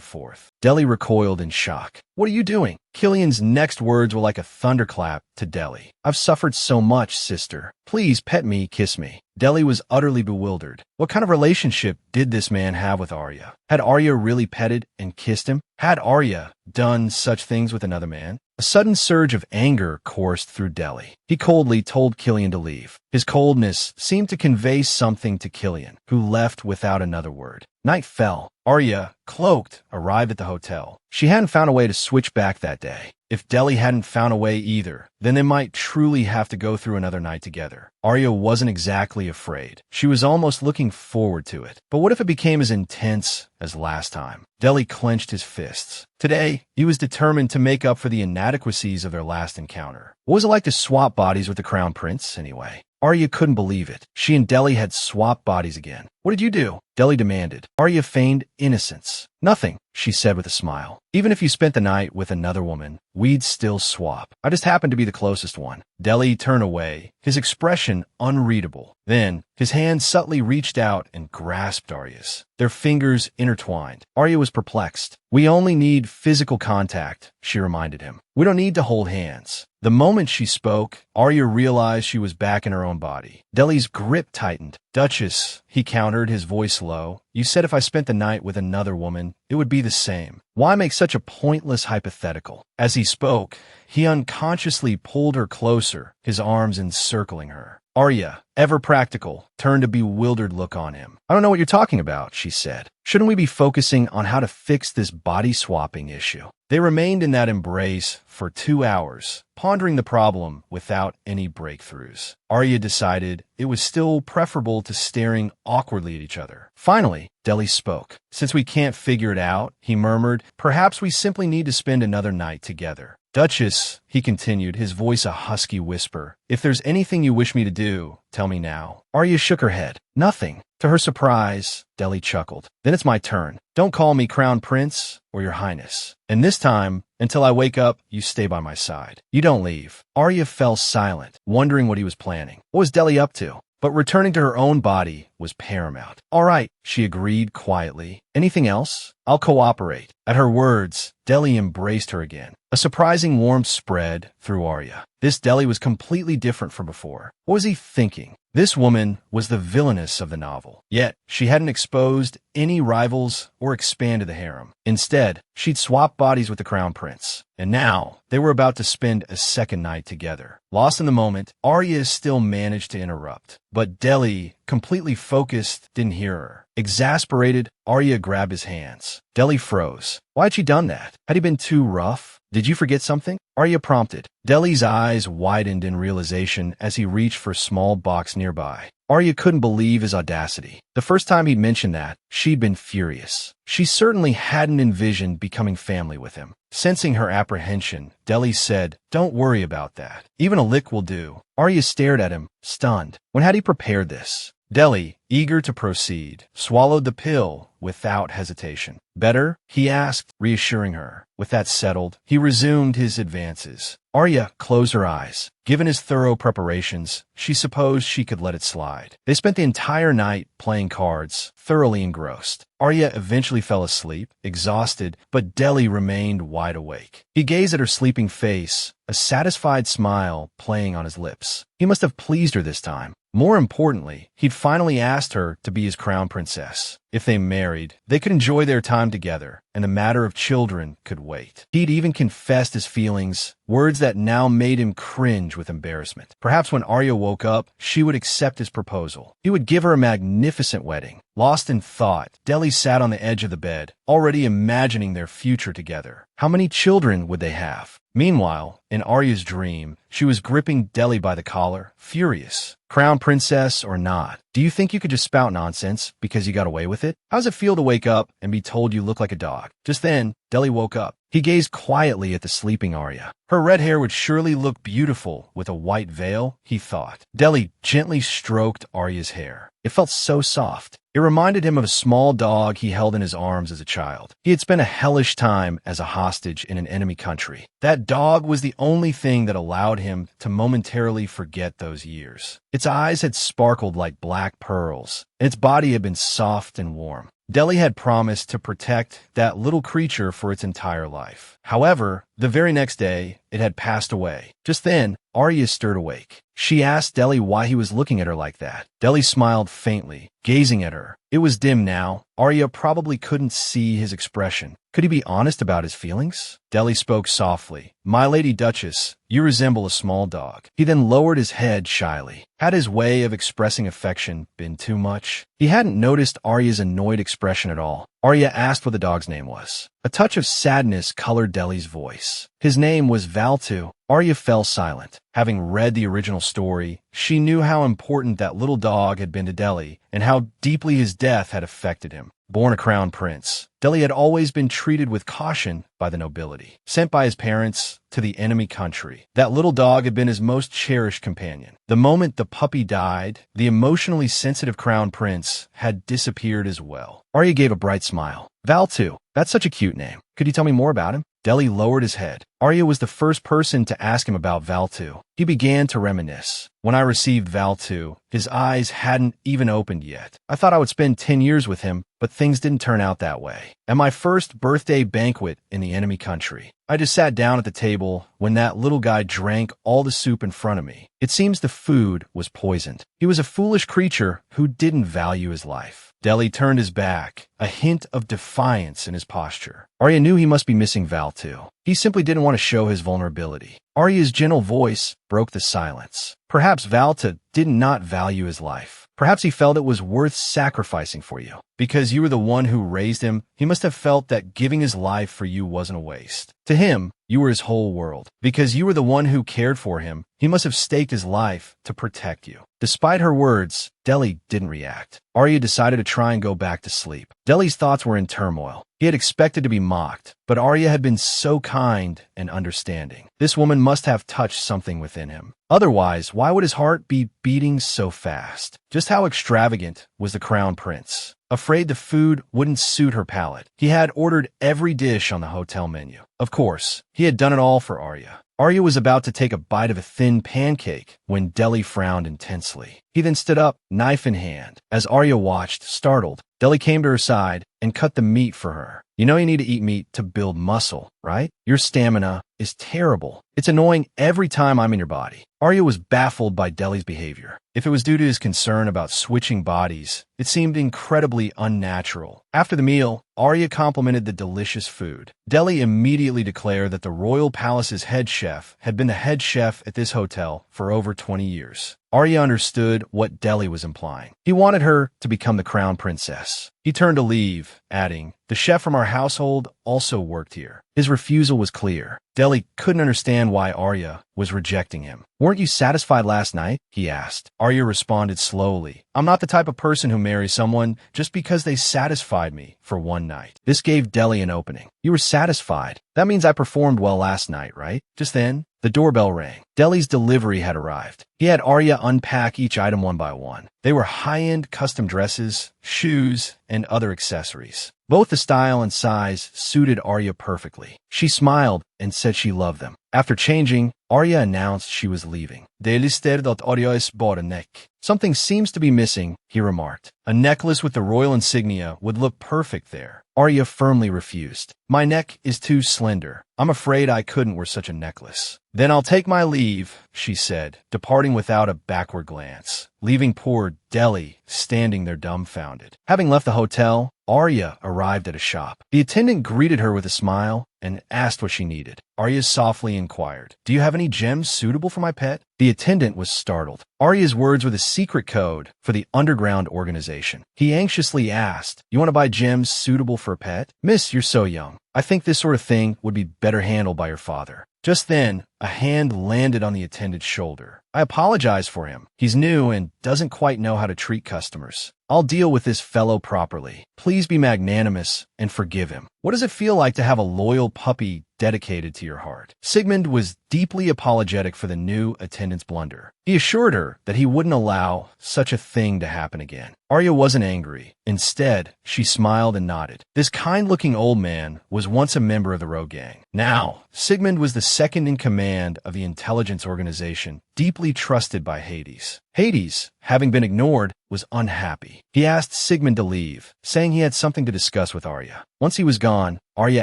A: forth. Deli recoiled in shock. What are you doing? Killian's next words were like a thunderclap to Deli. I've suffered so much, sister. Please pet me, kiss me. Deli was utterly bewildered. What kind of relationship did this man have with Arya? Had Arya really petted and kissed him? Had Arya done such things with another man? A sudden surge of anger coursed through Deli. He coldly told Killian to leave. His coldness seemed to convey something to Killian, who left without another word. Night fell. Arya, cloaked, arrived at the hotel. She hadn't found a way to switch back that day. If Deli hadn't found a way either, then they might truly have to go through another night together. Arya wasn't exactly afraid. She was almost looking forward to it. But what if it became as intense as last time? Deli clenched his fists. Today, he was determined to make up for the inadequacies of their last encounter. What was it like to swap bodies with the Crown Prince, anyway? Arya couldn't believe it. She and Deli had swapped bodies again. What did you do? Deli demanded. Arya feigned innocence. Nothing, she said with a smile. Even if you spent the night with another woman, we'd still swap. I just happened to be the closest one. Deli turned away, his expression unreadable. Then, his hand subtly reached out and grasped Arya's. Their fingers intertwined. Arya was perplexed. We only need physical contact, she reminded him. We don't need to hold hands. The moment she spoke, Arya realized she was back in her own body. Deli's grip tightened. Duchess, he countered, his voice low. You said if I spent the night with another woman, it would be the same. Why make such a pointless hypothetical? As he spoke, he unconsciously pulled her closer, his arms encircling her. Arya, ever practical, turned a bewildered look on him. I don't know what you're talking about, she said. Shouldn't we be focusing on how to fix this body-swapping issue? They remained in that embrace for 2 hours, pondering the problem without any breakthroughs. Arya decided it was still preferable to staring awkwardly at each other. Finally, Deli spoke. Since we can't figure it out, he murmured, perhaps we simply need to spend another night together. Duchess, he continued, his voice a husky whisper, if there's anything you wish me to do, tell me now. Arya shook her head. Nothing. To her surprise, Deli chuckled. Then it's my turn. Don't call me Crown Prince or Your Highness. And this time, until I wake up, you stay by my side. You don't leave. Arya fell silent, wondering what he was planning. What was Deli up to? But returning to her own body was paramount. All right, she agreed quietly. Anything else? I'll cooperate. At her words, Deli embraced her again. A surprising warmth spread through Arya. This Deli was completely different from before. What was he thinking? This woman was the villainess of the novel. Yet, she hadn't exposed any rivals or expanded the harem. Instead, she'd swapped bodies with the Crown Prince. And now, they were about to spend a second night together. Lost in the moment, Arya still managed to interrupt. But Deli, completely focused, didn't hear her. Exasperated, Arya grabbed his hands. Deli froze. Why'd she done that? Had he been too rough? Did you forget something? Arya prompted. Deli's eyes widened in realization as he reached for a small box nearby. Arya couldn't believe his audacity. The first time he'd mentioned that, she'd been furious. She certainly hadn't envisioned becoming family with him. Sensing her apprehension, Deli said, don't worry about that. Even a lick will do. Arya stared at him, stunned. When had he prepared this? Deli, eager to proceed, swallowed the pill without hesitation. Better? He asked, reassuring her. With that settled, he resumed his advances. Arya closed her eyes. Given his thorough preparations, she supposed she could let it slide. They spent the entire night playing cards, thoroughly engrossed. Arya eventually fell asleep, exhausted, but Deli remained wide awake. He gazed at her sleeping face, a satisfied smile playing on his lips. He must have pleased her this time. More importantly, he'd finally asked her to be his crown princess. If they married, they could enjoy their time together, and the matter of children could wait. He'd even confessed his feelings, words that now made him cringe with embarrassment. Perhaps when Arya woke up, she would accept his proposal. He would give her a magnificent wedding. Lost in thought, Deli sat on the edge of the bed, already imagining their future together. How many children would they have? Meanwhile, in Arya's dream, she was gripping Deli by the collar, furious. Crown princess or not, do you think you could just spout nonsense because you got away with it? How does it feel to wake up and be told you look like a dog? Just then, Deli woke up. He gazed quietly at the sleeping Arya. Her red hair would surely look beautiful with a white veil, he thought. Deli gently stroked Arya's hair. It felt so soft. It reminded him of a small dog he held in his arms as a child. He had spent a hellish time as a hostage in an enemy country. That dog was the only thing that allowed him to momentarily forget those years. Its eyes had sparkled like black pearls, and its body had been soft and warm. Deli had promised to protect that little creature for its entire life. However, the very next day, it had passed away. Just then, Arya stirred awake. She asked Deli why he was looking at her like that. Deli smiled faintly, gazing at her. It was dim now. Arya probably couldn't see his expression. Could he be honest about his feelings? Deli spoke softly. "My Lady Duchess, you resemble a small dog." He then lowered his head shyly. Had his way of expressing affection been too much? He hadn't noticed Arya's annoyed expression at all. Arya asked what the dog's name was. A touch of sadness colored Deli's voice. His name was Valtu. Arya fell silent. Having read the original story, she knew how important that little dog had been to Deli and how deeply his death had affected him. Born a crown prince, Deli had always been treated with caution by the nobility. Sent by his parents to the enemy country, that little dog had been his most cherished companion. The moment the puppy died, the emotionally sensitive crown prince had disappeared as well. Arya gave a bright smile. "Valtu, that's such a cute name. Could you tell me more about him?" Deli lowered his head. Arya was the first person to ask him about Valtu. He began to reminisce. "When I received Valtu, his eyes hadn't even opened yet. I thought I would spend 10 years with him, but things didn't turn out that way. At my first birthday banquet in the enemy country, I just sat down at the table when that little guy drank all the soup in front of me. It seems the food was poisoned. He was a foolish creature who didn't value his life." Deli turned his back, a hint of defiance in his posture. Arya knew he must be missing Valtu. He simply didn't want to show his vulnerability. Arya's gentle voice broke the silence. Perhaps Valtu did not value his life. Perhaps he felt it was worth sacrificing for you. Because you were the one who raised him, he must have felt that giving his life for you wasn't a waste. To him, you were his whole world. Because you were the one who cared for him, he must have staked his life to protect you. Despite her words, Deli didn't react. Arya decided to try and go back to sleep. Deli's thoughts were in turmoil. He had expected to be mocked, but Arya had been so kind and understanding. This woman must have touched something within him. Otherwise, why would his heart be beating so fast? Just how extravagant was the crown prince? Afraid the food wouldn't suit her palate, he had ordered every dish on the hotel menu. Of course, he had done it all for Arya. Arya was about to take a bite of a thin pancake when Deli frowned intensely. He then stood up, knife in hand. As Arya watched, startled, Deli came to her side and cut the meat for her. "You know you need to eat meat to build muscle, right? Your stamina is terrible. It's annoying every time I'm in your body." Arya was baffled by Deli's behavior. If it was due to his concern about switching bodies, it seemed incredibly unnatural. After the meal, Arya complimented the delicious food. Deli immediately declared that the royal palace's head chef had been the head chef at this hotel for over 20 years. Arya understood what Deli was implying. He wanted her to become the crown princess. He turned to leave, adding, "The chef from our household also worked here." His refusal was clear. Deli couldn't understand why Arya was rejecting him. "Weren't you satisfied last night?" he asked. Arya responded slowly. "I'm not the type of person who marries someone just because they satisfied me for one night." This gave Deli an opening. "You were satisfied. That means I performed well last night, right?" Just then, the doorbell rang. Deli's delivery had arrived. He had Arya unpack each item one by one. They were high-end custom dresses, shoes, and other accessories. Both the style and size suited Arya perfectly. She smiled and said she loved them. After changing, Arya announced she was leaving. "Det lister dat Arya is bare neck." "Something seems to be missing," he remarked. A necklace with the royal insignia would look perfect there. Arya firmly refused. "My neck is too slender. I'm afraid I couldn't wear such a necklace." "Then I'll take my leave," she said, departing without a backward glance, leaving poor Deli standing there dumbfounded. Having left the hotel, Arya arrived at a shop. The attendant greeted her with a smile and asked what she needed. Arya softly inquired, "Do you have any gems suitable for my pet?" The attendant was startled. Arya's words were the secret code for the underground organization. He anxiously asked, "You want to buy gems suitable for a pet? Miss, you're so young. I think this sort of thing would be better handled by your father." Just then, a hand landed on the attendant's shoulder. "I apologize for him. He's new and doesn't quite know how to treat customers. I'll deal with this fellow properly. Please be magnanimous and forgive him." "What does it feel like to have a loyal puppy dedicated to your heart?" Sigmund was deeply apologetic for the new attendant's blunder. He assured her that he wouldn't allow such a thing to happen again. Arya wasn't angry. Instead, she smiled and nodded. This kind-looking old man was once a member of the Rogue Gang. Now, Sigmund was the second in command of the intelligence organization, deeply trusted by Hades. Hades, having been ignored, was unhappy. He asked Sigmund to leave, saying he had something to discuss with Arya. Once he was gone, Arya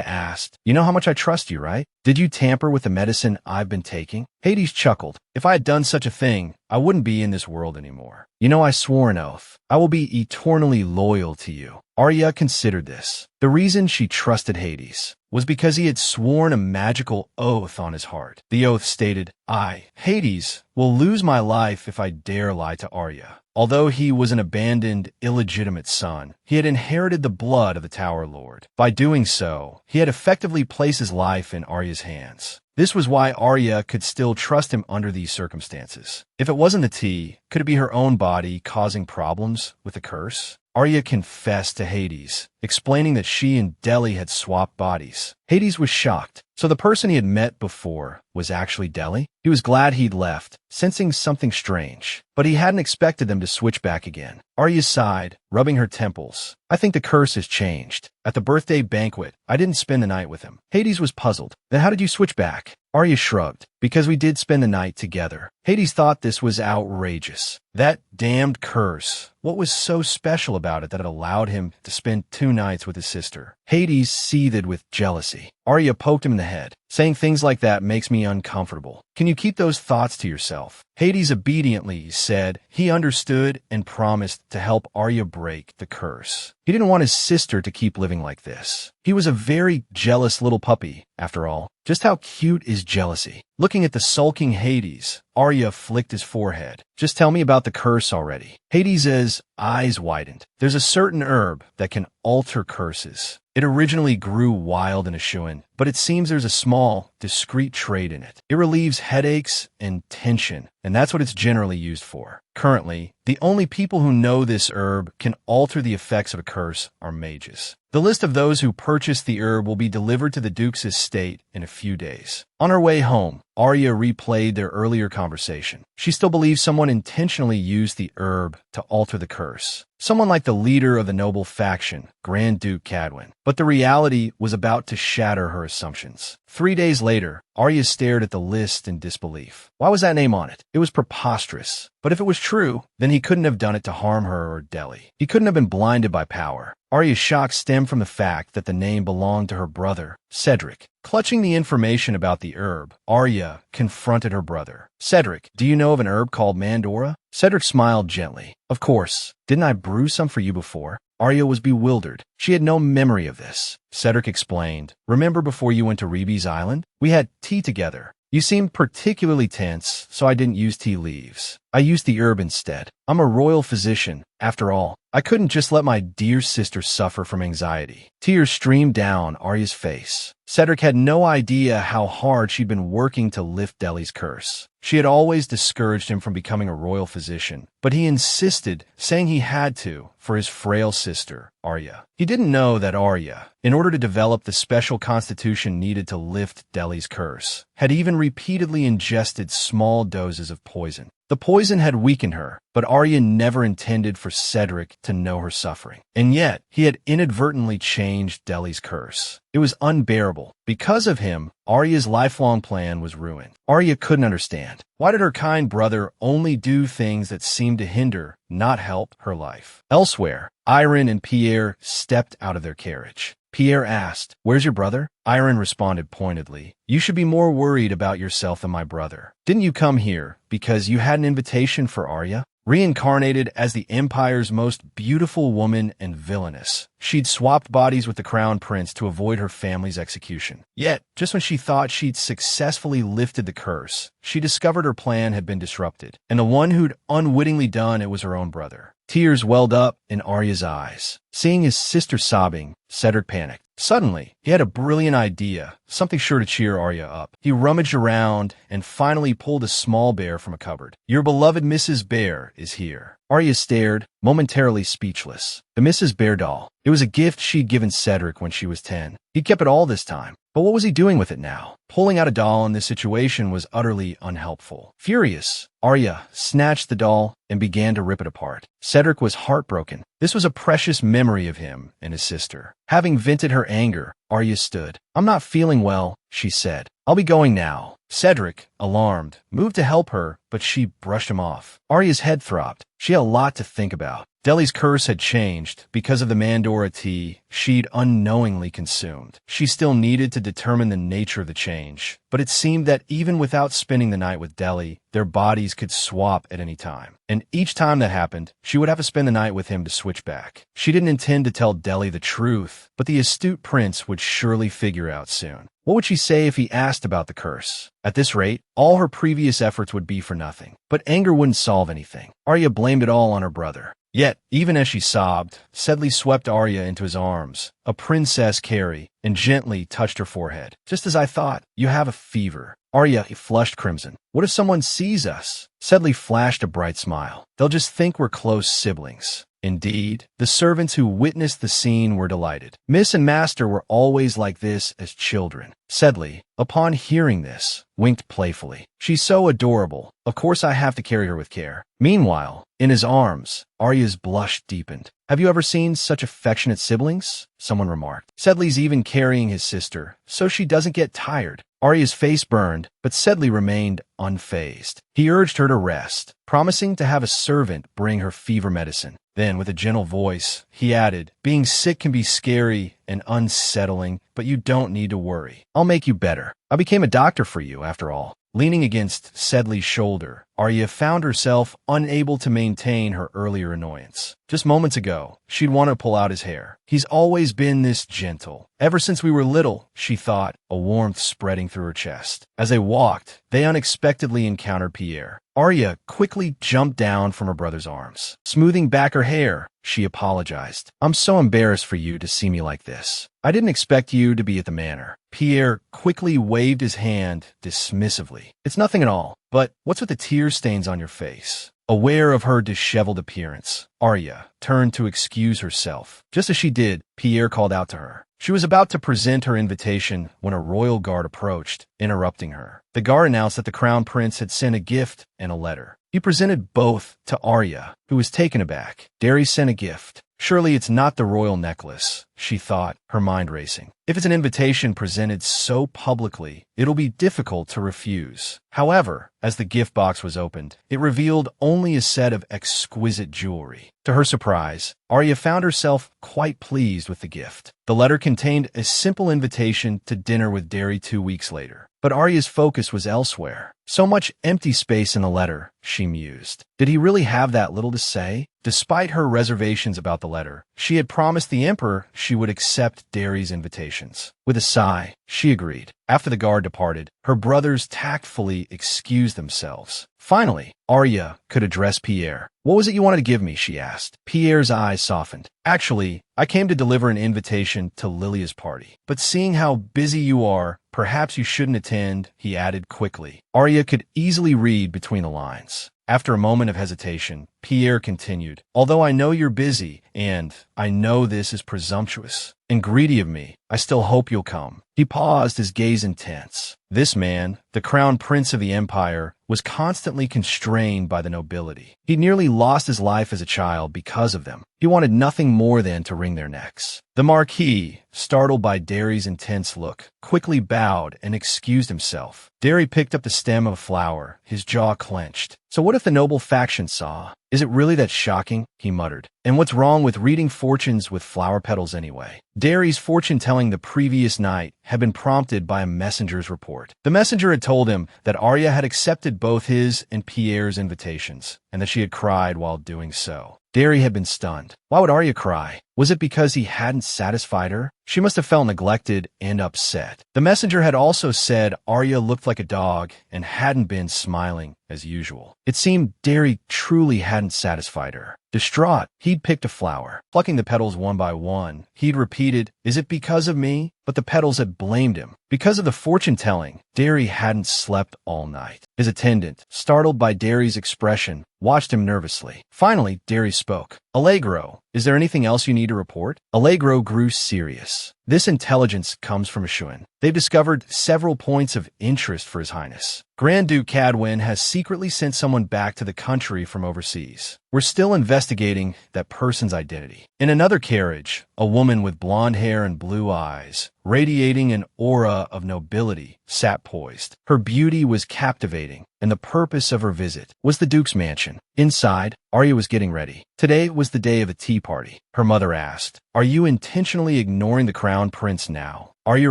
A: asked, "You know how much I trust you, right? Did you tamper with the medicine I've been taking?" Hades chuckled. "If I had done such a thing, I wouldn't be in this world anymore. You know, I swore an oath. I will be eternally loyal to you." Arya considered this. The reason she trusted Hades was because he had sworn a magical oath on his heart. The oath stated, "I, Hades, will lose my life if I dare lie to Arya." Although he was an abandoned, illegitimate son, he had inherited the blood of the Tower Lord. By doing so, he had effectively placed his life in Arya's hands. This was why Arya could still trust him under these circumstances. If it wasn't the tea, could it be her own body causing problems with the curse? Arya confessed to Hades, explaining that she and Deli had swapped bodies. Hades was shocked. So the person he had met before was actually Deli? He was glad he'd left, sensing something strange. But he hadn't expected them to switch back again. Arya sighed, rubbing her temples. "I think the curse has changed. At the birthday banquet, I didn't spend the night with him." Hades was puzzled. "Then how did you switch back?" Arya shrugged. "Because we did spend the night together." Hades thought this was outrageous. That damned curse. What was so special about it that it allowed him to spend 2 nights with his sister? Hades seethed with jealousy. Arya poked him in the head. "Saying things like that makes me uncomfortable. Can you keep those thoughts to yourself?" Hades obediently said he understood and promised to help Arya break the curse. He didn't want his sister to keep living like this. He was a very jealous little puppy, after all. Just how cute is jealousy? Looking at the sulking Hades, Arya flicked his forehead. "Just tell me about the curse already." Hades' eyes widened. "There's a certain herb that can alter curses. It originally grew wild in Ashuan, but it seems there's a small, discreet trait in it. It relieves headaches and tension, and that's what it's generally used for. Currently, the only people who know this herb can alter the effects of a curse are mages. The list of those who purchased the herb will be delivered to the Duke's estate in a few days." On her way home, Arya replayed their earlier conversation. She still believes someone intentionally used the herb to alter the curse. Someone like the leader of the noble faction, Grand Duke Cadwin. But the reality was about to shatter her assumptions. 3 days later, Arya stared at the list in disbelief. Why was that name on it? It was preposterous. But if it was true, then he couldn't have done it to harm her or Deli. He couldn't have been blinded by power. Arya's shock stemmed from the fact that the name belonged to her brother, Cedric. Clutching the information about the herb, Arya confronted her brother. "Cedric, do you know of an herb called Mandora?" Cedric smiled gently. "Of course. Didn't I brew some for you before?" Arya was bewildered. She had no memory of this. Cedric explained. "Remember before you went to Reeby's Island? We had tea together. You seemed particularly tense, so I didn't use tea leaves. I used the herb instead. I'm a royal physician. After all, I couldn't just let my dear sister suffer from anxiety." Tears streamed down Arya's face. Cedric had no idea how hard she'd been working to lift Deli's curse. She had always discouraged him from becoming a royal physician, but he insisted, saying he had to, for his frail sister, Arya. He didn't know that Arya, in order to develop the special constitution needed to lift Deli's curse, had even repeatedly ingested small doses of poison. The poison had weakened her, but Arya never intended for Cedric to know her suffering. And yet, he had inadvertently changed Deli's curse. It was unbearable. Because of him, Arya's lifelong plan was ruined. Arya couldn't understand. Why did her kind brother only do things that seemed to hinder, not help, her life? Elsewhere, Iron and Pierre stepped out of their carriage. Pierre asked, "Where's your brother?" Iron responded pointedly, "You should be more worried about yourself than my brother. Didn't you come here because you had an invitation for Arya?" Reincarnated as the Empire's most beautiful woman and villainous, she'd swapped bodies with the Crown Prince to avoid her family's execution. Yet, just when she thought she'd successfully lifted the curse, she discovered her plan had been disrupted, and the one who'd unwittingly done it was her own brother. Tears welled up in Arya's eyes. Seeing his sister sobbing, Cedric panicked. Suddenly, he had a brilliant idea, something sure to cheer Arya up. He rummaged around and finally pulled a small bear from a cupboard. "Your beloved Mrs. Bear is here." Arya stared, momentarily speechless. The Mrs. Bear doll. It was a gift she'd given Cedric when she was 10. He'd kept it all this time. But what was he doing with it now? Pulling out a doll in this situation was utterly unhelpful. Furious, Arya snatched the doll and began to rip it apart. Cedric was heartbroken. This was a precious memory of him and his sister. Having vented her anger, Arya stood. "I'm not feeling well," she said. "I'll be going now." Cedric, alarmed, moved to help her, but she brushed him off. Arya's head throbbed. She had a lot to think about. Deli's curse had changed because of the Mandora tea she'd unknowingly consumed. She still needed to determine the nature of the change, but it seemed that even without spending the night with Deli, their bodies could swap at any time. And each time that happened, she would have to spend the night with him to switch back. She didn't intend to tell Deli the truth, but the astute prince would surely figure out soon. What would she say if he asked about the curse? At this rate, all her previous efforts would be for nothing. But anger wouldn't solve anything. Arya blamed it all on her brother. Yet, even as she sobbed, Sedley swept Arya into his arms, a princess Carrie, and gently touched her forehead. "Just as I thought, you have a fever." Arya flushed crimson. "What if someone sees us?" Sedley flashed a bright smile. "They'll just think we're close siblings." Indeed, the servants who witnessed the scene were delighted. Miss and Master were always like this as children. Sedley, upon hearing this, winked playfully. "She's so adorable. Of course I have to carry her with care." Meanwhile, in his arms, Arya's blush deepened. "Have you ever seen such affectionate siblings?" someone remarked. "Sedley's even carrying his sister, so she doesn't get tired." Arya's face burned, but Sedley remained unfazed. He urged her to rest, promising to have a servant bring her fever medicine. Then, with a gentle voice, he added, "Being sick can be scary and unsettling, but you don't need to worry. I'll make you better. I became a doctor for you, after all." Leaning against Sedley's shoulder, Arya found herself unable to maintain her earlier annoyance. Just moments ago, she'd want to pull out his hair. "He's always been this gentle. Ever since we were little," she thought, a warmth spreading through her chest. As they walked, they unexpectedly encountered Pierre. Arya quickly jumped down from her brother's arms. Smoothing back her hair, she apologized. "I'm so embarrassed for you to see me like this. I didn't expect you to be at the manor." Pierre quickly waved his hand dismissively. "It's nothing at all. But what's with the tear stains on your face?" Aware of her disheveled appearance, Arya turned to excuse herself. Just as she did, Pierre called out to her. She was about to present her invitation when a royal guard approached, interrupting her. The guard announced that the crown prince had sent a gift and a letter. He presented both to Arya, who was taken aback. Derry sent a gift. Surely it's not the royal necklace, she thought, her mind racing. If it's an invitation presented so publicly, it'll be difficult to refuse. However, as the gift box was opened, it revealed only a set of exquisite jewelry. To her surprise, Arya found herself quite pleased with the gift. The letter contained a simple invitation to dinner with Derry 2 weeks later. But Arya's focus was elsewhere. So much empty space in the letter, she mused. Did he really have that little to say? Despite her reservations about the letter, she had promised the Emperor she would accept Derry's invitations. With a sigh, she agreed. After the guard departed, her brothers tactfully excused themselves. Finally, Arya could address Pierre. "What was it you wanted to give me?" she asked. Pierre's eyes softened. "Actually, I came to deliver an invitation to Lilia's party. But seeing how busy you are, perhaps you shouldn't attend," he added quickly. Arya could easily read between the lines. After a moment of hesitation, Pierre continued, "Although I know you're busy, and I know this is presumptuous and greedy of me, I still hope you'll come." He paused, his gaze intense. This man, the crown prince of the empire, was constantly constrained by the nobility. He nearly lost his life as a child because of them. He wanted nothing more than to wring their necks. The Marquis, startled by Derry's intense look, quickly bowed and excused himself. Derry picked up the stem of a flower, his jaw clenched. "So what if the noble faction saw? Is it really that shocking?" he muttered. "And what's wrong with reading fortunes with flower petals anyway?" Derry's fortune-telling the previous night had been prompted by a messenger's report. The messenger had told him that Arya had accepted both his and Pierre's invitations, and that she had cried while doing so. Derry had been stunned. Why would Arya cry? Was it because he hadn't satisfied her? She must have felt neglected and upset. The messenger had also said Arya looked like a dog and hadn't been smiling as usual. It seemed Derry truly hadn't satisfied her. Distraught, he'd picked a flower. Plucking the petals one by one, he'd repeated, "Is it because of me?" But the petals had blamed him. Because of the fortune-telling, Derry hadn't slept all night. His attendant, startled by Derry's expression, watched him nervously. Finally, Derry spoke. "Allegro, is there anything else you need to report?" Allegro grew serious. "This intelligence comes from Ashuan. They've discovered several points of interest for His Highness. Grand Duke Cadwyn has secretly sent someone back to the country from overseas. We're still investigating that person's identity." In another carriage, a woman with blonde hair and blue eyes, radiating an aura of nobility, sat poised. Her beauty was captivating, and the purpose of her visit was the Duke's mansion. Inside, Arya was getting ready. Today was the day of a tea party. Her mother asked, "Are you intentionally ignoring the crown prince now?" Arya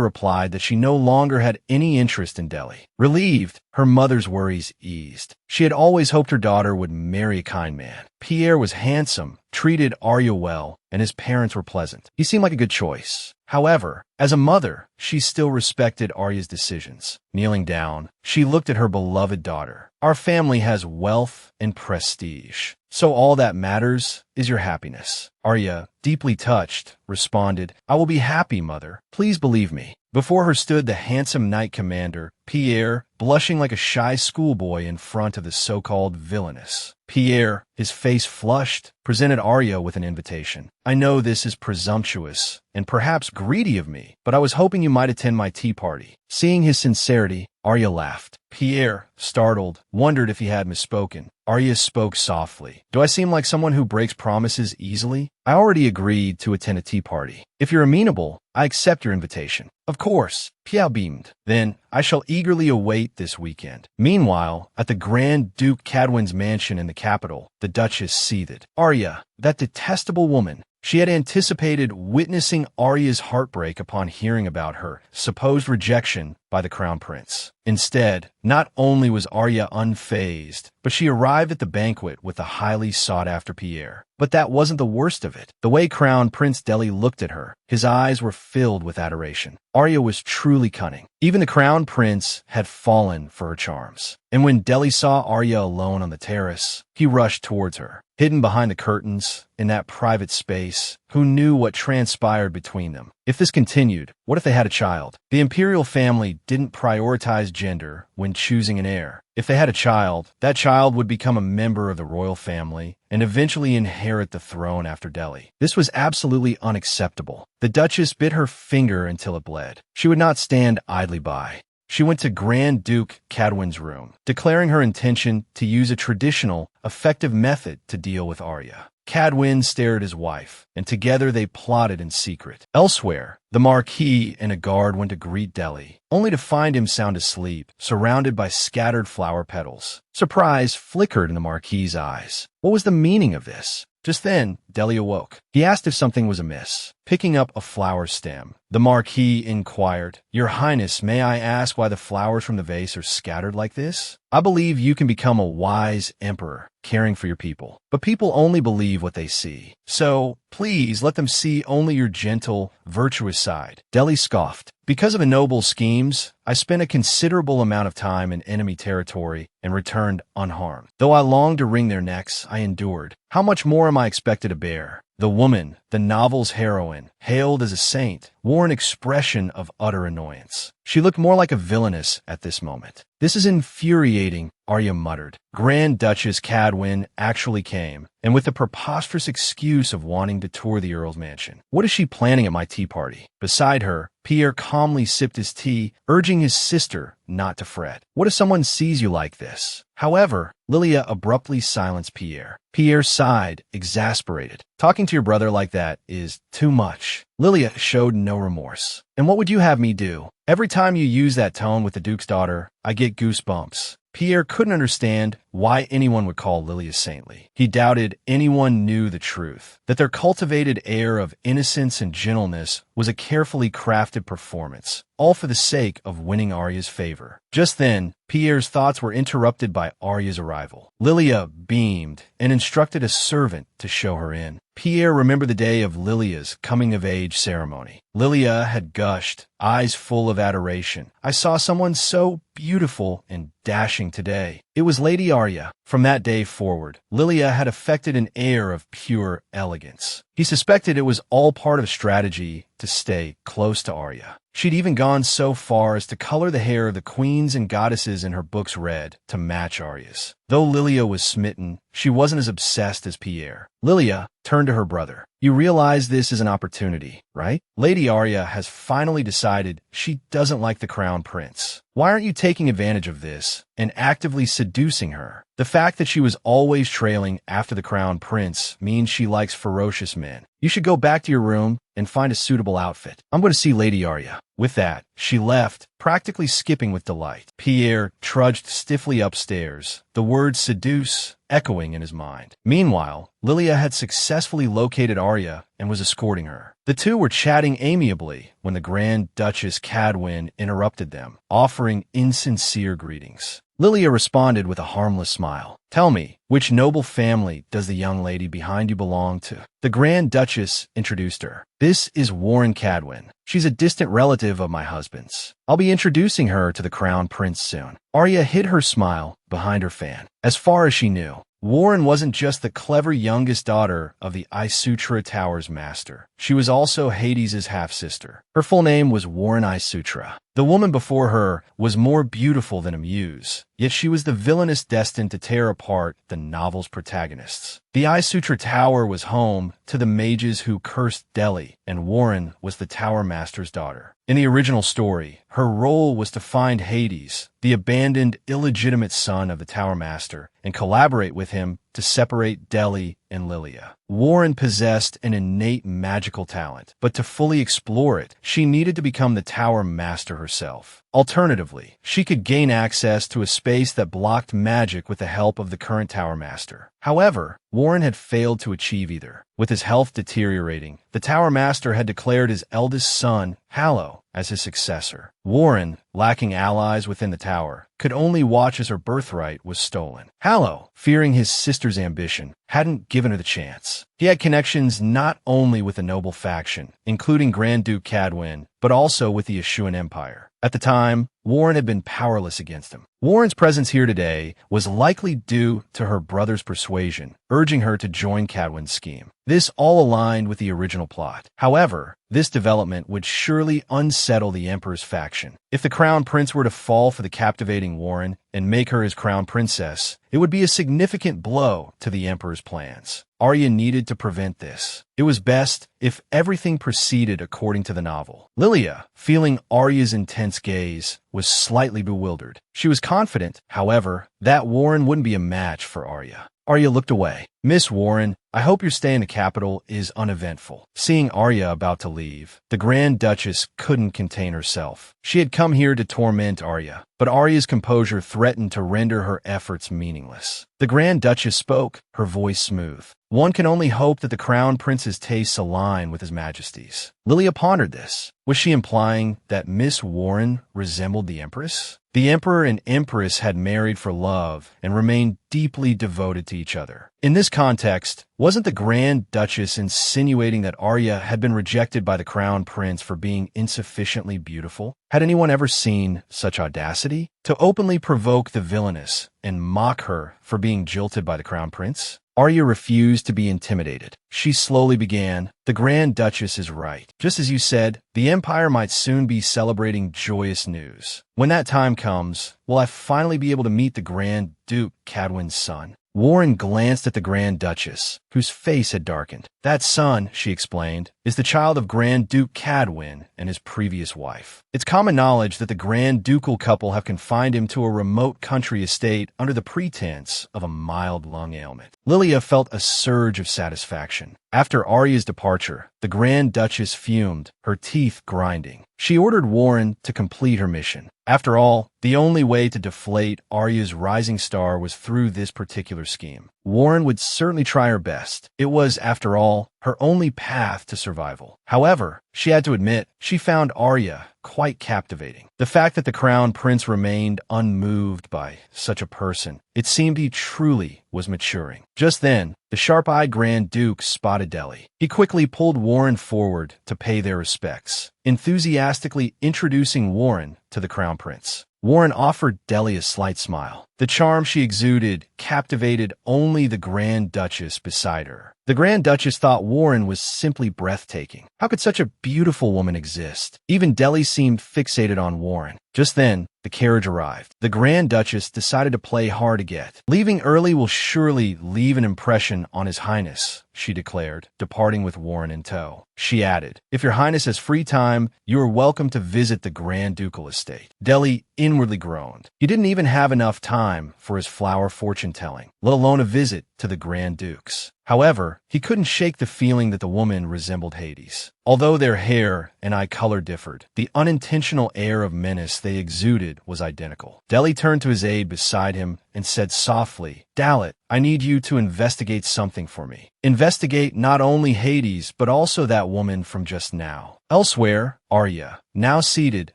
A: replied that she no longer had any interest in Delhi. Relieved, her mother's worries eased. She had always hoped her daughter would marry a kind man. Pierre was handsome, treated Arya well, and his parents were pleasant. He seemed like a good choice. However, as a mother, she still respected Arya's decisions. Kneeling down, she looked at her beloved daughter. "Our family has wealth and prestige, so all that matters is your happiness." Arya, deeply touched, responded, "I will be happy, mother. Please believe me." Before her stood the handsome knight commander, Pierre, blushing like a shy schoolboy in front of the so-called villainess. Pierre, his face flushed, presented Arya with an invitation. "I know this is presumptuous and perhaps greedy of me, but I was hoping you might attend my tea party." Seeing his sincerity, Arya laughed. Pierre, startled, wondered if he had misspoken. Arya spoke softly. "Do I seem like someone who breaks promises easily? I already agreed to attend a tea party. If you're amenable, I accept your invitation." "Of course," Pierre beamed. "Then I shall eagerly await this weekend." Meanwhile, at the Grand Duke Cadwyn's mansion in the capital, the Duchess seethed. Arya, that detestable woman. She had anticipated witnessing Arya's heartbreak upon hearing about her supposed rejection by the crown prince. Instead, not only was Arya unfazed, but she arrived at the banquet with the highly sought-after Pierre. But that wasn't the worst of it. The way Crown Prince Delhi looked at her, his eyes were filled with adoration. Arya was truly cunning. Even the crown prince had fallen for her charms. And when Delhi saw Arya alone on the terrace, he rushed towards her. Hidden behind the curtains, in that private space, who knew what transpired between them? If this continued, what if they had a child? The imperial family didn't prioritize gender when choosing an heir. If they had a child, that child would become a member of the royal family and eventually inherit the throne after Delhi. This was absolutely unacceptable. The Duchess bit her finger until it bled. She would not stand idly by. She went to Grand Duke Cadwyn's room, declaring her intention to use a traditional, effective method to deal with Arya. Cadwyn stared at his wife, and together they plotted in secret. Elsewhere, the Marquis and a guard went to greet Delhi, only to find him sound asleep, surrounded by scattered flower petals. Surprise flickered in the Marquis's eyes. What was the meaning of this? Just then, Delhi awoke. He asked if something was amiss. Picking up a flower stem, the Marquis inquired, "Your Highness, may I ask why the flowers from the vase are scattered like this?" "I believe you can become a wise emperor, caring for your people. But people only believe what they see. So, please let them see only your gentle, virtuous side." Delhi scoffed. "Because of a noble schemes, I spent a considerable amount of time in enemy territory and returned unharmed. Though I longed to wring their necks, I endured. How much more am I expected to bear?" The woman, the novel's heroine, hailed as a saint, wore an expression of utter annoyance. She looked more like a villainess at this moment. "This is infuriating," Arya muttered. Grand Duchess Cadwyn actually came, and with the preposterous excuse of wanting to tour the Earl's mansion. What is she planning at my tea party? Beside her, Pierre calmly sipped his tea, urging his sister not to fret. What if someone sees you like this? However, Lilia abruptly silenced Pierre. Pierre sighed, exasperated. "Talking to your brother like that is too much." Lilia showed no remorse. "And what would you have me do? Every time you use that tone with the Duke's daughter, I get goosebumps." Pierre couldn't understand why anyone would call Lilia saintly. He doubted anyone knew the truth, that their cultivated air of innocence and gentleness was a carefully crafted performance, all for the sake of winning Arya's favor. Just then, Pierre's thoughts were interrupted by Arya's arrival. Lilia beamed and instructed a servant to show her in. Pierre remembered the day of Lilia's coming-of-age ceremony. Lilia had gushed, eyes full of adoration. "I saw someone so beautiful and dashing today. It was Lady Arya." From that day forward, Lilia had affected an air of pure elegance. He suspected it was all part of strategy to stay close to Arya. She'd even gone so far as to color the hair of the queens and goddesses in her books red to match Arya's. Though Lilia was smitten, she wasn't as obsessed as Pierre. Lilia turned to her brother. "You realize this is an opportunity, right? Lady Arya has finally decided she doesn't like the crown prince. Why aren't you taking advantage of this and actively seducing her? The fact that she was always trailing after the crown prince means she likes ferocious men. You should go back to your room and find a suitable outfit. I'm going to see Lady Arya." With that, she left, practically skipping with delight. Pierre trudged stiffly upstairs, the word seduce echoing in his mind. Meanwhile, Lilia had successfully located Arya and was escorting her. The two were chatting amiably when the Grand Duchess Cadwyn interrupted them, offering insincere greetings. Lilia responded with a harmless smile. "Tell me, which noble family does the young lady behind you belong to?" The Grand Duchess introduced her. "This is Warren Cadwyn. She's a distant relative of my husband's. I'll be introducing her to the Crown Prince soon." Arya hid her smile behind her fan. As far as she knew, Warren wasn't just the clever youngest daughter of the Isutra Tower's master. She was also Hades' half-sister. Her full name was Warren Isutra. The woman before her was more beautiful than a muse, yet she was the villainess destined to tear apart the novel's protagonists. The Isutra Tower was home to the mages who cursed Delhi, and Warren was the Tower Master's daughter. In the original story, her role was to find Hades, the abandoned, illegitimate son of the Tower Master, and collaborate with him to separate Delhi and Lilia. Warren possessed an innate magical talent, but to fully explore it, she needed to become the Tower Master herself. Alternatively, she could gain access to a space that blocked magic with the help of the current Tower Master. However, Warren had failed to achieve either. With his health deteriorating, the Tower Master had declared his eldest son, Hallow, as his successor. Warren, lacking allies within the tower, could only watch as her birthright was stolen. Hallow, fearing his sister's ambition, hadn't given her the chance. He had connections not only with the noble faction, including Grand Duke Cadwyn, but also with the Ashuan Empire. At the time, Warren had been powerless against him. Warren's presence here today was likely due to her brother's persuasion, urging her to join Cadwyn's scheme. This all aligned with the original plot. However, this development would surely unsettle the Emperor's faction. If the Crown Prince were to fall for the captivating Warren and make her his Crown Princess, it would be a significant blow to the Emperor's plans. Arya needed to prevent this. It was best if everything proceeded according to the novel. Lilia, feeling Arya's intense gaze, was slightly bewildered. She was confident, however, that Warren wouldn't be a match for Arya. Arya looked away. "Miss Warren, I hope your stay in the capital is uneventful." Seeing Arya about to leave, the Grand Duchess couldn't contain herself. She had come here to torment Arya, but Arya's composure threatened to render her efforts meaningless. The Grand Duchess spoke, her voice smooth. "One can only hope that the Crown Prince's tastes align with His Majesty's." Lilia pondered this. Was she implying that Miss Warren resembled the Empress? The Emperor and Empress had married for love and remained deeply devoted to each other. In this context, wasn't the Grand Duchess insinuating that Arya had been rejected by the Crown Prince for being insufficiently beautiful? Had anyone ever seen such audacity? To openly provoke the villainess and mock her for being jilted by the Crown Prince? Arya refused to be intimidated. She slowly began, "The Grand Duchess is right. Just as you said, the Empire might soon be celebrating joyous news. When that time comes, will I finally be able to meet the Grand Duke Cadwyn's son?" Warren glanced at the Grand Duchess, whose face had darkened. "That son," she explained, "is the child of Grand Duke Cadwyn and his previous wife. It's common knowledge that the Grand Ducal couple have confined him to a remote country estate under the pretense of a mild lung ailment." Lilia felt a surge of satisfaction. After Arya's departure, the Grand Duchess fumed, her teeth grinding. She ordered Warren to complete her mission. After all, the only way to deflate Arya's rising star was through this particular scheme. Warren would certainly try her best. It was, after all, her only path to survival. However, she had to admit, she found Arya quite captivating. The fact that the crown prince remained unmoved by such a person, it seemed he truly was maturing. Just then, the sharp-eyed Grand Duke spotted Delhi. He quickly pulled Warren forward to pay their respects, enthusiastically introducing Warren to the crown prince. Warren offered Delhi a slight smile. The charm she exuded captivated only the Grand Duchess beside her. The Grand Duchess thought Warren was simply breathtaking. How could such a beautiful woman exist? Even Delhi seemed fixated on Warren. Just then, the carriage arrived. The Grand Duchess decided to play hard to get. "Leaving early will surely leave an impression on His Highness," she declared, departing with Warren in tow. She added, "If your Highness has free time, you are welcome to visit the Grand Ducal estate." Delhi inwardly groaned. He didn't even have enough time for his flower fortune-telling, let alone a visit to the Grand Dukes. However, he couldn't shake the feeling that the woman resembled Hades. Although their hair and eye color differed, the unintentional air of menace they exuded was identical. Delhi turned to his aide beside him and said softly, "Dalit, I need you to investigate something for me. Investigate not only Hades, but also that woman from just now." Elsewhere, Arya, now seated,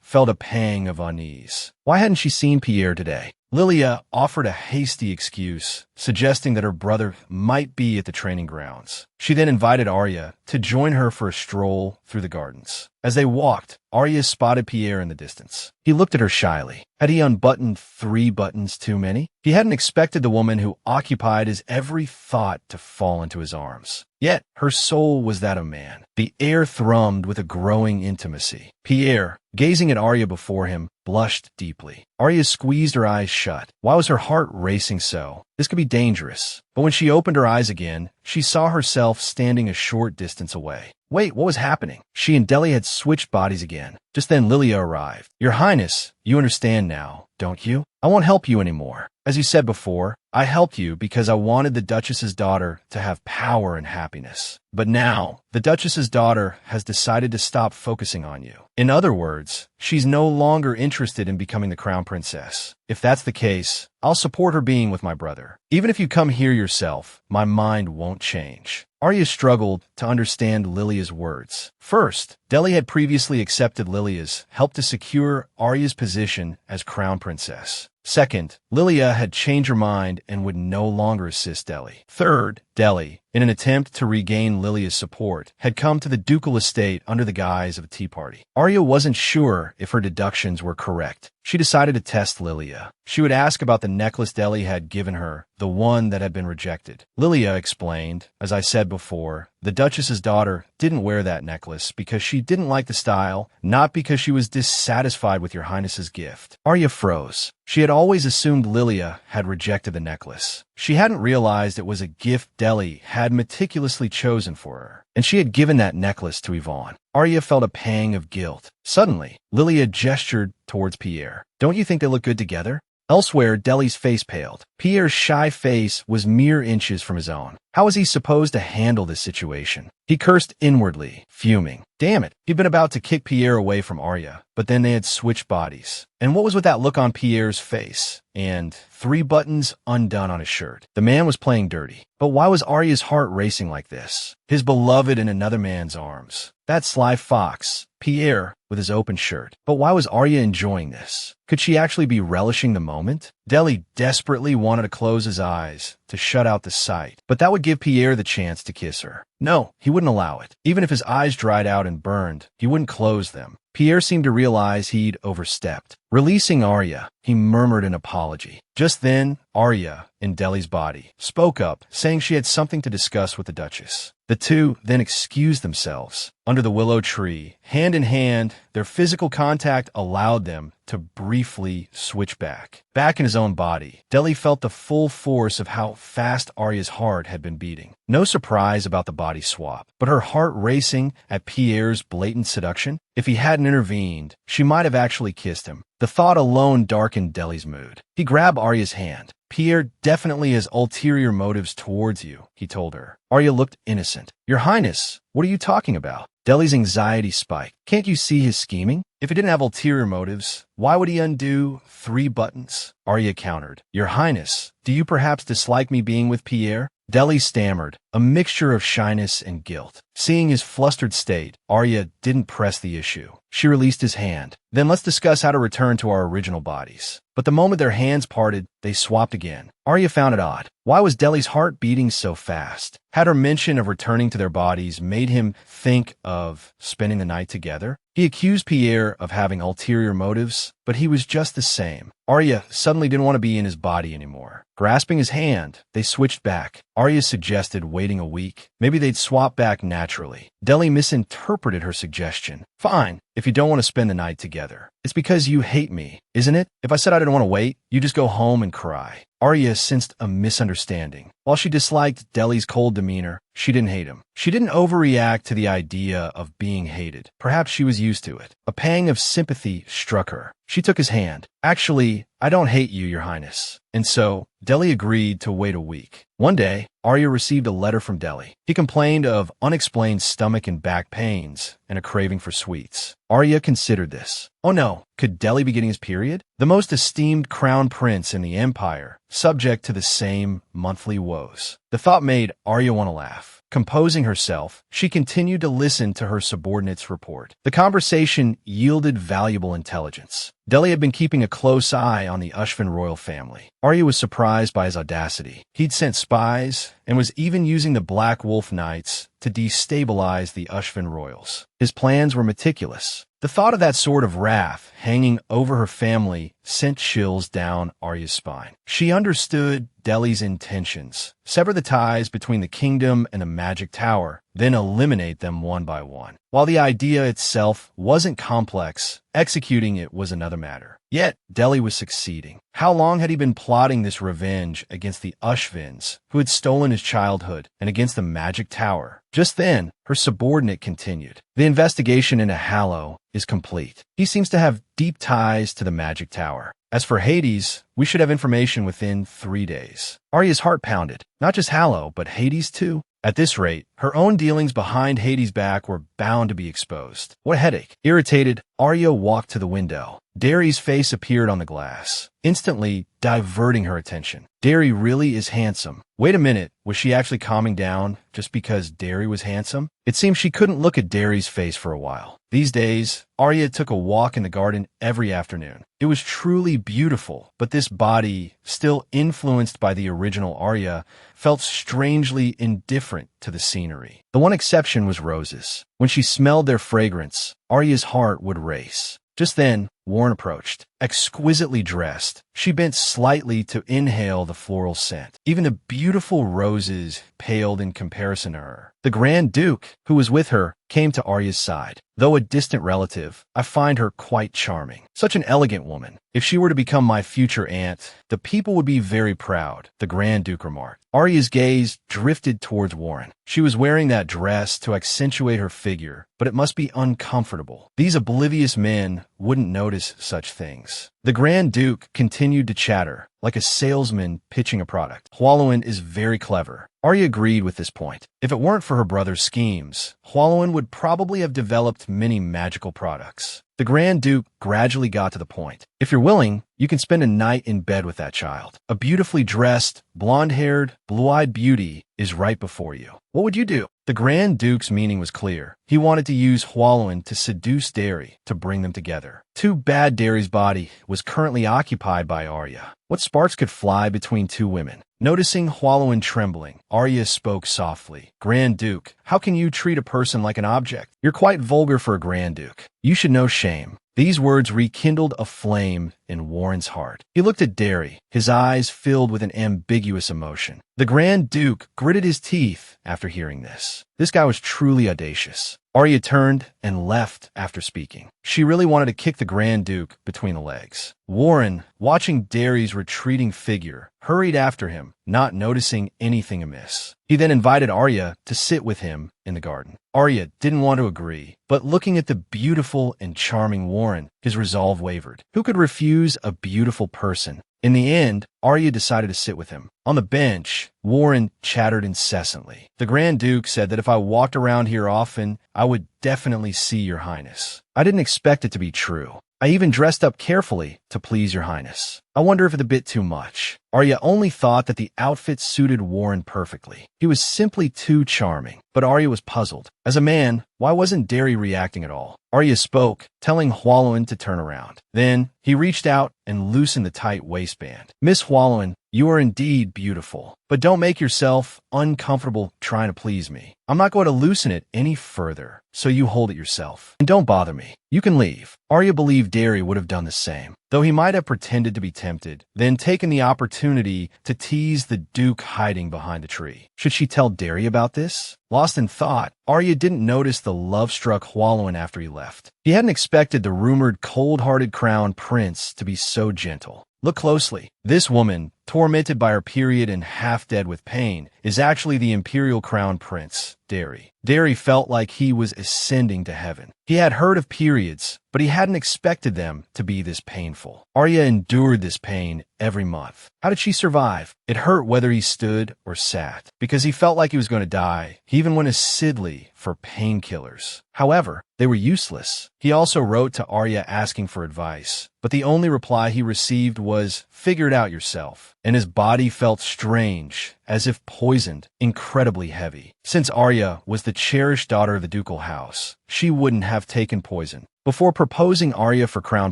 A: felt a pang of unease. Why hadn't she seen Pierre today? Lilia offered a hasty excuse, suggesting that her brother might be at the training grounds. She then invited Arya to join her for a stroll through the gardens. As they walked, Arya spotted Pierre in the distance. He looked at her shyly. Had he unbuttoned 3 buttons too many? He hadn't expected the woman who occupied his every thought to fall into his arms. Yet, her soul was that of man. The air thrummed with a growing intimacy. Pierre, gazing at Arya before him, blushed deeply. Arya squeezed her eyes shut. Why was her heart racing so? This could be dangerous. But when she opened her eyes again, she saw herself standing a short distance away. Wait, what was happening? She and Delhi had switched bodies again. Just then Lilia arrived. "Your Highness, you understand now, don't you? I won't help you anymore. As you said before, I helped you because I wanted the Duchess's daughter to have power and happiness. But now, the Duchess's daughter has decided to stop focusing on you. In other words, she's no longer interested in becoming the crown princess. If that's the case, I'll support her being with my brother. Even if you come here yourself, my mind won't change." Arya struggled to understand Lilia's words. First, Delhi had previously accepted Lilia's help to secure Arya's position as crown princess. Second, Lilia had changed her mind and would no longer assist Delhi. Third, Delhi, in an attempt to regain Lilia's support, had come to the ducal estate under the guise of a tea party. Arya wasn't sure if her deductions were correct. She decided to test Lilia. She would ask about the necklace Delhi had given her, the one that had been rejected. Lilia explained, "As I said before, the Duchess's daughter didn't wear that necklace because she didn't like the style, not because she was dissatisfied with your Highness's gift." Arya froze. She had always assumed Lilia had rejected the necklace. She hadn't realized it was a gift Delhi had meticulously chosen for her, and she had given that necklace to Yvonne. Arya felt a pang of guilt. Suddenly, Lilia gestured towards Pierre. "Don't you think they look good together?" Elsewhere, Delhi's face paled. Pierre's shy face was mere inches from his own. How was he supposed to handle this situation? He cursed inwardly, fuming. Damn it, he'd been about to kick Pierre away from Arya, but then they had switched bodies. And what was with that look on Pierre's face? And 3 buttons undone on his shirt. The man was playing dirty. But why was Arya's heart racing like this? His beloved in another man's arms. That sly fox, Pierre, with his open shirt. But why was Arya enjoying this? Could she actually be relishing the moment? Delhi desperately wanted to close his eyes to shut out the sight, but that would give Pierre the chance to kiss her. No, he wouldn't allow it. Even if his eyes dried out and burned, he wouldn't close them. Pierre seemed to realize he'd overstepped. Releasing Arya, he murmured an apology. Just then, Arya, in Delhi's body, spoke up, saying she had something to discuss with the Duchess. The two then excused themselves. Under the willow tree, hand in hand, their physical contact allowed them to briefly switch back. Back in his own body, Delhi felt the full force of how fast Arya's heart had been beating. No surprise about the body swap, but her heart racing at Pierre's blatant seduction? If he hadn't intervened, she might have actually kissed him. The thought alone darkened Delhi's mood. He grabbed Arya's hand. "Pierre definitely has ulterior motives towards you," he told her. Arya looked innocent. "Your Highness, what are you talking about?" Delhi's anxiety spiked. "Can't you see his scheming? If he didn't have ulterior motives, why would he undo 3 buttons? Arya countered. Your Highness, do you perhaps dislike me being with Pierre? Deli stammered, a mixture of shyness and guilt. Seeing his flustered state, Arya didn't press the issue. She released his hand. Then let's discuss how to return to our original bodies. But the moment their hands parted, they swapped again. Arya found it odd. Why was Deli's heart beating so fast? Had her mention of returning to their bodies made him think of spending the night together? He accused Pierre of having ulterior motives, but he was just the same. Arya suddenly didn't want to be in his body anymore. Grasping his hand, they switched back. Arya suggested waiting a week. Maybe they'd swap back naturally. Deli misinterpreted her suggestion. Fine, if you don't want to spend the night together. It's because you hate me, isn't it? If I said I didn't want to wait, you just go home and cry. Arya sensed a misunderstanding. While she disliked Deli's cold demeanor, she didn't hate him. She didn't overreact to the idea of being hated. Perhaps she was used to it. A pang of sympathy struck her. She took his hand. Actually, I don't hate you, Your Highness. And so, Deli agreed to wait a week. One day, Arya received a letter from Deli. He complained of unexplained stomach and back pains and a craving for sweets. Arya considered this. Oh no, could Deli be getting his period? The most esteemed crown prince in the empire, subject to the same monthly woes. The thought made Arya want to laugh. Composing herself, she continued to listen to her subordinate's report. The conversation yielded valuable intelligence. Deli had been keeping a close eye on the Ushvin royal family. Arya was surprised by his audacity. He'd sent spies and was even using the Black Wolf Knights to destabilize the Ushvin royals. His plans were meticulous. The thought of that sort of wrath hanging over her family sent chills down Arya's spine. She understood Deli's intentions. Sever the ties between the kingdom and the magic tower, then eliminate them one by one. While the idea itself wasn't complex, executing it was another matter. Yet, Deli was succeeding. How long had he been plotting this revenge against the Ushvins, who had stolen his childhood, and against the magic tower? Just then, her subordinate continued. The investigation into Hallow is complete. He seems to have deep ties to the magic tower. As for Hades, we should have information within 3 days. Arya's heart pounded. Not just Hallow, but Hades too? At this rate, her own dealings behind Hades' back were bound to be exposed. What a headache. Irritated, Arya walked to the window. Derry's face appeared on the glass, instantly diverting her attention. Derry really is handsome. Wait a minute, was she actually calming down just because Derry was handsome? It seemed she couldn't look at Derry's face for a while. These days, Arya took a walk in the garden every afternoon. It was truly beautiful, but this body, still influenced by the original Arya, felt strangely indifferent to the scenery. The one exception was roses. When she smelled their fragrance, Arya's heart would race. Just then, Warren approached. Exquisitely dressed, she bent slightly to inhale the floral scent. Even the beautiful roses paled in comparison to her. The Grand Duke, who was with her, came to Arya's side. Though a distant relative, I find her quite charming. Such an elegant woman. If she were to become my future aunt, the people would be very proud, the Grand Duke remarked. Arya's gaze drifted towards Warren. She was wearing that dress to accentuate her figure, but it must be uncomfortable. These oblivious men wouldn't notice such things. The Grand Duke continued to chatter, like a salesman pitching a product. Hwallowen is very clever. Arya agreed with this point. If it weren't for her brother's schemes, Hwallowen would probably have developed many magical products. The Grand Duke gradually got to the point. If you're willing, you can spend a night in bed with that child. A beautifully dressed, blonde-haired, blue-eyed beauty is right before you. What would you do? The Grand Duke's meaning was clear. He wanted to use Hwallowen to seduce Derry, to bring them together. Too bad Derry's body was currently occupied by Arya. What sparks could fly between two women? Noticing Hwallowen trembling, Arya spoke softly. Grand Duke, how can you treat a person like an object? You're quite vulgar for a Grand Duke. You should know shame. These words rekindled a flame in Warren's heart. He looked at Derry, his eyes filled with an ambiguous emotion. The Grand Duke gritted his teeth after hearing this. This guy was truly audacious. Arya turned and left after speaking. She really wanted to kick the Grand Duke between the legs. Warren, watching Derry's retreating figure, hurried after him, not noticing anything amiss. He then invited Arya to sit with him in the garden. Arya didn't want to agree, but looking at the beautiful and charming Warren, his resolve wavered. Who could refuse a beautiful person, In the end, Arya decided to sit with him. On the bench, Warren chattered incessantly. The Grand Duke said that if I walked around here often, I would definitely see your highness. I didn't expect it to be true. I even dressed up carefully to please your highness. I wonder if it's a bit too much. Arya only thought that the outfit suited Warren perfectly. He was simply too charming. But Arya was puzzled. As a man, why wasn't Derry reacting at all? Arya spoke, telling Hwaluan to turn around. Then, he reached out and loosened the tight waistband. Miss Hwaluan, you are indeed beautiful. But don't make yourself uncomfortable trying to please me. I'm not going to loosen it any further, so you hold it yourself. And don't bother me. You can leave. Arya believed Derry would have done the same, though he might have pretended to be tempted, then taken the opportunity to tease the Duke hiding behind the tree. Should she tell Derry about this? Lost in thought, Arya didn't notice the love-struck Hwaluan after he left. He hadn't expected the rumored cold-hearted crown prince to be so gentle. Look closely. This woman, tormented by her period and half-dead with pain, is actually the imperial crown prince, Derry. Derry felt like he was ascending to heaven. He had heard of periods, but he hadn't expected them to be this painful. Arya endured this pain every month. How did she survive? It hurt whether he stood or sat, because he felt like he was going to die. He even went to Sidley for painkillers. However, they were useless. He also wrote to Arya asking for advice, but the only reply he received was, "Figure it out yourself." And his body felt strange, as if poisoned, incredibly heavy. Since Arya was the cherished daughter of the ducal house, she wouldn't have taken poison. Before proposing Arya for crown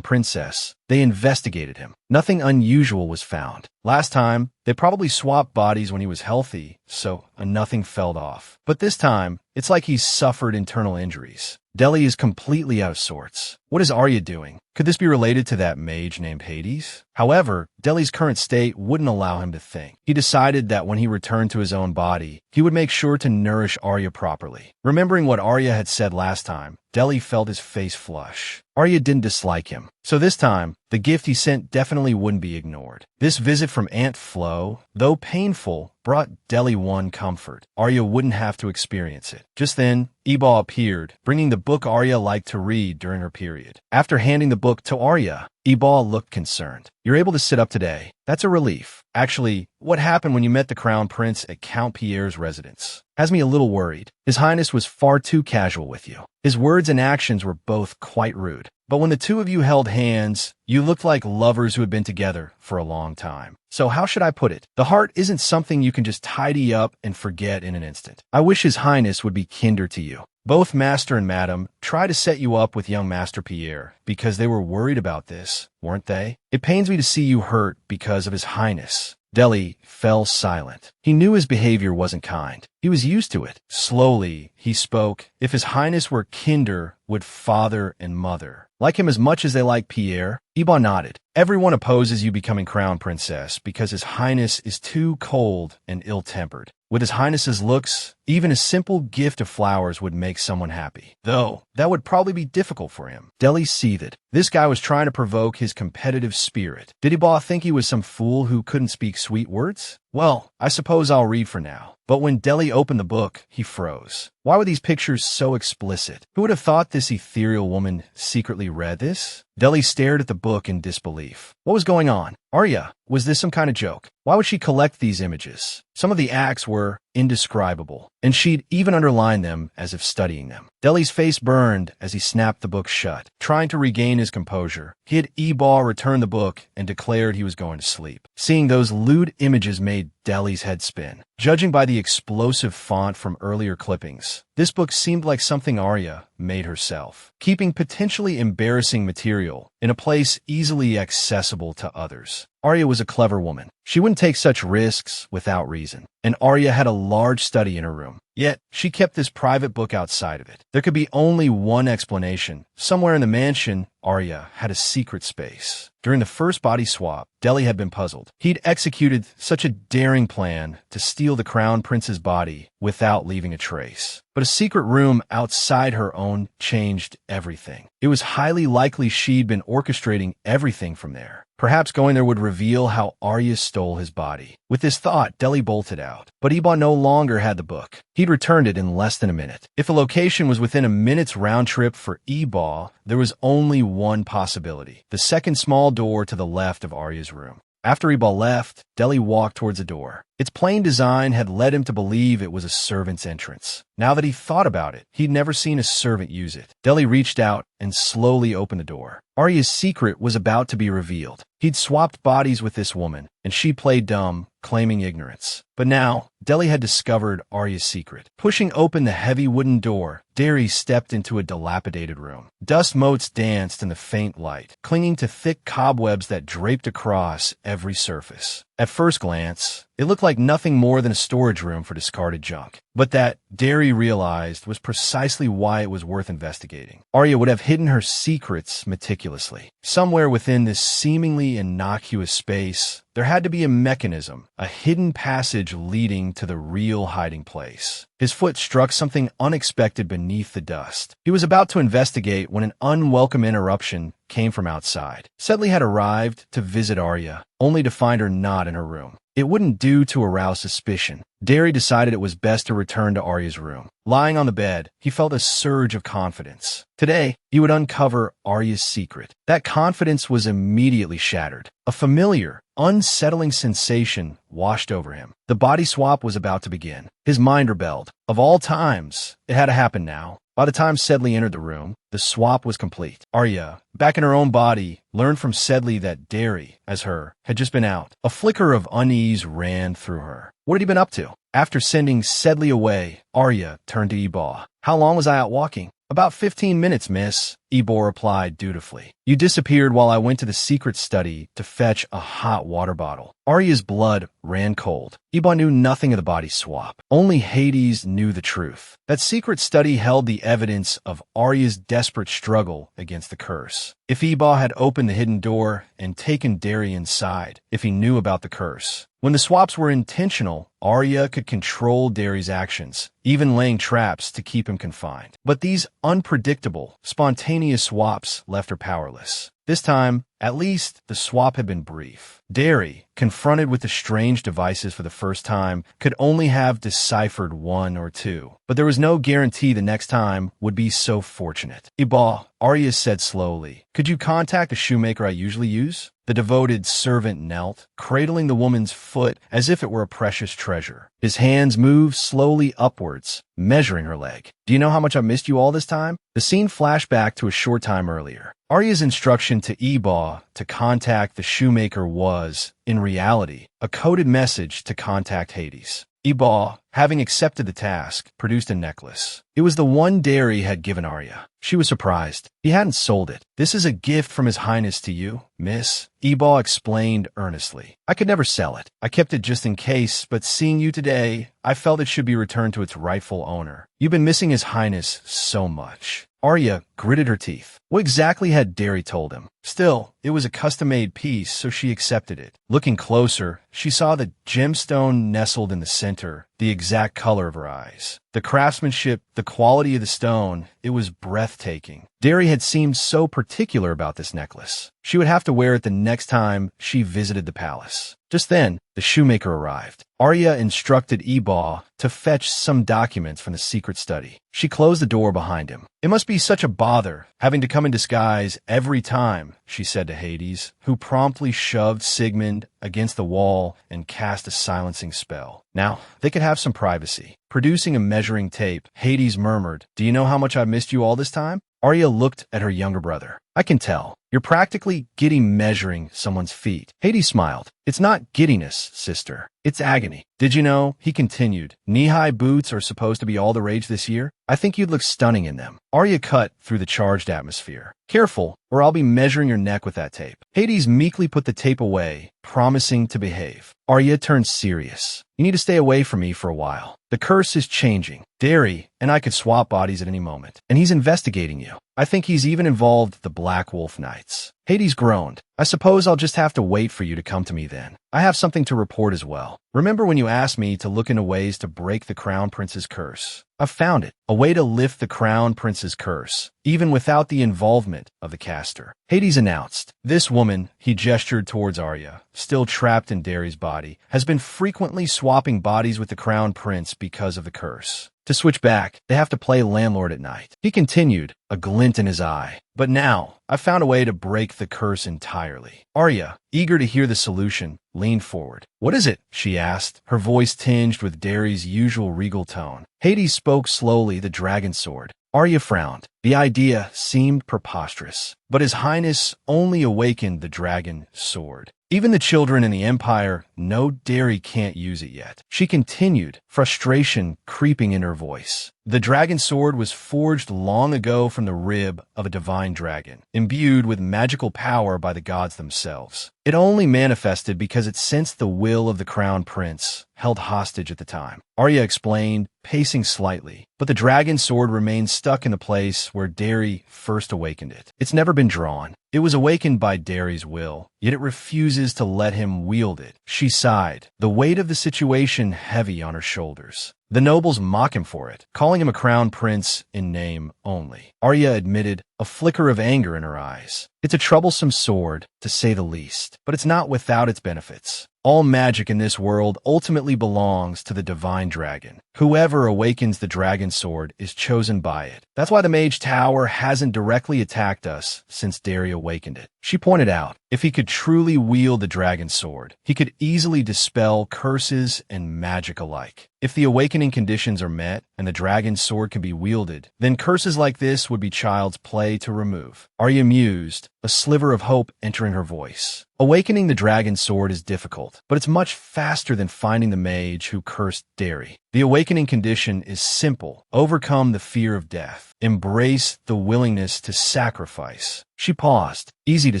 A: princess, they investigated him. Nothing unusual was found. Last time, they probably swapped bodies when he was healthy, so nothing fell off. But this time, it's like he's suffered internal injuries. Delhi is completely out of sorts. What is Arya doing? Could this be related to that mage named Hades? However, Delhi's current state wouldn't allow him to think. He decided that when he returned to his own body, he would make sure to nourish Arya properly. Remembering what Arya had said last time, Delhi felt his face flush. Arya didn't dislike him, so this time, the gift he sent definitely wouldn't be ignored. This visit from Aunt Flo, though painful, brought Delhi one comfort. Arya wouldn't have to experience it. Just then, Eba appeared, bringing the book Arya liked to read during her period. After handing the book to Arya, Eba looked concerned. "You're able to sit up today. That's a relief. Actually, what happened when you met the Crown Prince at Count Pierre's residence has me a little worried. His Highness was far too casual with you. His words and actions were both quite rude. But when the two of you held hands, you looked like lovers who had been together for a long time. So how should I put it? The heart isn't something you can just tidy up and forget in an instant. I wish His Highness would be kinder to you. Both Master and Madam tried to set you up with young Master Pierre because they were worried about this, weren't they? It pains me to see you hurt because of His Highness." Delhi fell silent. He knew his behavior wasn't kind. He was used to it. Slowly, he spoke. "If His Highness were kinder with father and mother, like him as much as they like Pierre?" Eba nodded. "Everyone opposes you becoming crown princess because His Highness is too cold and ill-tempered. With His Highness's looks, even a simple gift of flowers would make someone happy. Though, that would probably be difficult for him." Delhi seethed. This guy was trying to provoke his competitive spirit. Did Eba think he was some fool who couldn't speak sweet words? Well, I suppose I'll read for now. But when Delhi opened the book, he froze. Why were these pictures so explicit? Who would have thought this ethereal woman secretly read this? Delhi stared at the book in disbelief. What was going on? Arya, was this some kind of joke? Why would she collect these images? Some of the acts were indescribable, and she'd even underlined them as if studying them. Delhi's face burned as he snapped the book shut, trying to regain his composure. He had Eba return the book and declared he was going to sleep. Seeing those lewd images made Delhi's head spin. Judging by the explosive font from earlier clippings, this book seemed like something Arya made herself, keeping potentially embarrassing material in a place easily accessible to others. Arya was a clever woman. She wouldn't take such risks without reason. And Arya had a large study in her room. Yet, she kept this private book outside of it. There could be only one explanation. Somewhere in the mansion, Arya had a secret space. During the first body swap, Delhi had been puzzled. He'd executed such a daring plan to steal the crown prince's body without leaving a trace. But a secret room outside her own changed everything. It was highly likely she'd been orchestrating everything from there. Perhaps going there would reveal how Arya stole his body. With this thought, Delhi bolted out. But Eba no longer had the book. He'd returned it in less than a minute. If the location was within a minute's round trip for Eba, there was only one possibility: the second small door to the left of Arya's room. After Ebal left, Deli walked towards the door. Its plain design had led him to believe it was a servant's entrance. Now that he thought about it, he'd never seen a servant use it. Deli reached out and slowly opened the door. Arya's secret was about to be revealed. He'd swapped bodies with this woman, and she played dumb, claiming ignorance. But now, Deli had discovered Arya's secret. Pushing open the heavy wooden door, Derry stepped into a dilapidated room. Dust motes danced in the faint light, clinging to thick cobwebs that draped across every surface. At first glance, it looked like nothing more than a storage room for discarded junk. But that, Derry realized, was precisely why it was worth investigating. Arya would have hidden her secrets meticulously. Somewhere within this seemingly innocuous space, there had to be a mechanism, a hidden passage leading to the real hiding place. His foot struck something unexpected beneath the dust. He was about to investigate when an unwelcome interruption came from outside. Sedley had arrived to visit Arya, only to find her not in her room. It wouldn't do to arouse suspicion. Derry decided it was best to return to Arya's room. Lying on the bed, he felt a surge of confidence. Today, he would uncover Arya's secret. That confidence was immediately shattered. A familiar, unsettling sensation washed over him. The body swap was about to begin. His mind rebelled. Of all times, it had to happen now. By the time Sedley entered the room, the swap was complete. Arya, back in her own body, learned from Sedley that Derry, as her, had just been out. A flicker of unease ran through her. What had he been up to? After sending Sedley away, Arya turned to Ebal. How long was I out walking? About 15 minutes, miss, Ebal replied dutifully. You disappeared while I went to the secret study to fetch a hot water bottle. Arya's blood ran cold. Ebal knew nothing of the body swap. Only Hades knew the truth. That secret study held the evidence of Arya's desperate struggle against the curse. If Ebal had opened the hidden door and taken Derry inside, if he knew about the curse. When the swaps were intentional, Arya could control Derry's actions, even laying traps to keep him confined. But these unpredictable, spontaneous swaps left her powerless. This time, at least, the swap had been brief. Derry, confronted with the strange devices for the first time, could only have deciphered one or two. But there was no guarantee the next time would be so fortunate. Ebal, Arya said slowly, could you contact the shoemaker I usually use? The devoted servant knelt, cradling the woman's foot as if it were a precious treasure. His hands moved slowly upwards, measuring her leg. Do you know how much I've missed you all this time? The scene flashed back to a short time earlier. Arya's instruction to Ebal to contact the shoemaker was, in reality, a coded message to contact Hades. Ebal, having accepted the task, produced a necklace. It was the one Derry had given Arya. She was surprised. He hadn't sold it. This is a gift from His Highness to you, miss, Ebal explained earnestly. I could never sell it. I kept it just in case, but seeing you today, I felt it should be returned to its rightful owner. You've been missing His Highness so much. Arya gritted her teeth. What exactly had Derry told him? Still, it was a custom-made piece, so she accepted it. Looking closer, she saw the gemstone nestled in the center, the exact color of her eyes. The craftsmanship, the quality of the stone, it was breathtaking. Derry had seemed so particular about this necklace. She would have to wear it the next time she visited the palace. Just then, the shoemaker arrived. Arya instructed Ebal to fetch some documents from the secret study. She closed the door behind him. It must be such a bother, having to come in disguise every time, she said to Hades, who promptly shoved Sigmund against the wall and cast a silencing spell. Now, they could have some privacy. Producing a measuring tape, Hades murmured, Do you know how much I've missed you all this time? Arya looked at her younger brother. I can tell. You're practically giddy measuring someone's feet. Hades smiled. It's not giddiness, sister. It's agony. Did you know, he continued, knee-high boots are supposed to be all the rage this year? I think you'd look stunning in them. Arya cut through the charged atmosphere. Careful, or I'll be measuring your neck with that tape. Hades meekly put the tape away, promising to behave. Arya turned serious. You need to stay away from me for a while. The curse is changing. Derry and I could swap bodies at any moment, and he's investigating you. I think he's even involved the Black Wolf Knights. Hades groaned. I suppose I'll just have to wait for you to come to me then. I have something to report as well. Remember when you asked me to look into ways to break the Crown Prince's curse? I've found it. A way to lift the Crown Prince's curse, even without the involvement of the caster. Hades announced, this woman, he gestured towards Arya, still trapped in Derry's body, has been frequently swapping bodies with the Crown Prince because of the curse. To switch back, they have to play landlord at night. He continued, a glint in his eye. But now, I've found a way to break the curse entirely. Arya, eager to hear the solution, leaned forward. What is it? She asked, her voice tinged with Derry's usual regal tone. Hades spoke slowly, the dragon sword. Arya frowned. The idea seemed preposterous, but His Highness only awakened the dragon sword. Even the children in the Empire know Derry can't use it yet. She continued, frustration creeping in her voice. The dragon sword was forged long ago from the rib of a divine dragon, imbued with magical power by the gods themselves. It only manifested because it sensed the will of the crown prince, held hostage at the time. Arya explained, pacing slightly, but the dragon sword remained stuck in the place where Derry first awakened it. It's never been drawn. It was awakened by Derry's will, yet it refuses to let him wield it. She sighed, the weight of the situation heavy on her shoulders. The nobles mock him for it, calling him a crown prince in name only. Arya admitted, a flicker of anger in her eyes. It's a troublesome sword, to say the least, but it's not without its benefits. All magic in this world ultimately belongs to the divine dragon. Whoever awakens the dragon sword is chosen by it. That's why the Mage Tower hasn't directly attacked us since Derry awakened it. She pointed out, if he could truly wield the dragon sword, he could easily dispel curses and magic alike. If the awakening conditions are met and the dragon sword can be wielded, then curses like this would be child's play to remove. Arya mused, a sliver of hope entering her voice. Awakening the dragon sword is difficult, but it's much faster than finding the mage who cursed Derry. The awakening condition is simple. Overcome the fear of death. Embrace the willingness to sacrifice. She paused. Easy to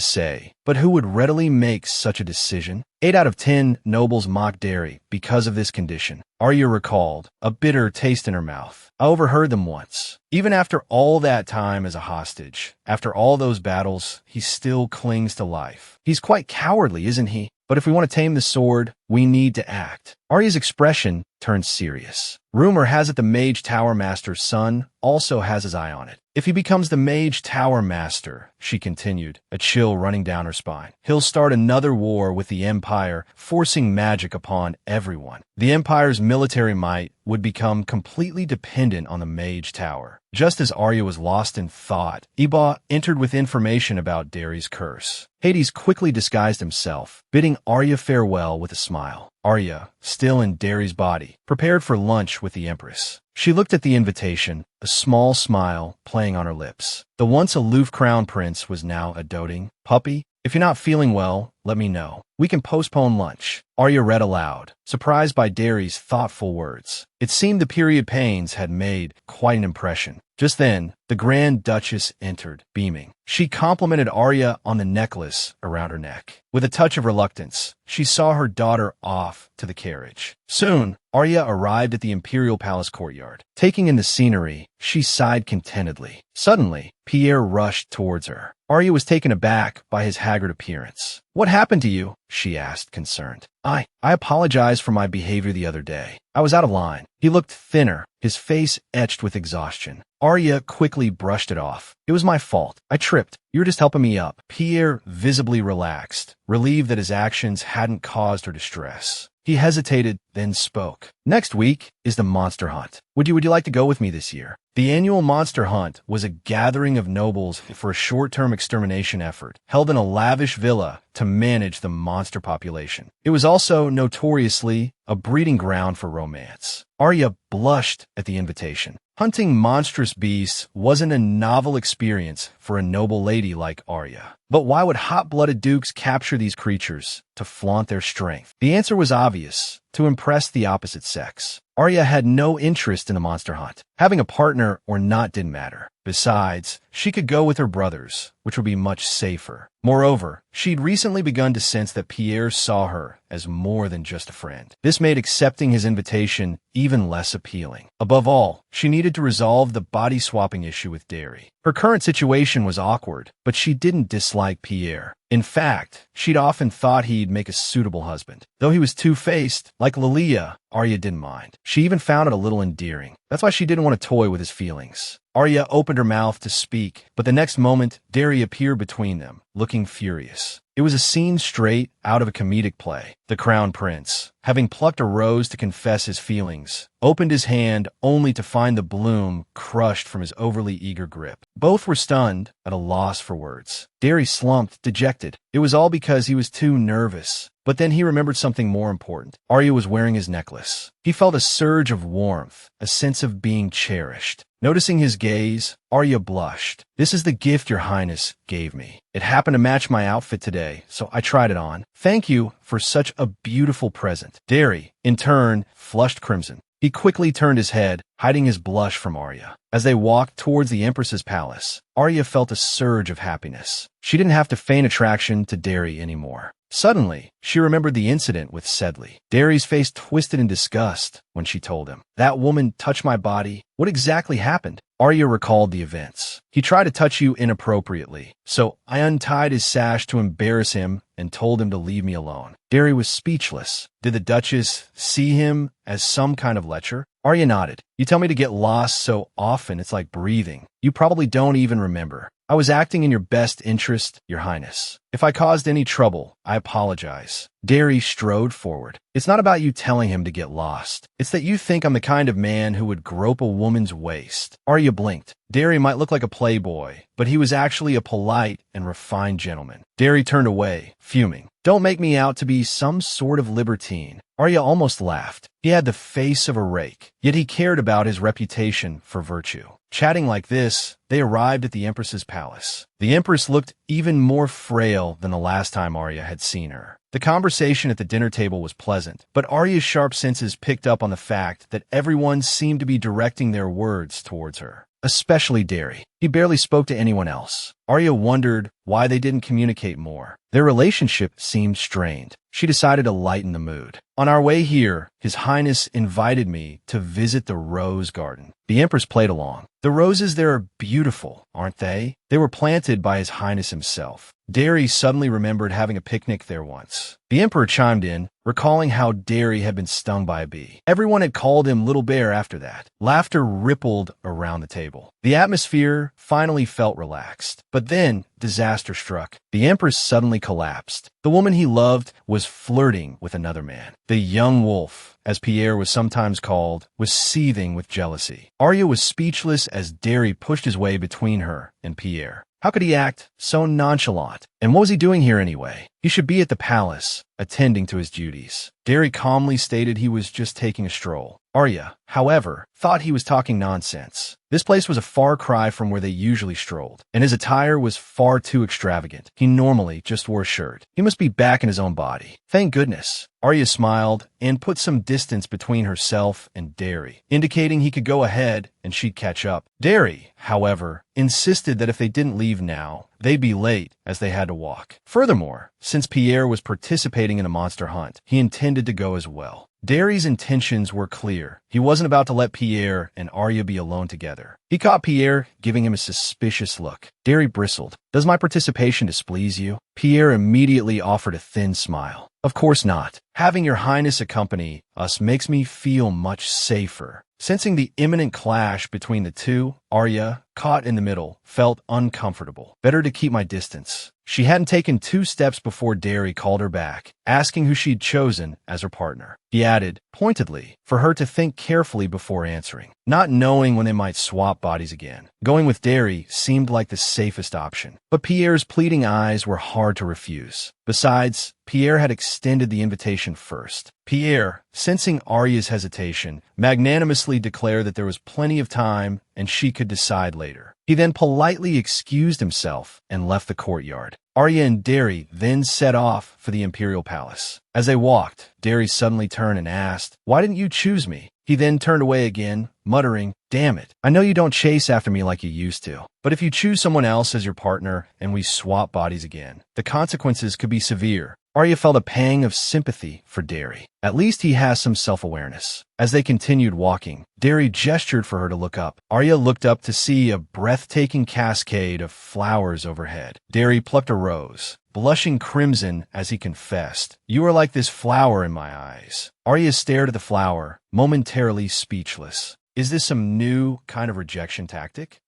A: say, but who would readily make such a decision? 8 out of 10 nobles mock Derry because of this condition. Arya recalled, a bitter taste in her mouth. I overheard them once. Even after all that time as a hostage, after all those battles, he still clings to life. He's quite cowardly, isn't he? But if we want to tame the sword, we need to act. Arya's expression turned serious. Rumor has it the Mage Tower Master's son also has his eye on it. If he becomes the Mage Tower Master, she continued, a chill running down her spine, he'll start another war with the Empire, forcing magic upon everyone. The Empire's military might would become completely dependent on the Mage Tower. Just as Arya was lost in thought, Iba entered with information about Derry's curse. Hades quickly disguised himself, bidding Arya farewell with a smile. Arya, still in Derry's body, prepared for lunch with the Empress. She looked at the invitation, a small smile playing on her lips. The once aloof crown prince was now a doting puppy. If you're not feeling well, let me know. We can postpone lunch. Arya read aloud, surprised by Derry's thoughtful words. It seemed the period pains had made quite an impression. Just then, the Grand Duchess entered, beaming. She complimented Arya on the necklace around her neck. With a touch of reluctance, she saw her daughter off to the carriage. Soon, Arya arrived at the Imperial Palace courtyard. Taking in the scenery, she sighed contentedly. Suddenly, Pierre rushed towards her. Arya was taken aback by his haggard appearance. What happened to you? She asked, concerned. I apologize for my behavior the other day. I was out of line. He looked thinner, his face etched with exhaustion. Arya quickly brushed it off. It was my fault. I tripped. You were just helping me up. Pierre visibly relaxed, relieved that his actions hadn't caused her distress. He hesitated, then spoke. Next week is the monster hunt. Would you like to go with me this year? The annual monster hunt was a gathering of nobles for a short-term extermination effort, held in a lavish villa to manage the monster population. It was also notoriously a breeding ground for romance. Arya blushed at the invitation. Hunting monstrous beasts wasn't a novel experience for a noble lady like Arya. But why would hot-blooded dukes capture these creatures? To flaunt their strength. The answer was obvious, to impress the opposite sex. Arya had no interest in the monster hunt. Having a partner or not didn't matter. Besides, she could go with her brothers, which would be much safer. Moreover, she'd recently begun to sense that Pierre saw her as more than just a friend. This made accepting his invitation even less appealing. Above all, she needed to resolve the body-swapping issue with Derry. Her current situation was awkward, but she didn't dislike Pierre. In fact, she'd often thought he'd make a suitable husband. Though he was two-faced, like Lilia, Arya didn't mind. She even found it a little endearing. That's why she didn't want to toy with his feelings. Arya opened her mouth to speak, but the next moment, Derry appeared between them, looking furious. It was a scene straight out of a comedic play. The crown prince, having plucked a rose to confess his feelings, opened his hand only to find the bloom crushed from his overly eager grip. Both were stunned, at a loss for words. Derry slumped, dejected. It was all because he was too nervous. But then he remembered something more important. Arya was wearing his necklace. He felt a surge of warmth, a sense of being cherished. Noticing his gaze, Arya blushed. "This is the gift your highness gave me. It happened to match my outfit today, so I tried it on. Thank you for such a beautiful present." Derry, in turn, flushed crimson. He quickly turned his head, hiding his blush from Arya. As they walked towards the Empress's palace, Arya felt a surge of happiness. She didn't have to feign attraction to Derry anymore. Suddenly, she remembered the incident with Sedley. Derry's face twisted in disgust when she told him, "That woman touched my body. What exactly happened?" Arya recalled the events. "He tried to touch you inappropriately, so I untied his sash to embarrass him and told him to leave me alone." Derry was speechless. Did the Duchess see him as some kind of lecher? Arya nodded. "You tell me to get lost so often it's like breathing. You probably don't even remember. I was acting in your best interest, your highness. If I caused any trouble, I apologize." Derry strode forward. "It's not about you telling him to get lost. It's that you think I'm the kind of man who would grope a woman's waist." Arya blinked. Derry might look like a playboy, but he was actually a polite and refined gentleman. Derry turned away, fuming. "Don't make me out to be some sort of libertine." Arya almost laughed. He had the face of a rake, yet he cared about his reputation for virtue. Chatting like this, they arrived at the Empress's palace. The Empress looked even more frail than the last time Arya had seen her. The conversation at the dinner table was pleasant, but Arya's sharp senses picked up on the fact that everyone seemed to be directing their words towards her, especially Derry. He barely spoke to anyone else. Arya wondered why they didn't communicate more. Their relationship seemed strained. She decided to lighten the mood. "On our way here, His Highness invited me to visit the rose garden." The Empress played along. "The roses there are beautiful, aren't they? They were planted by His Highness himself." Derry suddenly remembered having a picnic there once. The Emperor chimed in, recalling how Derry had been stung by a bee. Everyone had called him Little Bear after that. Laughter rippled around the table. The atmosphere finally felt relaxed. But then, disaster struck. The Empress suddenly collapsed. The woman he loved was flirting with another man. The young wolf, as Pierre was sometimes called, was seething with jealousy. Arya was speechless as Derry pushed his way between her and Pierre. How could he act so nonchalant? And what was he doing here anyway? He should be at the palace, attending to his duties. Derry calmly stated he was just taking a stroll. Arya, however, thought he was talking nonsense. This place was a far cry from where they usually strolled, and his attire was far too extravagant. He normally just wore a shirt. He must be back in his own body. Thank goodness. Arya smiled and put some distance between herself and Derry, indicating he could go ahead and she'd catch up. Derry, however, insisted that if they didn't leave now, they'd be late, as they had to walk. Furthermore, since Pierre was participating in a monster hunt, he intended to go as well. Derry's intentions were clear. He wasn't about to let Pierre and Arya be alone together. He caught Pierre giving him a suspicious look. Derry bristled. "Does my participation displease you?" Pierre immediately offered a thin smile. "Of course not. Having your highness accompany us makes me feel much safer." Sensing the imminent clash between the two, Arya, caught in the middle, felt uncomfortable. Better to keep my distance. She hadn't taken 2 steps before Derry called her back, asking who she'd chosen as her partner. He added, pointedly, for her to think carefully before answering, not knowing when they might swap bodies again. Going with Derry seemed like the safest option, but Pierre's pleading eyes were hard to refuse. Besides, Pierre had extended the invitation first. Pierre, sensing Arya's hesitation, magnanimously declared that there was plenty of time and she could decide later. He then politely excused himself and left the courtyard. Arya and Derry then set off for the Imperial Palace. As they walked, Derry suddenly turned and asked, "Why didn't you choose me?" He then turned away again, muttering, "Damn it, I know you don't chase after me like you used to. But if you choose someone else as your partner and we swap bodies again, the consequences could be severe." Arya felt a pang of sympathy for Derry. At least he has some self-awareness. As they continued walking, Derry gestured for her to look up. Arya looked up to see a breathtaking cascade of flowers overhead. Derry plucked a rose, blushing crimson as he confessed, "You are like this flower in my eyes." Arya stared at the flower, momentarily speechless. Is this some new kind of rejection tactic?